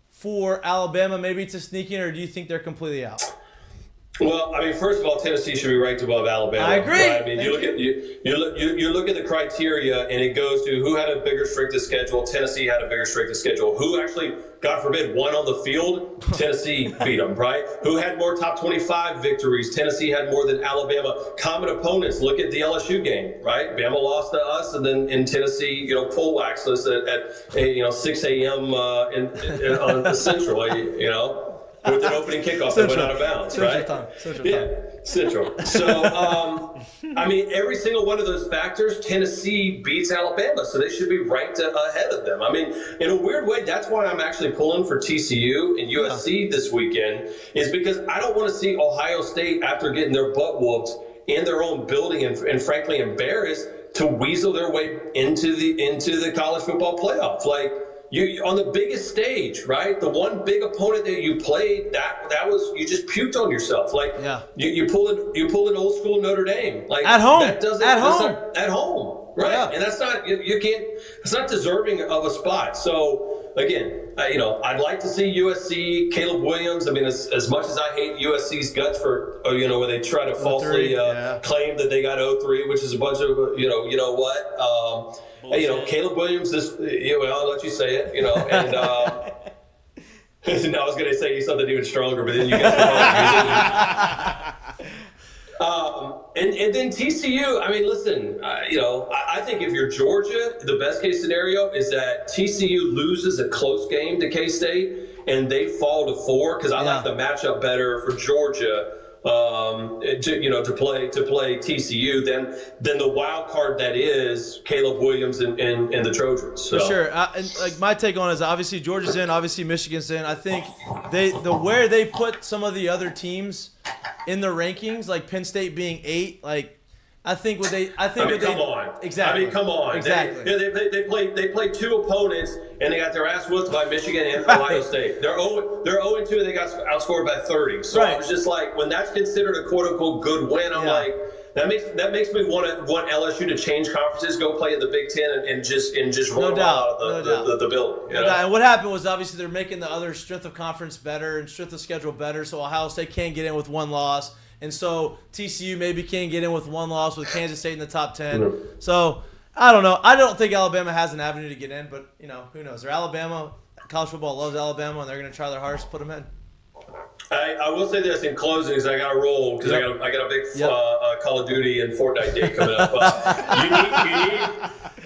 for Alabama maybe to sneak in, or do you think they're completely out? Well, I mean, first of all, Tennessee should be ranked above Alabama. I agree. Right? I mean, you look at the criteria, and it goes to who had a bigger strength of schedule. Tennessee had a bigger strength of schedule. Who actually, God forbid, won on the field? Tennessee beat them, right? Who had more top 25 victories? Tennessee had more than Alabama. Common opponents. Look at the LSU game, right? Bama lost to us, and then in Tennessee, pole waxed us at 6 a.m. on the Central, with an opening kickoff that went out of bounds, right? Central. So, I mean, every single one of those factors, Tennessee beats Alabama, so they should be ranked ahead of them. I mean, in a weird way, that's why I'm actually pulling for TCU and USC this weekend, is because I don't want to see Ohio State, after getting their butt whooped in their own building and frankly embarrassed, to weasel their way into the college football playoff. Like, you on the biggest stage, right? The one big opponent that you played, that was, you just puked on yourself. Like, you pulled an old school Notre Dame, like at home, at home, right? Yeah. And that's not it's not deserving of a spot. So again, I'd like to see USC, Caleb Williams. I mean, as much as I hate USC's guts for where they try to falsely claim that they got 0-3, which is a bunch of Caleb Williams is, I'll let you say it, and I was going to say something even stronger, but then you guys and then TCU, I mean, listen, I think if you're Georgia, the best case scenario is that TCU loses a close game to K-State and they fall to 4, because I like the matchup better for Georgia. To play TCU than the wild card that is Caleb Williams and the Trojans. So. For sure. And my take on it is obviously Georgia's in, obviously Michigan's in. I think where they put some of the other teams in the rankings, like Penn State being 8, like come on. Exactly. I mean, come on. Exactly. They played 2 opponents and they got their ass whooped by Michigan and Ohio State. They're 0-2 and they got outscored by 30. So I was just like, when that's considered a quote unquote good win, I'm like, that makes me want LSU to change conferences, go play in the Big Ten, and just run them out of the building. And what happened was obviously they're making the other strength of conference better and strength of schedule better, so Ohio State can't get in with 1 loss. And so TCU maybe can't get in with 1 loss with Kansas State in the top 10. So I don't know. I don't think Alabama has an avenue to get in, but who knows? They're Alabama. College football loves Alabama, and they're going to try their hardest to put them in. I will say this in closing, is I got to roll because I got a big Call of Duty and Fortnite day coming up.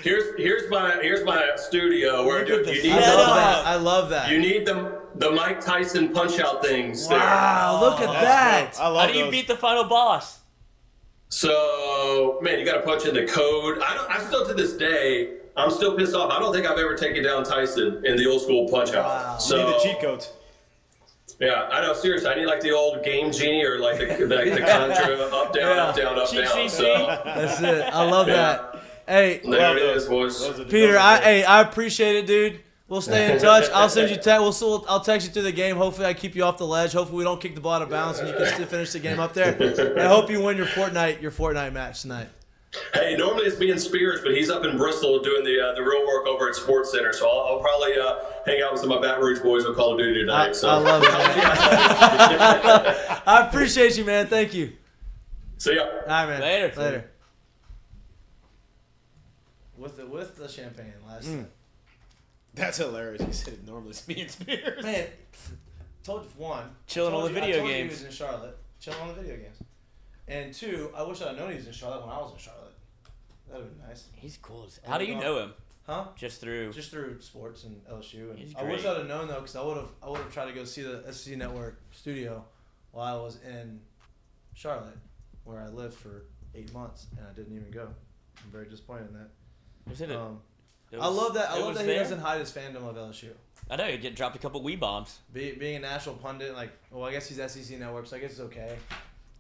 Here's my studio where you need. I love that. You need the Mike Tyson punch-out things there. Wow, look at that. How do you beat the final boss? So, man, you got to punch in the code. I still, to this day, I'm still pissed off. I don't think I've ever taken down Tyson in the old school punch-out. Wow. So, you need the cheat codes. Yeah, I know. Seriously, I need like the old Game Genie or like the Contra up, down, up, down, up, down. So that's it. I love that. Hey, there it is, boys. Peter, I appreciate it, dude. We'll stay in touch. I'll send you text. I'll text you through the game. Hopefully, I keep you off the ledge. Hopefully, we don't kick the ball out of bounds and you can still finish the game up there. And I hope you win your Fortnite match tonight. Hey, normally it's me and Spears, but he's up in Bristol doing the real work over at Sports Center. So I'll probably hang out with some of my Baton Rouge boys on Call of Duty tonight. I love it, man. I appreciate you, man. Thank you. See ya. All right, man. Later. With the champagne last night. That's hilarious. He said normally it's me and Spears. Man, told you one. Chilling on the video I told you games. he was in Charlotte. Chilling on the video games. And 2, I wish I'd known he was in Charlotte when I was in Charlotte. That would have been nice. He's cool. How do you know him? Huh? Just through sports and LSU. And He's I wish great. I'd have known though, because I would have tried to go see the SEC Network studio while I was in Charlotte, where I lived for 8 months, and I didn't even go. I'm very disappointed in that. I love that. I love that he doesn't hide his fandom of LSU. I know, you dropped a couple wee bombs. Being a national pundit, I guess he's SEC Network, so I guess it's okay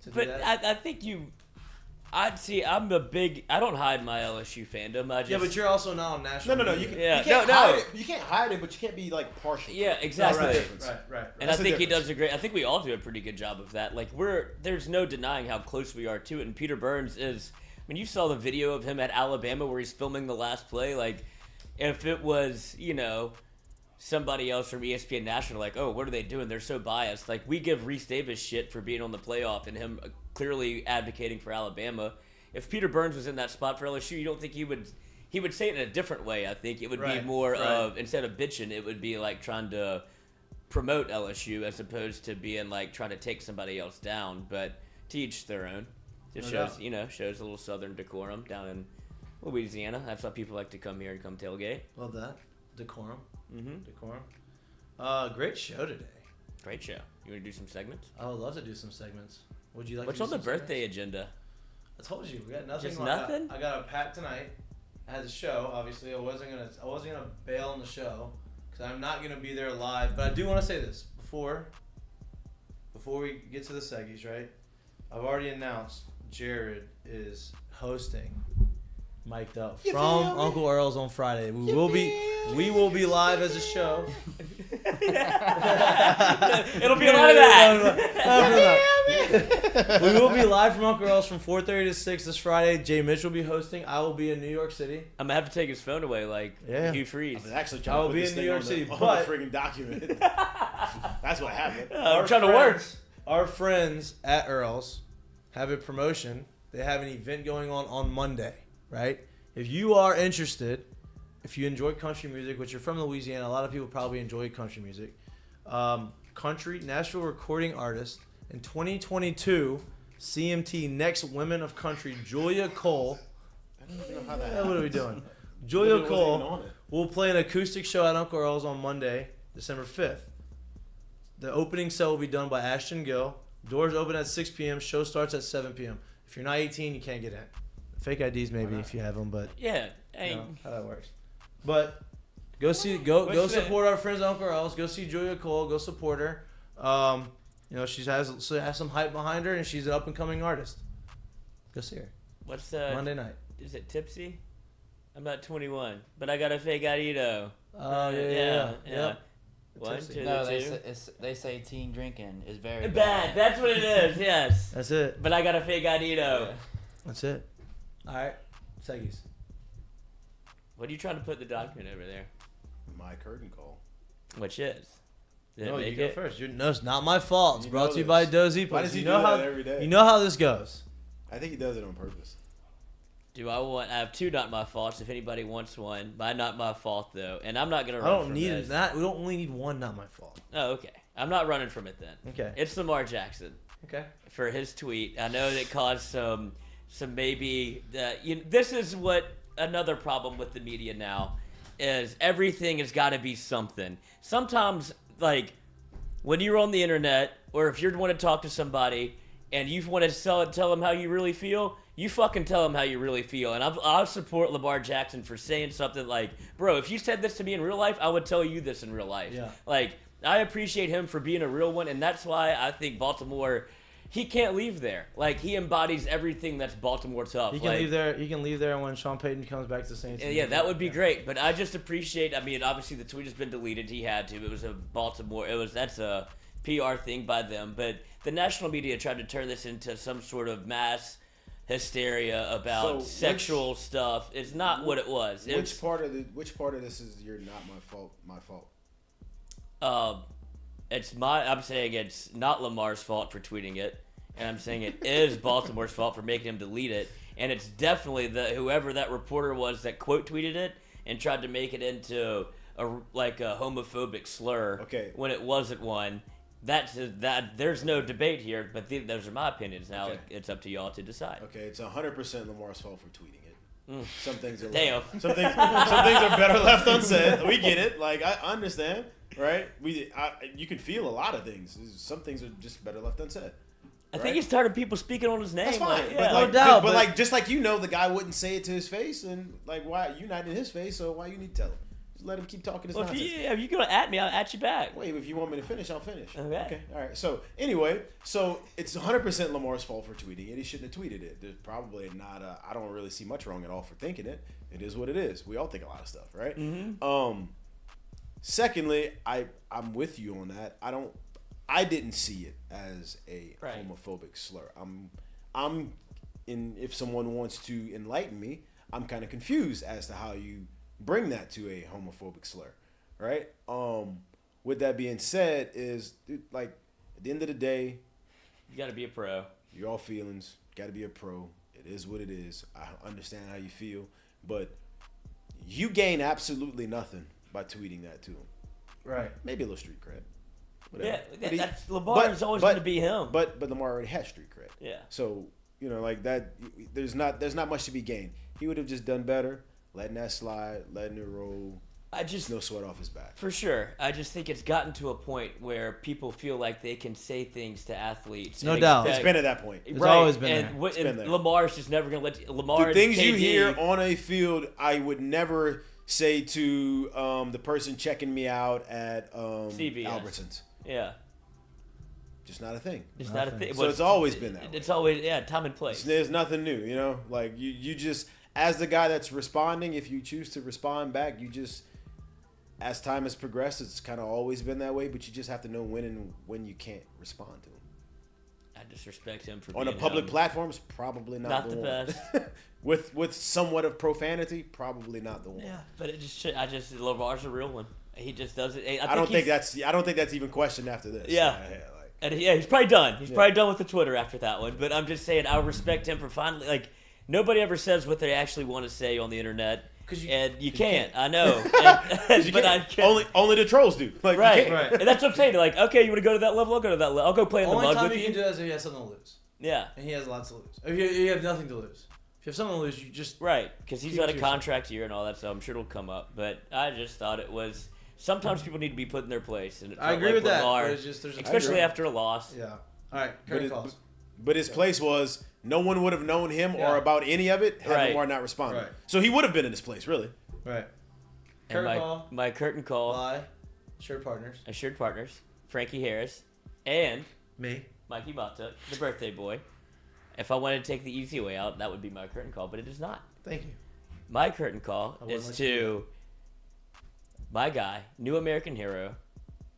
to do But that. I think I don't hide my LSU fandom. But you're also not on national. No. media. You can't hide it. You can't hide it, but you can't be partial. Yeah, exactly. Right. And I think he does a great. I think we all do a pretty good job of that. Like there's no denying how close we are to it. And Peter Burns is. I When you saw the video of him at Alabama where he's filming the last play, like, if it was, somebody else from ESPN National, like, oh, what are they doing? They're so biased. Like, we give Reese Davis shit for being on the playoff and him clearly advocating for Alabama. If Peter Burns was in that spot for LSU, you don't think he would say it in a different way. I think it would be more of, instead of bitching, it would be like trying to promote LSU as opposed to being like trying to take somebody else down. But to each their own. It shows, shows a little Southern decorum down in Louisiana. That's why people like to come here and come tailgate. Love that. Decorum. Mm-hmm. Decorum. Great show today. Great show. You want to do some segments? I would love to do some segments. Would you like What's to do on the some birthday segments? agenda? I told you, we got nothing. Just nothing? I got a pack tonight. I had the show, obviously. I wasn't gonna bail on the show because I'm not gonna be there live. But I do want to say this before we get to the seggies, right? I've already announced Jared is hosting Mik'd Up from Uncle Earl's on Friday. We will be live as a show. It'll be a lot of that. We will be live from Uncle Earl's from 4:30 to 6 this Friday. Jay Mitch will be hosting. I will be in New York City. I'm gonna have to take his phone away, like Hugh Freeze. I was actually I trying will to put be this in thing New York on City, the but friggin' document. That's what happened. I'm trying to work. Our friends at Earl's have a promotion. They have an event going on Monday, right? If you are interested, if you enjoy country music, which you're from Louisiana, a lot of people probably enjoy country music. Country Nashville recording artist in 2022, CMT Next Women of Country, Julia Cole. I don't even know how that happened. What are we doing? Julia Cole will play an acoustic show at Uncle Earl's on Monday, December 5th. The opening set will be done by Ashton Gill. Doors open at 6 p.m. Show starts at 7 p.m. If you're not 18, you can't get in. Fake IDs maybe if you have them, but yeah, you know how that works. But go support our friends at Uncle Earl's. Go see Julia Cole. Go support her. She has some hype behind her, and she's an up and coming artist. Go see her. What's Monday night? Is it Tipsy? I'm not 21, but I got a fake ID though. Oh yeah. One, two, No, two. they say teen drinking is very bad. That's what it is. Yes. That's it. But I got a fake ID though. Yeah. That's it. All right, Seggies. What are you trying to put in the document over there? My curtain call. Which is? No, you go first. No, it's not my fault. It's brought to you by Dozy. Why does he do that every day? You know how this goes. I think he does it on purpose. I have two not my faults if anybody wants one. My not my fault though. And I'm not gonna run I don't from need this. that. We don't only need one not my fault. Oh, okay. I'm not running from it then. Okay. It's Lamar Jackson. Okay. For his tweet. I know that caused some maybe this is what another problem with the media now is everything has got to be something. Sometimes like when you're on the internet or if you want to talk to somebody and you want to tell them how you really feel, you fucking tell them how you really feel. And I'll support Lamar Jackson for saying something like, bro, if you said this to me in real life, I would tell you this in real life. Yeah. Like, I appreciate him for being a real one, and that's why I think Baltimore, he can't leave there. Like, he embodies everything that's Baltimore tough. He can leave there. He can leave there when Sean Payton comes back to the Saints. Yeah, that would be great. But I just appreciate. I mean, obviously the tweet has been deleted. He had to. It was a Baltimore. That's a PR thing by them. But the national media tried to turn this into some sort of mass hysteria about sexual stuff. It's not what it was. Which part of this is your not my fault? My fault. I'm saying it's not Lamar's fault for tweeting it, and I'm saying it is Baltimore's fault for making him delete it, and it's definitely whoever that reporter was that quote tweeted it and tried to make it into a homophobic slur. Okay. When it wasn't one. That there's no debate here, but those are my opinions. Now it's up to y'all to decide. Okay, it's 100% Lamar's fault for tweeting it. Some things are Damn. Some things are better left unsaid. We get it. Like I understand, right? You can feel a lot of things. Some things are just better left unsaid. I think he's tired of people speaking on his name. That's fine. Like, no doubt. But just like the guy wouldn't say it to his face, and like why you're not in his face, so why you need to tell him? Just let him keep talking his nonsense. If you're gonna at me, I'll at you back. Wait, if you want me to finish, I'll finish. Okay. All right. So anyway, it's 100% Lamar's fault for tweeting it. He shouldn't have tweeted it. There's probably not. I don't really see much wrong at all for thinking it. It is what it is. We all think a lot of stuff, right? Mm-hmm. Secondly, I'm with you on that. I didn't see it as a homophobic slur. I'm if someone wants to enlighten me, I'm kind of confused as to how you bring that to a homophobic slur, right? With that being said, at the end of the day, you got to be a pro. You're all feelings. Got to be a pro. It is what it is. I understand how you feel, but you gain absolutely nothing by tweeting that to him. Right. Maybe a little street cred. Whatever. Yeah, that's Lamar is always going to be him. But Lamar already has street cred. Yeah. So like that, there's not much to be gained. He would have just done better, letting that slide, letting it roll. No sweat off his back. For sure. I just think it's gotten to a point where people feel like they can say things to athletes. No doubt. It's been at that point. It's always been there. And Lamar's just never going to let Lamar. The things and KD, you hear on a field, I would never say to the person checking me out at Albertsons. Yeah. Just not a thing. Just not a thing. So it's always been that way. It's always, time and place. There's nothing new, Like, you just, as the guy that's responding, if you choose to respond back, you just, as time has progressed, it's kind of always been that way, but you just have to know when you can't respond to him. I just respect him for on a public platform. It's probably not the best. with somewhat of profanity, probably not the one. Yeah, but Lamar's a real one. He just does it. I don't think that's even questioned after this. Yeah. He's probably done. He's probably done with the Twitter after that one. But I'm just saying, I respect him for finally, nobody ever says what they actually want to say on the internet. And you can't. I know. But I can't. Only the trolls do. Right. And that's what I'm saying. Okay, you want to go to that level? I'll go to that level. I'll go play in the mud with you. Only time you can do that is if he has something to lose. Yeah. And he has lots to lose. If you have nothing to lose. If you have something to lose, you just... Right, because he's got a contract year and all that stuff. I'm sure it'll come up. But I just thought it was... Sometimes people need to be put in their place. And I agree with that. Lamar, especially after a loss. Yeah. All right, current calls. But his place was... No one would have known him or about any of it had Lamar not responded. Right. So he would have been in his place, really. Right. And my curtain call. Assured Partners. Assured Partners. Frankie Harris. And me. Mikie Mahtook, the birthday boy. If I wanted to take the easy way out, that would be my curtain call, but it is not. Thank you. My curtain call is to my guy, new American hero,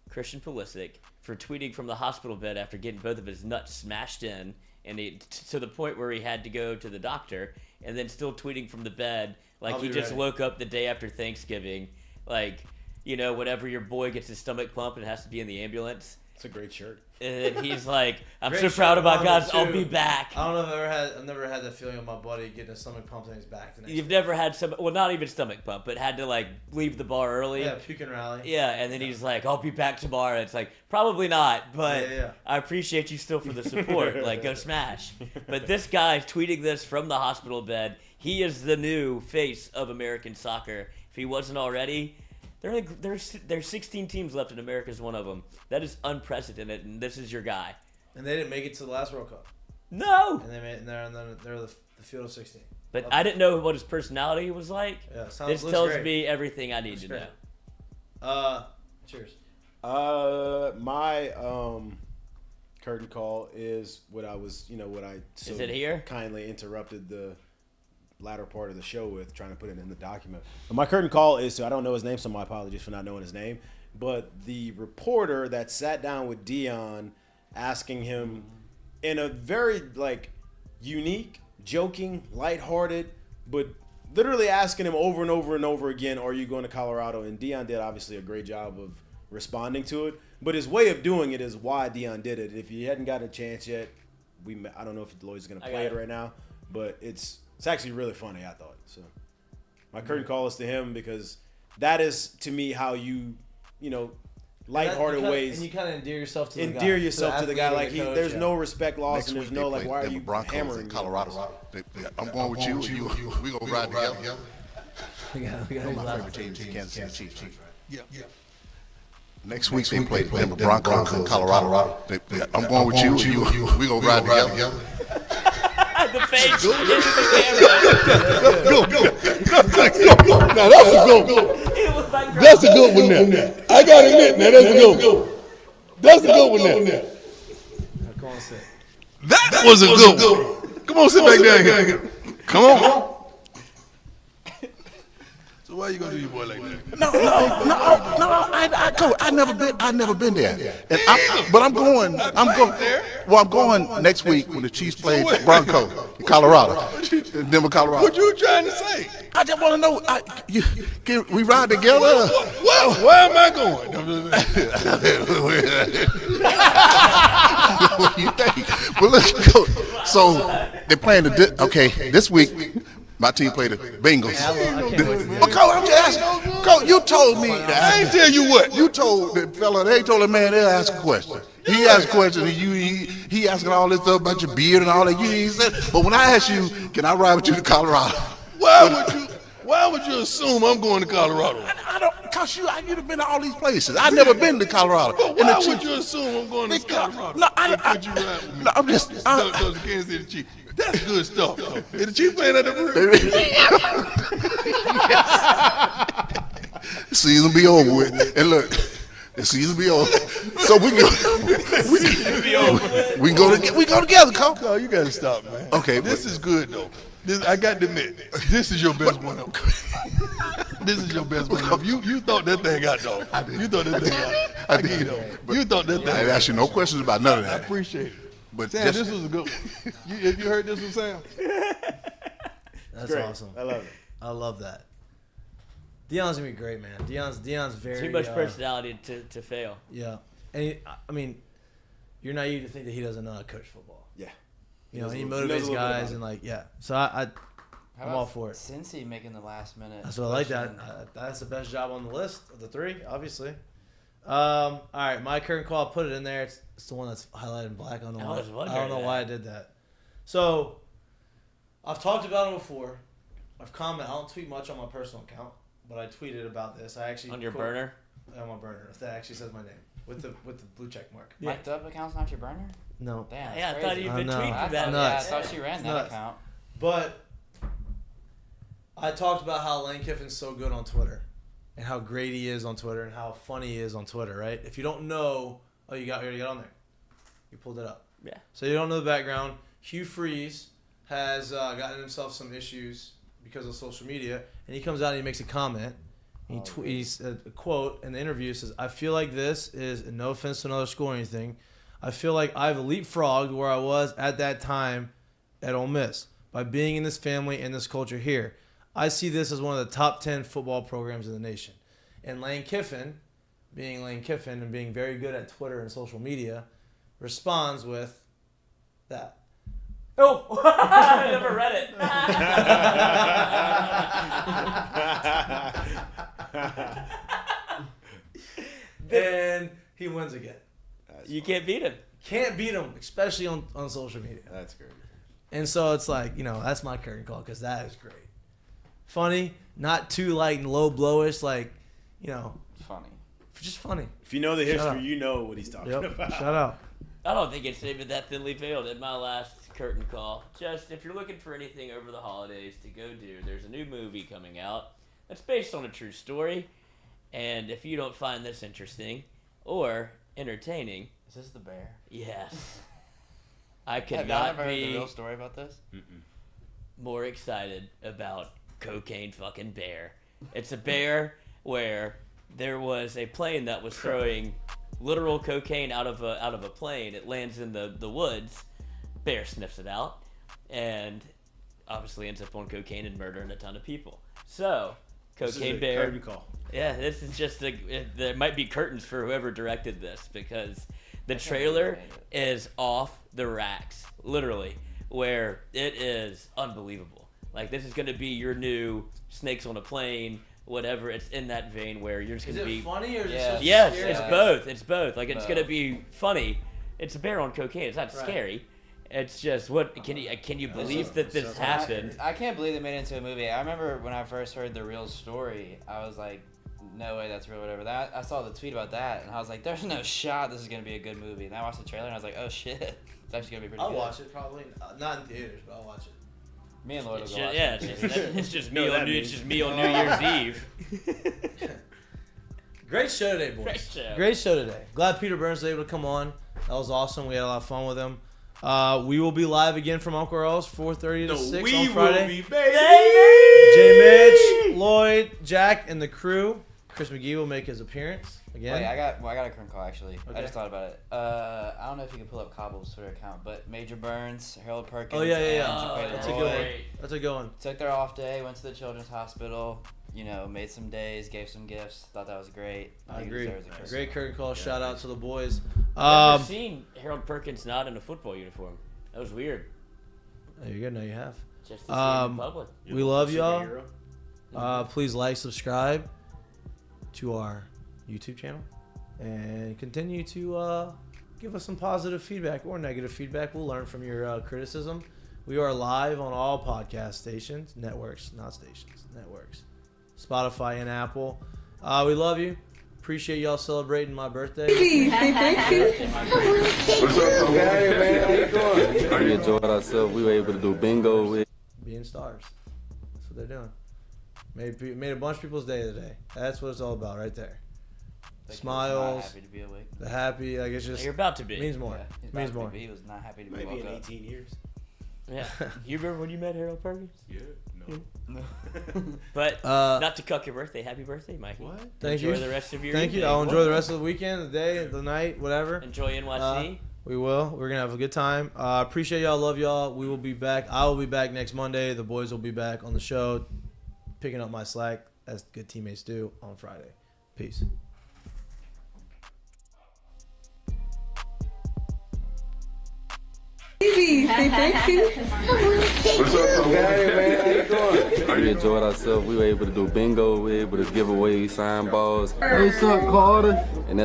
Christian Pulisic, for tweeting from the hospital bed after getting both of his nuts smashed in, and to the point where he had to go to the doctor, and then still tweeting from the bed like he just woke up the day after Thanksgiving, whenever your boy gets his stomach pumped and has to be in the ambulance. It's a great shirt. And he's like, I'm so proud of my guys. I'll be back. I don't know if I've never had that feeling of my buddy getting his stomach pumped in his back. You've never had not even stomach pump, but had to leave the bar early. Yeah, puke and rally. Yeah, and then he's like, I'll be back tomorrow. It's like, probably not, but I appreciate you still for the support. Go smash. But this guy tweeting this from the hospital bed, he is the new face of American soccer. If he wasn't already... There's 16 teams left, and America's one of them. That is unprecedented, and this is your guy. And they didn't make it to the last World Cup. No. And they're the field of 16. But I didn't know what his personality was like. Yeah, this tells me everything I need to know. Cheers. My curtain call is what I was, what I is it here? Kindly interrupted the latter part of the show with, trying to put it in the document. But my curtain call is to, I don't know his name, so my apologies for not knowing his name, but the reporter that sat down with Dion asking him in a very unique, joking, lighthearted, but literally asking him over and over and over again, are you going to Colorado? And Dion did obviously a great job of responding to it, but his way of doing it is why Dion did it. If you hadn't gotten a chance yet, I don't know if Lloyd's going to play it right now, but it's actually really funny, I thought. So my curtain call is to him, because that is, to me, how you lighthearted ways. And you kind of endear yourself to the guy. Endear yourself to the guy. There's no respect lost, and there's no, why are you hammering Colorado? I'm going with you. We going to ride together. We got my favorite team is Kansas City Chiefs. Yeah. Next week they play the Denver Broncos in Colorado. I'm going with you. We going to ride together. The face. Go. Now that's a good one. That's a good one there. I got to admit, now that's a good one. That's a good one there. Come on, sit. That was a good one. Come on, sit back down here. Come on. So why you going to do your boy like that? No, I I never been there. And I'm going. Well, I'm going next week when the Chiefs play Bronco in Colorado, Denver, Colorado. What you trying to say? I just want to know. Can we ride together? Where am I going? What do you think? Well, let's go. So they're playing this week. My team played the Bengals. Coach, I'm just asking. Coach, you told me. I ain't tell you what. You told the fella. They told the man they'll ask a question. He asked a question, and he asking all this stuff about your beard and all that. He said, but when I asked you, can I ride with you to Colorado? Why would you assume I'm going to Colorado? I don't, cause you'd have been to all these places. I've never been to Colorado. But why would you assume I'm going to Colorado? No, I'm just. The Kansas City Chiefs. That's good stuff, though. Is the Chiefs playing at the Season be over with. And look, the season be over. So we go together, Coach. No, you got to stop, man. Okay. This is good, though. I got to admit, this is your best one up. This is your best one up. You thought that thing got dog. You thought that thing got. I did. You thought that thing. I asked you no questions about none of that. I appreciate it. But Sam, this was a good one. You heard this one, Sam? That's great. awesome. I love it. I love that. Deion's gonna be great, man. Deion's very too much personality to fail. Yeah, and I mean, you're naive to think that he doesn't know how to coach football. Yeah, he motivates guys and So I'm all for it. Cincy making the last minute. So I like that. That's the best job on the list of the three, obviously. All right, my current call. I'll put it in there. It's the one that's highlighted in black. I don't know why I did that. So I've talked about it before. I've commented. I don't tweet much on my personal account, but I tweeted about this. I actually on your burner. On my burner. If that actually says my name with the blue check mark. My Dub account's not your burner? No. Damn. Yeah, I thought you'd been tweeting that. I thought she ran that account. But I talked about how Lane Kiffin's so good on Twitter. And how great he is on Twitter and how funny he is on Twitter, right? If you don't know, you already got on there. You pulled it up. Yeah. So you don't know the background. Hugh Freeze has gotten himself some issues because of social media, and he comes out and he makes a comment. He's a quote in the interview says, "I feel like this is, and no offense to another school or anything, I feel like I've leapfrogged where I was at that time at Ole Miss by being in this family and this culture here. I see this as one of the top 10 football programs in the nation." And Lane Kiffin, being Lane Kiffin and being very good at Twitter and social media, responds with that. Oh, I never read it. And he wins again. You can't beat him. Can't beat him, especially on social media. That's great. And so it's like, that's my curtain call because that is great. Funny, not too low blowish, funny. Just funny. If you know the history, you know what he's talking about. Shout out. I don't think it's even that thinly veiled in my last curtain call. Just if you're looking for anything over the holidays to go do, there's a new movie coming out that's based on a true story. And if you don't find this interesting or entertaining, is this The Bear? Yes. I could Have not y'all ever heard be the real story about this? more excited about Cocaine fucking Bear. It's a bear where there was a plane that was throwing literal cocaine out of a plane. It lands in the woods. Bear sniffs it out and obviously ends up on cocaine and murdering a ton of people. So, Cocaine Bear. Curtain call. Yeah, this is just there might be curtains for whoever directed this because the trailer is off the racks, literally, where it is unbelievable. Like, this is going to be your new Snakes on a Plane, whatever. It's in that vein where you're just going to be... Is it funny or is it Yes, scary? it's both. It's both. Like, it's going to be funny. It's a bear on cocaine. It's not scary. It's just, can you believe that this happened? I can't believe they made it into a movie. I remember when I first heard the real story, I was like, no way, that's real, whatever. I saw the tweet about that, and I was like, there's no shot this is going to be a good movie. And I watched the trailer, and I was like, oh, shit. It's actually going to be pretty good. I'll watch it, probably. Not in theaters, but I'll watch it. Me and Lloyd will go watch it. It's just me on New Year's Eve. Great show today, boys. Great show today. Glad Peter Burns was able to come on. That was awesome. We had a lot of fun with him. We will be live again from Uncle Earl's, 4:30 to 6 on Friday. We will be, baby. J. Mitch, Lloyd, Jack, and the crew. Chris McGee will make his appearance again. Wait, I got a current call actually. Okay. I just thought about it. I don't know if you can pull up Cobble's Twitter account, but Major Burns, Harold Perkins, Oh, yeah. and Jaqueta That's a Roy good one. That's a good one. took their off day, went to the Children's Hospital, made some days, gave some gifts. Thought that was great. I think he agree. deserves a curtain Great call. curtain call. Shout out to the boys. I've never seen Harold Perkins not in a football uniform. That was weird. There you go. Now you have. Just to see him in public. We love y'all. Please like, subscribe to our YouTube channel, and continue to give us some positive feedback or negative feedback. We'll learn from your criticism. We are live on all podcast stations, networks, not stations, networks, Spotify and Apple. We love you. Appreciate y'all celebrating my birthday. Thank you. What's up, man? How you doing? We enjoyed ourselves. We were able to do bingo with Being stars. That's what they're doing. Made a bunch of people's day today. That's what it's all about right there. Smiles. Happy to be awake. The happy, like it's just. You're about to be. Means more. Yeah, he's means about to more. be. He was not happy to be Maybe woke in up. 18 years. Yeah. You remember when you met Harold Perkins? Yeah. No. But not to cuck your birthday. Happy birthday, Mikey. What? Thank enjoy you. the rest of your Thank you. evening. I'll enjoy the rest of the weekend, the day, the night, whatever. Enjoy NYC. We will. We're going to have a good time. Appreciate y'all. Love y'all. We will be back. I will be back next Monday. The boys will be back on the show, picking up my slack, as good teammates do, on Friday. Peace. Thank you. What's up, man? How you doing? We enjoyed ourselves. We were able to do bingo. We were able to give away sign balls. What's up, Carter? And